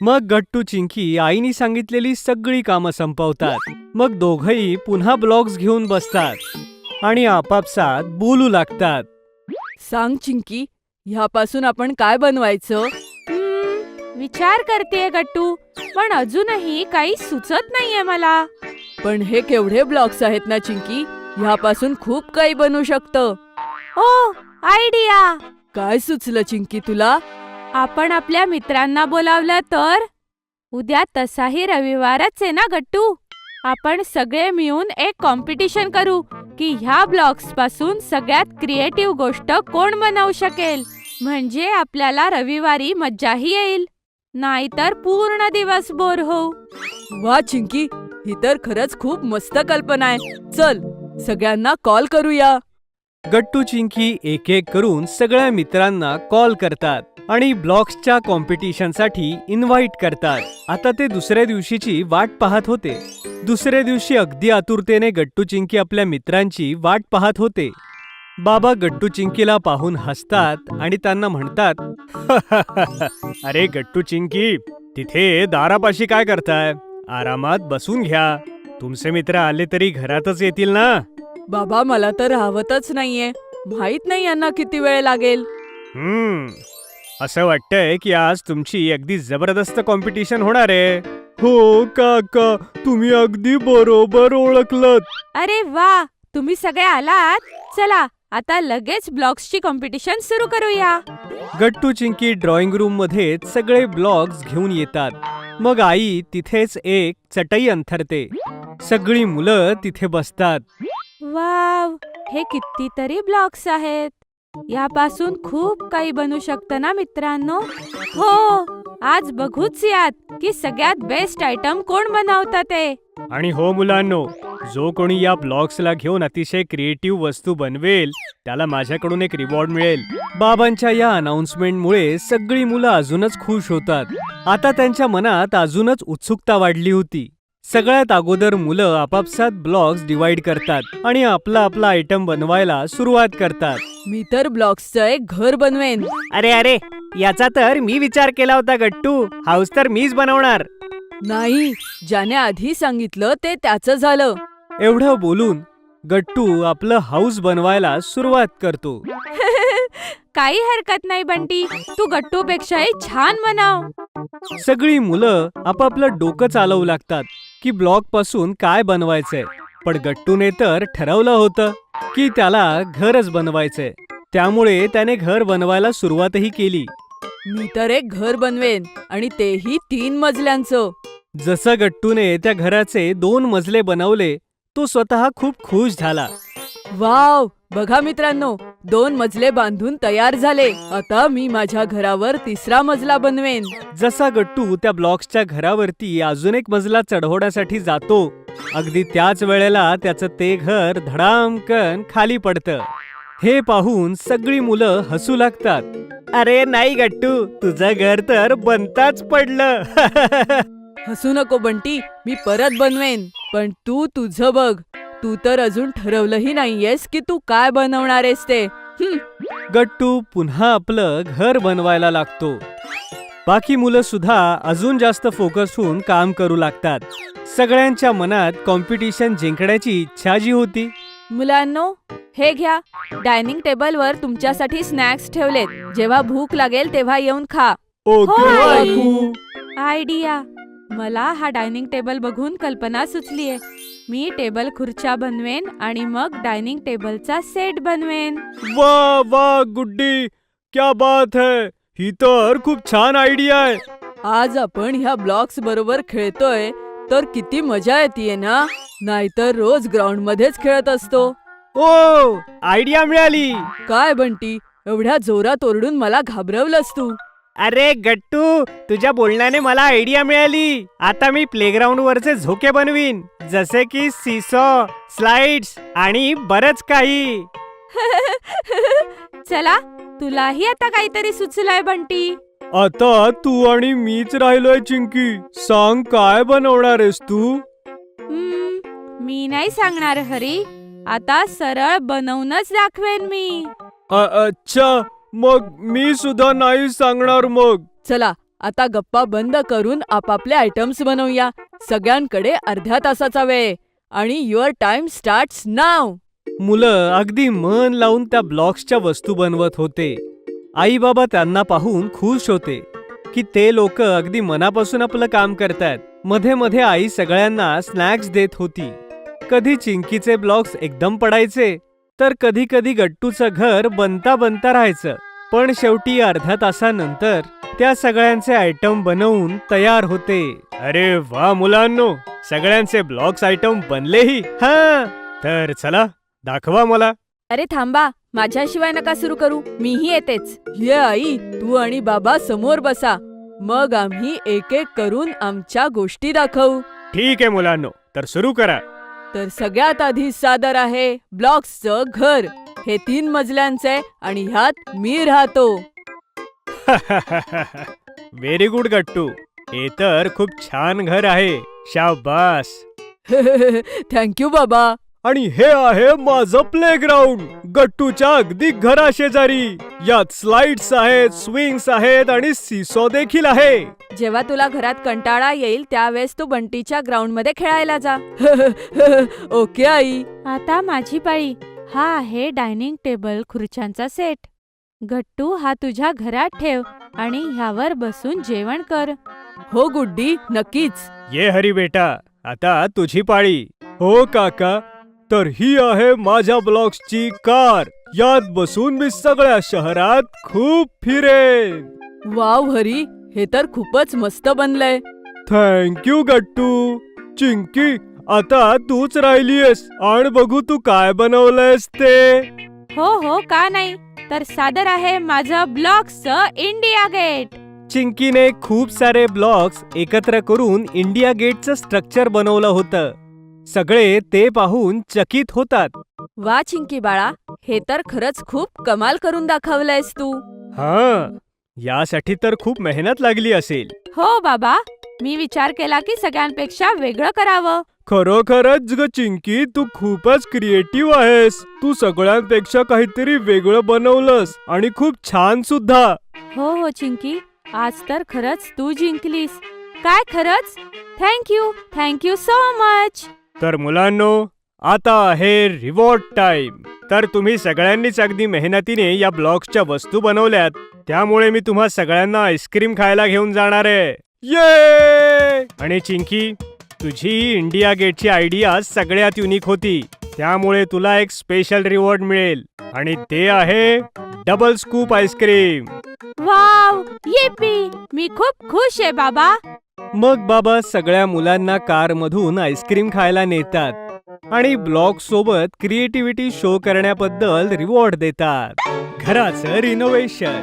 मग गट्टू चिंकी आईनी सांगितलेली सगळी कामं संपवतात. मग दोघंही पुन्हा ब्लॉक्स घेऊन बसतात आणि आपापसात बोलू लागतात. सांग चिंकी, ह्यापासून आपण काय बनवायचं? विचार करतेय गट्टू, पण अजूनही काही सुचत नाहीये मला. पण हे केवढे ब्लॉक्स आहेत ना चिंकी, ह्यापासून खूप काही बनू शकतं. ओ, आयडिया! काय सुचलं चिंकी तुला? आपण आपल्या मित्रांना बोलावलं तर? उद्या तसाही रविवारच आहे ना गट्टू. आपण सगळे मिळून एक कॉम्पिटिशन करू की ह्या ब्लॉग्स पासून सगळ्यात क्रिएटिव्ह गोष्ट कोण बनवू शकेल. म्हणजे आपल्याला रविवारी मज्जाही येईल, नाहीतर पूर्ण दिवस बोर होऊ. वा चिंकी, ही तर खरंच खूप मस्त कल्पना आहे. चल सगळ्यांना कॉल करूया. गट्टू चिंकी एक एक करून सगळ्या मित्रांना कॉल करतात आणि ब्लॉग्सच्या कॉम्पिटिशनसाठी इन्व्हाइट करतात. आता ते दुसऱ्या दिवशीची वाट पाहत होते. दुसऱ्या दिवशी अगदी आतुरतेने गट्टू चिंकी आपल्या मित्रांची वाट पाहत होते. बाबा गट्टू चिंकीला पाहून हसतात आणि त्यांना म्हणतात, अरे गट्टू चिंकी, तिथे दारापाशी काय करताय? आरामात बसून घ्या. तुमचे मित्र आले तरी घरातच येतील ना. बाबा मला तर राहवतच नाहीये. माहित नाही यांना किती वेळ लागेल. असं वाटतंय की आज तुमची अगदी जबरदस्त कॉम्पिटिशन होणार आहे. हो काका, तुम्ही अगदी बरोबर ओळखलत. अरे वा, तुम्ही सगळे आलात. चला आता लगेच ब्लॉग्सची कॉम्पिटिशन सुरू करूया. गट्टू चिंकी ड्रॉइंग रूम मध्ये सगळे ब्लॉग्स घेऊन येतात. मग आई तिथेच एक चटई अंथरते. सगळी मुलं तिथे बसतात. वाव, हे कितीतरी ब्लॉग्स आहेत. यापासून खूप काही बनू शकतं ना मित्रांनो. हो, आज बघूच यात की सगळ्यात बेस्ट आयटम कोण बनवतं ते. आणि हो मुलांनो, जो कोणी या ब्लॉग्सला घेऊन अतिशय क्रिएटिव्ह वस्तू बनवेल त्याला माझ्याकडून एक रिवॉर्ड मिळेल. बाबांच्या या अनाउन्समेंटमुळे सगळी मुलं अजूनच खुश होतात. आता त्यांच्या मनात अजूनच उत्सुकता वाढली होती. सगळ्यात अगोदर मुलं आपापसात ब्लॉग्स डिवाइड करतात आणि आपला आपला आयटम बनवायला सुरुवात करतात. मी तर ब्लॉक्सचं एक घर बनवेन. अरे अरे, याचा तर मी विचार केला होता गट्टू. हाऊस तर मीच बनवणार. नाही, ज्याने आधी सांगितलं ते त्याचं झालं. एवढं बोलून गट्टू आपलं हाऊस बनवायला सुरुवात करतो. काही हरकत नाही बंटी, तू गट्टूपेक्षाही छान बनव. सगळी मुलं आपापलं डोकं चालवू लागतात की ब्लॉक पासून काय बनवायचंय. पण गट्टूने तर ठरवलं होतं की त्याला घरच बनवायचंय. त्यामुळे त्याने घर बनवायला सुरुवातही केली. मी तर एक घर बनवेन आणि तेही 3 मजल्यांचं. जसं गट्टूने त्या घराचे 2 मजले बनवले, तो स्वतः खूप खुश झाला. वाव, बघा मित्रांनो, 2 मजले बांधून तयार झाले. आता मी माझ्या घरावर 3रा मजला बनवेन. जसा गट्टू त्या ब्लॉक्सच्या घरावरती अजून एक मजला चढवण्यासाठी जातो, अगदी त्याच वेळेला त्याचं ते घर धडामकन खाली पडतं. हे पाहून सगळी मुलं हसू लागतात. अरे नाही गट्टू, तुझं घर तर बनताच पडलं. हसू नको बंटी, मी परत बनवेन. पण तू तुझं बघ. तू तर अजून ठरवलंही नाहीयेस की तू काय बनवणार आहेस ते. गट्टू पुन्हा आपलं घर बनवायला लागतो. बाकी मुलं सुद्धा अजून जास्त फोकस होऊन काम करू लागतात. सगळ्यांच्या मनात कॉम्पिटिशन जिंकण्याची इच्छा जी होती. मुलांनो, हे घ्या. डायनिंग टेबलवर तुमच्यासाठी स्नॅक्स ठेवलेत. जेव्हा भूक लागेल तेव्हा येऊन खा. ओके होय. काकू. आयडिया. मला हा डायनिंग टेबल बघून कल्पना सुचलीये. मी टेबल खुर्च्या बनवेन आणि मग डायनिंग टेबलचा सेट बनवेन. वा वा गुड्डी, क्या बात है. ही तर खूप छान आयडिया आहे. आज आपण ह्या ब्लॉक्स बरोबर खेळतोय तर किती मजा येते ना. नाहीतर रोज ग्राउंड मध्येच खेळत असतो. ओ, आयडिया मिळाली. काय बंटी, एवढ्या जोरात ओरडून मला घाबरवलंस तू. अरे गट्टू, तुझ्या बोलण्याने मला आयडिया मिळाली. आता मी प्लेग्राऊंड वरचे झोके बनवीन, जसे की सीसॉ, स्लाइड्स आणि बरच काही. चला, तुलाही आता काहीतरी सुचलंय बंटी. आता तू आणि मीच राहिलोय चिंकी. सांग काय बनवणार आहेस तू? मी नाही सांगणार हरी. आता सरळ बनवूनच दाखवेन मी. अच्छा, मग मी सुद्धा नाही सांगणार मग. चला आता गप्पा बंद करून आपापले आयटम्स बनवूया. सगळ्यांकडे अर्ध्या तासाचा वेळ आणि युअर टाइम स्टार्ट्स नाव. मुलं अगदी मन लावून त्या ब्लॉक्सच्या वस्तू बनवत होते. आई बाबा त्यांना पाहून खुश होते की ते लोक अगदी मनापासून आपलं काम करतात. मध्ये मध्ये आई सगळ्यांना स्नॅक्स देत होती. कधी चिंकीचे ब्लॉक्स एकदम पडायचे तर कधी कधी गट्टूचं घर बनता बनता राहायचं. पण शेवटी अर्ध्या तासानंतर त्या सगळ्यांचे आयटम बनवून तयार होते. अरे वा मुलांनो, सगळ्यांचे ब्लॉक्स आयटम बनलेही. हा, तर चला दाखवा मला. अरे थांबा, माझ्याशिवाय नका सुरू करू, मीही येतेच. ये आई, तू आणि बाबा समोर बसा, मग आम्ही एक एक करून आमच्या गोष्टी दाखवू. ठीक आहे मुलांनो, तर सुरू करा. तर सगळ्यात आधी सादर आहे ब्लॉक्सचं घर. हे 3 मजल्यांचे आणि ह्यात मी राहतो. व्हेरी गुड गट्टू, हे तर खूप छान घर आहे. शाबास. थँक्यू बाबा. आणि हे आहे माझं प्लेग्राऊंड, गट्टूच्या अगदी घराशेजारी. यात स्लाइड्स आहेत, स्विंग्स आहेत आणि सीसॉ देखील आहे. जेव्हा तुला घरात कंटाळा येईल त्यावेळेस तू बंटीच्या ग्राउंड मध्ये खेळायला जा. Okay I. आता माझी पाळी. हा आहे डायनिंग टेबल खुर्च्यांचा सेट. गट्टू, हा तुझ्या घरात ठेव आणि ह्यावर बसून जेवण कर. हो गुड्डी, नक्कीच. ये हरी बेटा, आता तुझी पाळी. हो काका, तर ही आहे माझ्या ब्लॉक्सची कार. यात बसून मी सगळ्या शहरात खूप फिरेन. वाव हरी, हे तर खूपच मस्त बनलंय. थँक्यू गट्टू. चिंकी, आता तूच राहिलीयस, आणि बघू तू काय बनवलंयस ते. हो, का नाही. तर सादर आहे माझं ब्लॉक्सचं इंडिया गेट. चिंकीने खूप सारे ब्लॉक्स एकत्र करून इंडिया गेटचं स्ट्रक्चर बनवलं होतं. सगळे ते पाहून चकित होतात. वा चिंकी बाळा, हे तर खरंच खूप कमाल करून दाखवलंयस तू. हा, यासाठी तर खूप मेहनत लागली असेल. हो बाबा, मी विचार केला की सगळ्यांपेक्षा वेगळं करावं. खरोखरच ग चिंकी, तू खूपच क्रिएटिव्ह आहेस. तू सगळ्यांपेक्षा काहीतरी वेगळं बनवलंस आणि खूप छान सुद्धा. हो चिंकी, आज तर खरंच तू जिंकलीस. काय खरंच? Thank you so much. तर मुलांनो, आता आहे रिवॉर्ड टाइम. तर तुम्ही सगळ्यांनीच अगदी मेहनतीने या ब्लॉक्सच्या वस्तू बनवल्यात, त्यामुळे मी तुम्हा सगळ्यांना आईस्क्रीम खायला घेऊन जाणार आहे. ये! आणि चिंकी, तुझी इंडिया गेटची आयडिया सगळ्यात युनिक होती, त्यामुळे तुला एक स्पेशल रिवॉर्ड मिळेल आणि ते आहे double scoop ice cream. Wow, yippee, मी खूप खुश आहे बाबा. मग बाबा सगळ्या मुलांना कारमधून आईस्क्रीम खायला नेतात आणि ब्लॉक सोबत क्रिएटिव्हिटी शो करण्याबद्दल रिवॉर्ड देतात. घराचं रिनोव्हेशन.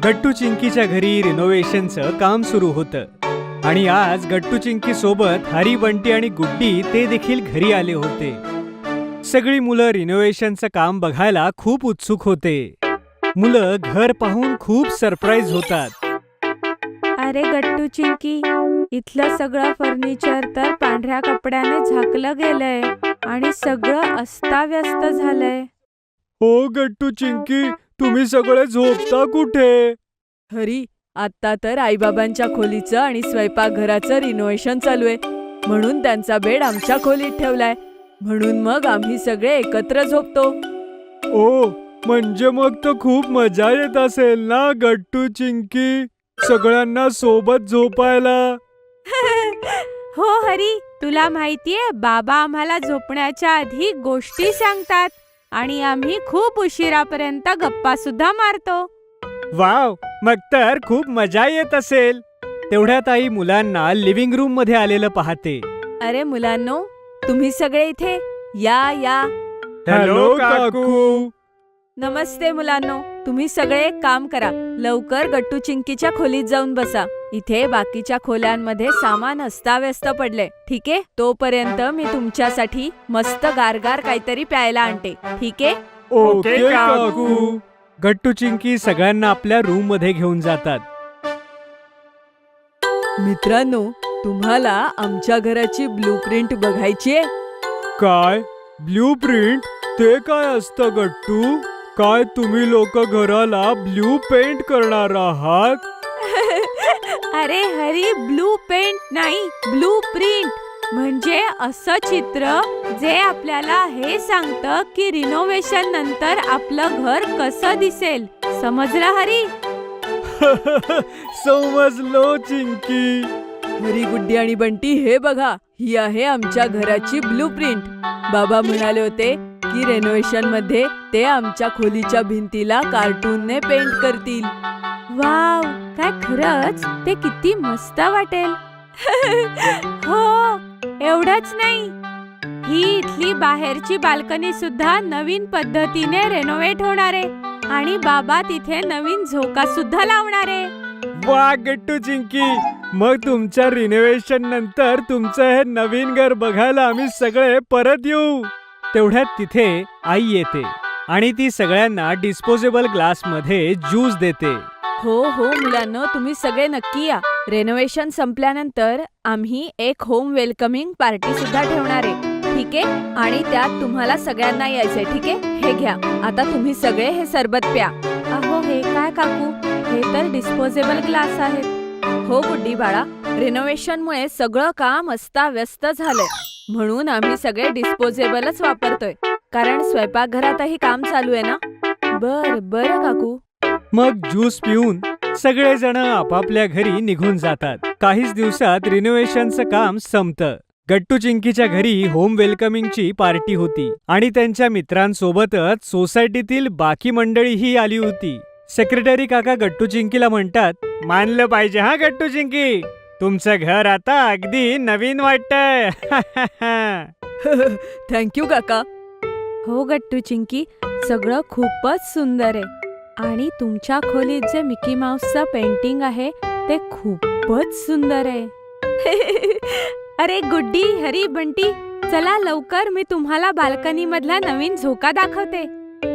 गट्टू चिंकीच्या घरी रिनोव्हेशनचं काम सुरू होतं आणि आज गट्टू चिंकी सोबत हरी, बंटी आणि गुड्डी ते देखील घरी आले होते. सगळी मुलं रिनोव्हेशनचं काम बघायला खूप उत्सुक होते. मुलं घर पाहून खूप सरप्राईज होतात. अरे गट्टू चिंकी, इथलं सगळं फर्निचर तर पांढऱ्या कपड्याने झाकलं गेलंय आणि सगळं अस्ताव्यस्त झालंय. हो गट्टू चिंकी, तुम्ही सगळे झोपता कुठे? हरी, आता तर आईबाबांच्या खोलीचं आणि स्वयंपाकघराचं रिनोव्हेशन चालू आहे, म्हणून त्यांचा बेड आमच्या खोलीत ठेवलाय. म्हणून मग आम्ही सगळे एकत्र झोपतो. ओ, म्हणजे मग तर खूप मजा येत असेल ना गट्टू चिंकी, सगळ्यांना सोबत झोपायला. हो हरी, तुला माहितीये बाबा आम्हाला झोपण्याच्या आधी गोष्टी सांगतात आणि आम्ही खूप उशिरापर्यंत गप्पा सुद्धा मारतो. वाव, मग तर खूप मजा येत असेल. तेवढ्यात आई मुलांना लिव्हिंग रूम मध्ये आलेलं पाहते. अरे मुलांनो, तुम्ही सगळे इथे या. हॅलो काकू. नमस्ते मुलांनो, तुम्ही सगळे एक काम करा, लवकर गट्टू चिंकीच्या खोलीत जाऊन बसा. इथे बाकीच्या खोल्यांमध्ये सामान अस्ताव्यस्त पडले. ठीक आहे, तोपर्यंत मी तुमच्यासाठी मस्त गारगार काहीतरी प्यायला आणते. ठीक आहे? ओके काकू. गट्टू चिंकी सगळ्यांना आपल्या रूम मध्ये घेऊन जातात. मित्रांनो, तुम्हाला आमच्या घराची ब्लूप्रिंट बघायची आहे? काय ब्ल्यू प्रिंट? ते काय असतं गट्टू? काय तुम्ही लोक घराला ब्ल्यू पेंट करणार आहात? अरे हरी, ब्लू पेंट नाही, ब्लू प्रिंट म्हणजे असं चित्र जे आपल्याला हे सांगतं की रिनोव्हेशन नंतर आपलं घर कसं दिसेल. समजलं हरी? समजलो चिंकी. हरी, गुड्डी आणि बंटी, हे बघा, ही आहे आमच्या घराची ब्लूप्रिंट. बाबा म्हणाले होते नक्की रेनोव्हेशन मध्ये ते आमच्या खोलीच्या भिंतीला कार्टूनने पेंट करतील. वाव, काय खरंच ते किती मस्त वाटेल. हो, एवढंच नाही, ही इथली बाहेरची बाल्कनी सुद्धा नवीन पद्धतीने रेनोव्हेट होणार आहे आणि बाबा तिथे नवीन झोका सुद्धा लावणार आहे. वा गट्टू चिंकी, मग तुमच्या रिनोव्हेशन नंतर तुमचं हे नवीन घर बघायला आम्ही सगळे परत येऊ. तेवढ्यात तिथे आई येते आणि ती सगळ्यांना डिस्पोजेबल ग्लास मध्ये ज्यूस देते. हो हो मुलांनो, तुम्ही सगळे नक्की या. रेनोव्हेशन संपल्यानंतर आम्ही एक होम वेलकमिंग पार्टी सुद्धा ठेवणार आहे, ठीक आहे? आणि त्यात तुम्हाला सगळ्यांना यायचंय, ठीक आहे? हे घ्या, आता तुम्ही सगळे हे सरबत प्या. अहो, हे काय काकू, हे तर डिस्पोजेबल ग्लास आहेत. हो गुड्डी बाळा, रेनोव्हेशनमुळे सगळं काम अस्ताव्यस्त झालंय, म्हणून आम्ही सगळे डिस्पोजेबलच वापरतोय, कारण स्वयंपाकघरातही काम चालू आहे ना. बरं काकू. मग ज्यूस पिऊन सगळेजण आपापल्या घरी निघून जातात. काहीच दिवसात रिनोव्हेशनचं काम संपतं. गट्टू चिंकीच्या घरी होम वेलकमिंगची पार्टी होती आणि त्यांच्या मित्रांसोबतच सोसायटीतील बाकी मंडळीही आली होती. सेक्रेटरी काका गट्टू चिंकीला म्हणतात, मानलं पाहिजे हा गट्टू चिंकी, तुमचं घर आता अगदी नवीन वाटतंय. थँक्यू काका. हो गट्टू चिंकी, सगळं खूपच सुंदर आहे आणि तुमच्या खोलीत जे मिकी माऊसचं पेंटिंग आहे ते खूपच सुंदर आहे. अरे गुड्डी, हरी, बंटी, चला लवकर, मी तुम्हाला बाल्कनी मधला नवीन झोका दाखवते.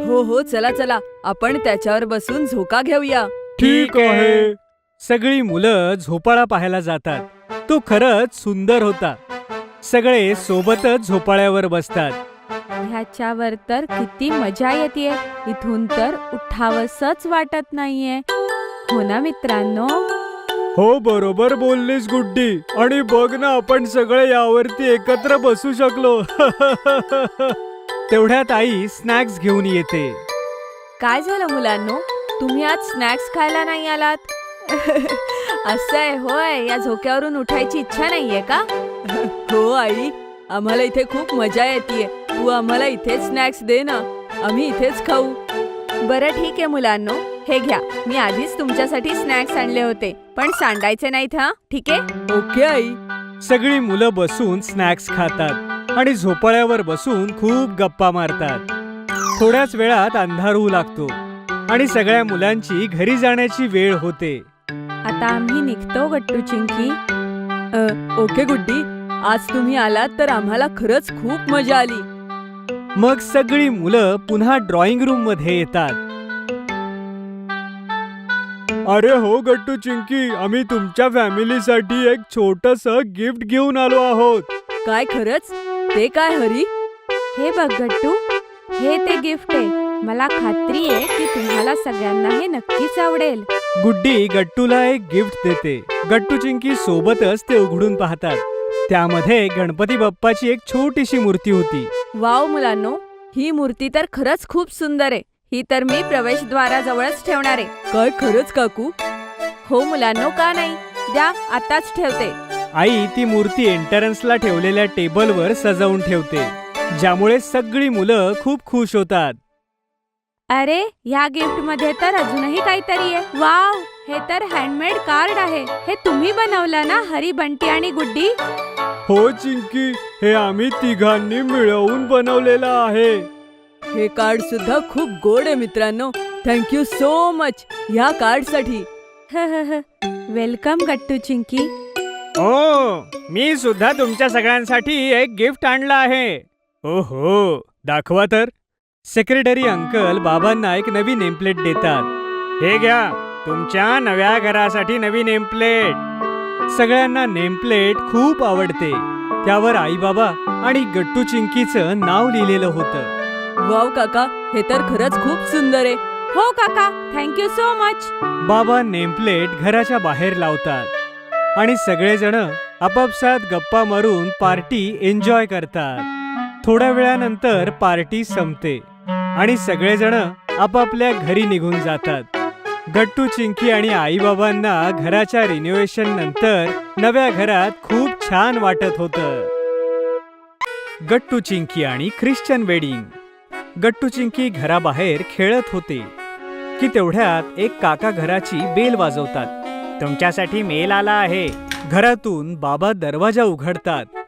हो, चला, आपण त्याच्यावर बसून झोका घेऊया. ठीक आहे. सगळी मुलं झोपाळा पाहायला जातात. तो खरंच सुंदर होता. सगळे सोबतच झोपाळ्यावर बसतात. ह्याच्यावर तर किती मजा येते, इथून तर उठावसच वाटत नाहीये. हो ना मित्रांनो? हो, बरोबर बोललीस गुड्डी. आणि बघ ना, आपण सगळे यावरती एकत्र बसू शकलो. तेवढ्यात आई स्नॅक्स घेऊन येते. काय झालं मुलांनो, तुम्ही आज स्नॅक्स खायला नाही आलात? असं आहे होय, या झोक्यावरून उठायची इच्छा नाहीये का? हो आई, आम्हाला इथे खूप मजा येते. तू आम्हाला इथेच स्नॅक्स दे ना, आम्ही इथेच खाऊ. बरं ठीक आहे मुलांनो, हे घ्या, मी आधीच तुमच्यासाठी स्नॅक्स आणले होते, पण सांडायचे नाहीत हा, ठीक आहे? Okay I. सगळी मुलं बसून स्नॅक्स खातात आणि झोपाळ्यावर बसून खूप गप्पा मारतात. थोड्याच वेळात अंधार होऊ लागतो आणि सगळ्या मुलांची घरी जाण्याची वेळ होते. आता आम्ही निघतो गट्टू चिंकी. ओके गुड्डी, आज तुम्ही आलात तर आम्हाला खरंच खूप मजा आली. मग सगळी मुलं पुन्हा ड्रॉइंग रूम मध्ये येतात. अरे हो गट्टू चिंकी, आम्ही तुमच्या फॅमिलीसाठी एक छोटंसं गिफ्ट घेऊन आलो आहोत. काय खरंच? ते काय हरी? हे बघ गट्टू, हे ते गिफ्ट आहे. मला खात्री आहे की तुम्हाला सगळ्यांना हे नक्कीच आवडेल. गुड्डी गट्टूला एक गिफ्ट देते. गट्टू चिंकी सोबतच ते उघडून पाहतात. त्यामध्ये गणपती बाप्पाची एक छोटीशी मूर्ती होती. वाव मुलांनो, ही मूर्ती तर खरंच खूप सुंदर आहे. ही तर मी प्रवेशद्वाराजवळच ठेवणार आहे. काय खरंच काकू? हो मुलांनो, का नाही, द्या, आताच ठेवते. आई ती मूर्ती एंट्रन्सला ठेवलेल्या टेबलवर सजवून ठेवते, ज्यामुळे सगळी मुलं खूप खुश होतात. अरे, ह्या गिफ्ट मध्ये तर अजूनही काहीतरी आहे. वाव, हे तर हँडमेड कार्ड आहे. हे तुम्ही बनवलं ना हरी, बंटी आणि गुड्डी? हो चिंकी, हे आम्ही तिघांनी मिळवून बनवलेलं आहे. हे कार्ड सुद्धा खूप गोड आहे मित्रांनो. थँक्यू सो मच ह्या कार्ड साठी. वेलकम गट्टू चिंकी. ओ, मी सुद्धा तुमच्या सगळ्यांसाठी एक गिफ्ट आणलं आहे. ओहो, दाखवा तर. सेक्रेटरी अंकल बाबांना एक नवी नेमप्लेट देतात. हे घ्या, तुमच्या नव्या घरासाठी नवी नेमप्लेट. सगळ्यांना नेमप्लेट खूप आवडते. त्यावर आई बाबा आणि गट्टू चिंकीचं नाव लिहिलेलं होतं. वाव काका, हे तर खरंच खूप सुंदर आहे. हो काका, थँक्यू सो मच. बाबा नेमप्लेट घराच्या बाहेर लावतात आणि सगळेजण आपापसात गप्पा मारून पार्टी एन्जॉय करतात. थोड्या वेळानंतर पार्टी संपते आणि सगळेजण आपापल्या घरी निघून जातात. गट्टू चिंकी आणि आईबाबांना घराच्या रिनोव्हेशन नंतर नव्या घरात खूप छान वाटत होतं. गट्टू चिंकी आणि ख्रिश्चन वेडिंग. गट्टू चिंकी घराबाहेर खेळत होते की तेवढ्यात एक काका घराची बेल वाजवतात. तुमच्यासाठी मेल आला आहे. घरातून बाबा दरवाजा उघडतात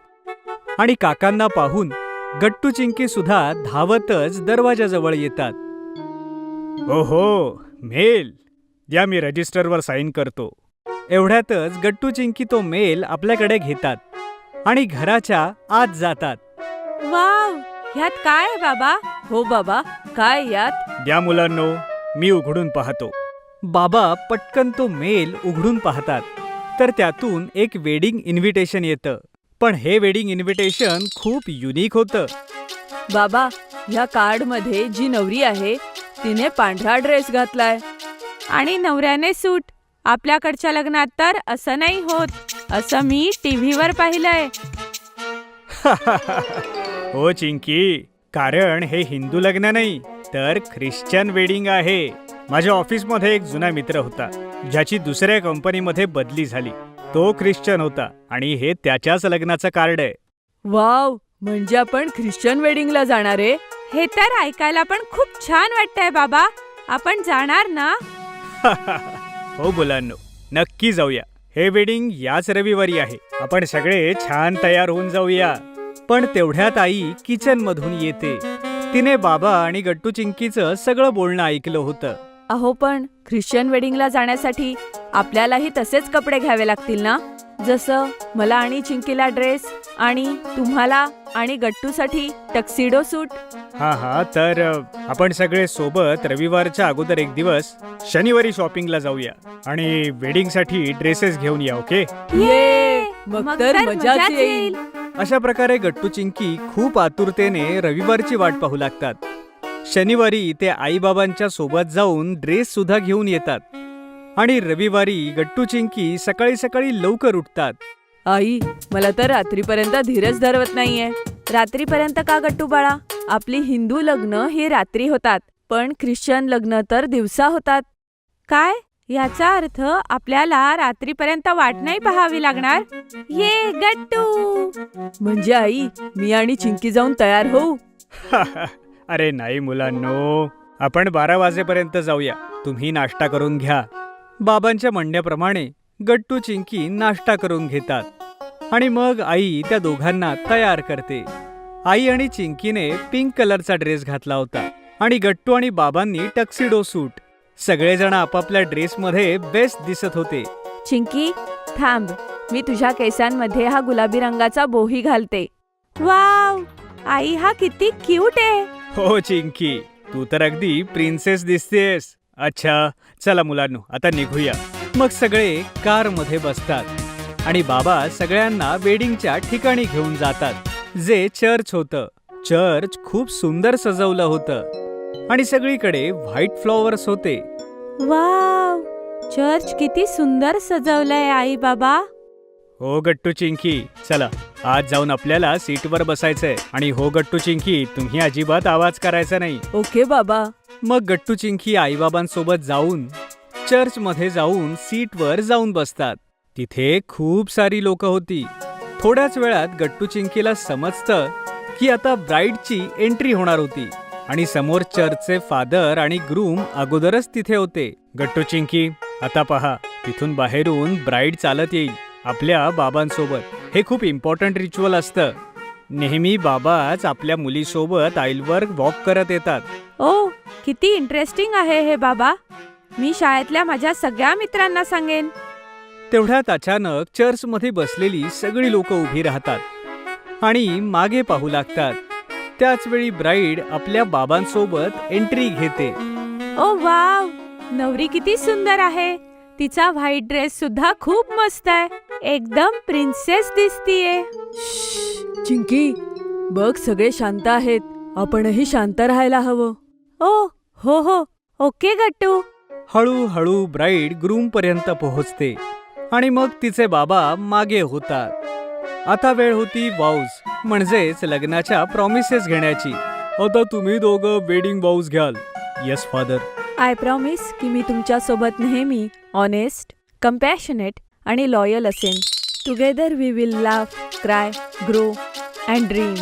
आणि काकांना पाहून गट्टू चिंकी सुद्धा धावतच दरवाजाजवळ येतात. ओहो, मेल द्या, मी रजिस्टरवर साईन करतो. एवढ्यातच गट्टू चिंकी तो मेल आपल्याकडे घेतात आणि घराच्या आत जातात. वाव, ह्यात काय आहे बाबा? हो बाबा, काय यात? द्या मुलांनो, मी उघडून पाहतो. बाबा पटकन तो मेल उघडून पाहतात तर त्यातून एक वेडिंग इन्व्हिटेशन येतं. पण हे वेडिंग इन्व्हिटेशन खूप युनिक होतं. बाबा, ह्या कार्डमध्ये जी नवरी आहे तिने पांढरा ड्रेस घातलाय आणि नवऱ्याने सूट. आपल्याकडच्या लग्नात तर असं नाही होत, असं मी टीव्हीवर पाहिलंय. हो चिंकी, कारण हे हिंदू लग्न नाही तर ख्रिश्चन वेडिंग आहे. माझ्या ऑफिसमध्ये एक जुना मित्र होता ज्याची दुसऱ्या कंपनीमध्ये बदली झाली. तो ख्रिश्चन होता आणि हे त्याच्याच लग्नाचं कार्ड आहे. वाव, म्हणजे आपण ख्रिश्चन वेडिंगला जाणार आहे? हे तर ऐकायला पण खूप छान वाटतंय बाबा. आपण जाणार ना? हो मुलांनो, नक्की जाऊया. हे वेडिंग याच रविवारी आहे. आपण सगळे छान तयार होऊन जाऊया. पण तेवढ्यात आई किचन मधून येते. तिने बाबा आणि गट्टू चिंकीचं सगळं बोलणं ऐकलं होतं. अहो, पण ख्रिश्चन वेडिंगला जाण्यासाठी आपल्यालाही तसेच कपडे घ्यावे लागतील ना? जसं मला आणि चिंकीला ड्रेस आणि तुम्हाला आणि गट्टूसाठी टक्सिडो सूट. हा, तर आपण सगळे सोबत रविवारच्या अगोदर एक दिवस शनिवारी शॉपिंगला जाऊया आणि वेडिंगसाठी ड्रेसेस घेऊन या. ओके? ये, मग तर मजाच येईल. अशा प्रकारे गट्टू चिंकी खूप आतुरतेने रविवारची वाट पाहू लागतात. शनिवारी ते आईबाबांच्या सोबत जाऊन ड्रेस सुद्धा घेऊन येतात आणि रविवारी गट्टू चिंकी सकाळी सकाळी लवकर उठतात. आई, मला तर रात्रीपर्यंत धीरच धरवत नाहीये. रात्रीपर्यंत का गट्टू बाळा? आपली हिंदू लग्न ही रात्री होतात, पण ख्रिश्चन लग्न तर दिवसा होतात. काय? याचा अर्थ आपल्याला रात्रीपर्यंत वाट नाही पाहावी लागणार. ये गट्टू, म्हणजे आई, मी आणि चिंकी जाऊन तयार होऊ? अरे नाही मुलांनो, आपण 12 वाजेपर्यंत जाऊया. तुम्ही नाश्ता करून घ्या. बाबांच्या म्हणण्याप्रमाणे गट्टू चिंकी नाश्ता करून घेतात आणि मग आई त्या दोघांना तयार करते. आई आणि चिंकीने पिंक कलरचा ड्रेस घातला होता आणि गट्टू आणि बाबांनी टक्सिडो सूट. सगळेजण आपापल्या ड्रेसमध्ये बेस्ट दिसत होते. चिंकी, थांब, मी तुझ्या केसांमध्ये हा गुलाबी रंगाचा बोही घालते. वाव, आई, हा किती क्यूट आहे. हो चिंकी, तू तर अगदी प्रिन्सेस दिसतेस. अच्छा, चला मुलांनो, आता निघूया. मग सगळे कारमध्ये बसतात आणि बाबा सगळ्यांना वेडिंगच्या ठिकाणी घेऊन जातात, जे चर्च होतं. चर्च खूप सुंदर सजवलं होतं आणि सगळीकडे व्हाईट फ्लॉवर्स होते. वाव, चर्च किती सुंदर सजवलंय आई बाबा. हो गट्टू चिंकी, चला आज जाऊन आपल्याला सीटवर बसायचंय. आणि हो गट्टू चिंकी, तुम्ही अजिबात आवाज करायचा नाही. ओके बाबा. मग गट्टू चिंकी आईबाबांसोबत जाऊन चर्चमध्ये जाऊन सीटवर जाऊन बसतात. तिथे खूप सारी लोक होती. थोड्याच वेळात गट्टू चिंकीला समजतं की आता ब्राईडची एंट्री होणार होती आणि समोर चर्चचे फादर आणि ग्रूम अगोदरच तिथे होते. गट्टू चिंकी, आता पहा, तिथून बाहेरून ब्राईड चालत येईल आपल्या बाबांसोबत. हे खूप इम्पॉर्टंट रिच्युअल असतं. नेहमी बाबाच आपल्या मुलीसोबत आईलवर वॉक करत येतात. ओ, किती इंटरेस्टिंग आहे हे बाबा. मी शाळेतल्या माझ्या सगळ्या मित्रांना सांगेन. तेवढ्यात अचानक चर्चमध्ये बसलेली सगळी लोक उभी राहतात आणि मागे पाहू लागतात. त्याच वेळी ब्राईड आपल्या बाबांसोबत एंट्री घेते. ओ वाव, नवरी किती सुंदर आहे. तिचा व्हाईट ड्रेस सुद्धा खूप मस्त आहे. एकदम प्रिन्सेस दिसतीये. चिंकी, बघ, सगळे शांत आहेत. आपणही शांत राहायला हवं. ओ, हो, ओके गट्टू. हळूहळू ब्राईड ग्रूम पर्यंत पोहोचते आणि मग तिचे बाबा मागे होतात. आता वेळ होती वाऊज, म्हणजेच लग्नाच्या प्रॉमिसेस घेण्याची. आता तुम्ही दोघं वेडिंग वाऊज घ्याल. Yes father. आय प्रॉमिस की मी तुमच्या सोबत नेहमी ऑनेस्ट, कम्पॅशनेट आणि लॉयल असेन. Together we will laugh, cry, grow and dream.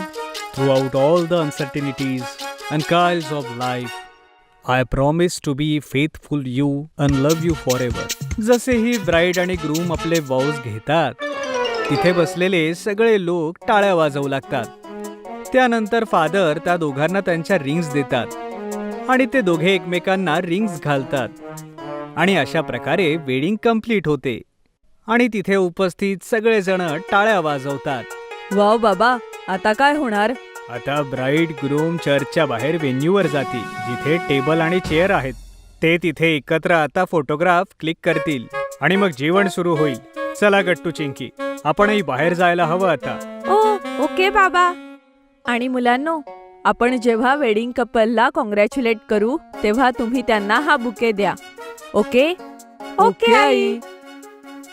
Throughout all the uncertainties, and Kyles of life. I promise to be faithful you and love you forever. जसे ही bride आणि groom आपले वॉव्स घेतात, तिथे बसलेले सगळे लोक टाळ्या वाजवू लागतात. त्यानंतर फादर त्या दोघांना त्यांच्या रिंग्स देतात आणि ते दोघे एकमेकांना रिंग्स घालतात आणि अशा प्रकारे वेडिंग कंप्लीट होते आणि तिथे उपस्थित सगळेजण टाळ्या वाजवतात. वाव बाबा, आता काय होणार? आता ब्राईड ग्रूम चर्चच्या बाहेर व्हेन्यूवर जातील, जिथे टेबल आणि चेअर आहेत. ते तिथे एकत्र आता फोटोग्राफ क्लिक करतील आणि मग जेवण सुरू होईल. चला गट्टू चिंकी, आपणही बाहेर जायला हवं आता. ओके बाबा. आणि मुलांनो, आपण जेव्हा वेडिंग कपलला कॉंग्रॅच्युलेट करू तेव्हा तुम्ही त्यांना हा बुके द्या. ओके? Okay I.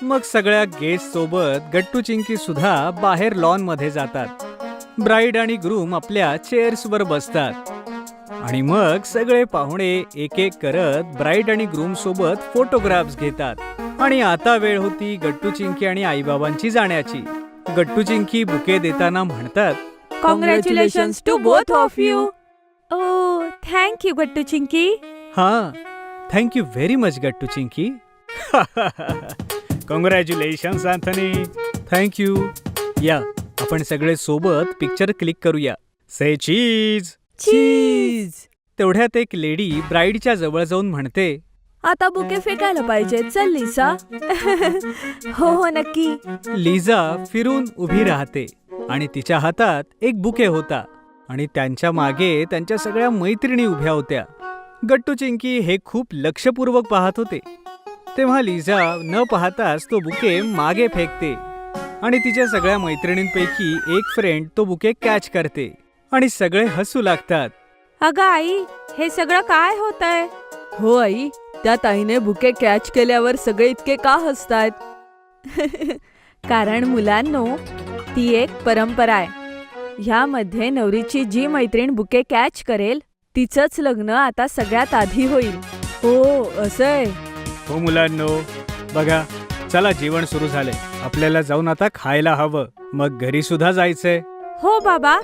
मग सगळ्या गेस्ट सोबत गट्टू चिंकी सुद्धा बाहेर लॉन मध्ये जातात. ब्राईड आणि ग्रूम आपल्या चेअर्सवर बसतात आणि मग सगळे पाहुणे एक एक करत ब्राईड आणि ग्रूम सोबत फोटोग्राफ्स घेतात. आणि आता वेळ होती गट्टू चिंकी आणि आईबाबांची जाण्याची. गट्टू चिंकी बुके देताना म्हणतात, congratulations to both of you. Oh, thank you Gattu Chinki. हा, thank you very much Gattu Chinki. Congratulations Anthony. Thank you. या, आपण सगळे सोबत पिक्चर क्लिक करूया. से चीज. चीज. तेवढ्यात एक लेडी ब्राईडच्या जवळ जाऊन म्हणते, आता बुके फेकायला पाहिजे. चल लिसा. हो नक्की. लिझा फिरून उभी राहते आणि तिच्या हातात एक बुके होता आणि त्यांच्या मागे त्यांच्या सगळ्या मैत्रिणी उभ्या होत्या. गट्टू चिंकी हे खूप लक्षपूर्वक पाहत होते. तेव्हा लिझा न पाहताच तो बुके मागे फेकते आणि तिच्या सगळ्या मैत्रिणींपैकी एक फ्रेंड तो बुके कॅच करते आणि सगळे हसू लागतात. अगं आई, हे सगळं काय होतंय? हो आई, त्या ताईने बुके कॅच केल्यावर सगळे इतके का हसतायत? कारण मुलांनो, ती एक परंपरा आहे. ह्यामध्ये नवरीची जी मैत्रीण बुके कॅच करेल तिचंच लग्न आता सगळ्यात आधी होईल. हो, असंय. हो मुलांनो, बघा, चला जेवण सुरू झाले. आपल्याला जाऊन आता खायला हवं, मग घरी सुद्धा जायचंय. हो बाबा.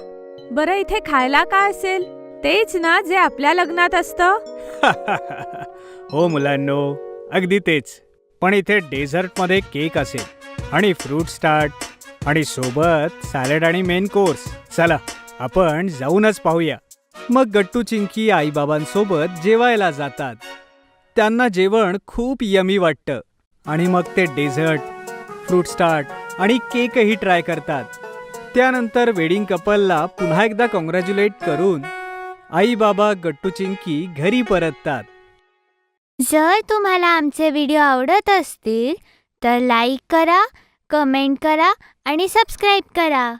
बरं, इथे खायला काय असेल? तेच ना जे आपल्या लग्नात असतं. हो मुलांनो, अगदी तेच. पण इथे डेझर्ट मध्ये केक असेल आणि फ्रूट स्टार्ट आणि सोबत सॅलड आणि मेन कोर्स. चला, आपण जाऊनच पाहूया. मग गट्टू चिंकी आईबाबांसोबत जेवायला जातात. त्यांना जेवण खूप यमी वाटतं आणि मग ते डेझर्ट, फ्रूट स्टार्ट आणि केकही ट्राय करतात. त्यानंतर वेडिंग कपलला पुन्हा एकदा कॉंग्रॅच्युलेट करून आई बाबा गट्टू चिंकी घरी परततात. जर तुम्हाला आमचे व्हिडिओ आवडत असतील तर लाईक करा, कमेंट करा आणि सबस्क्राईब करा.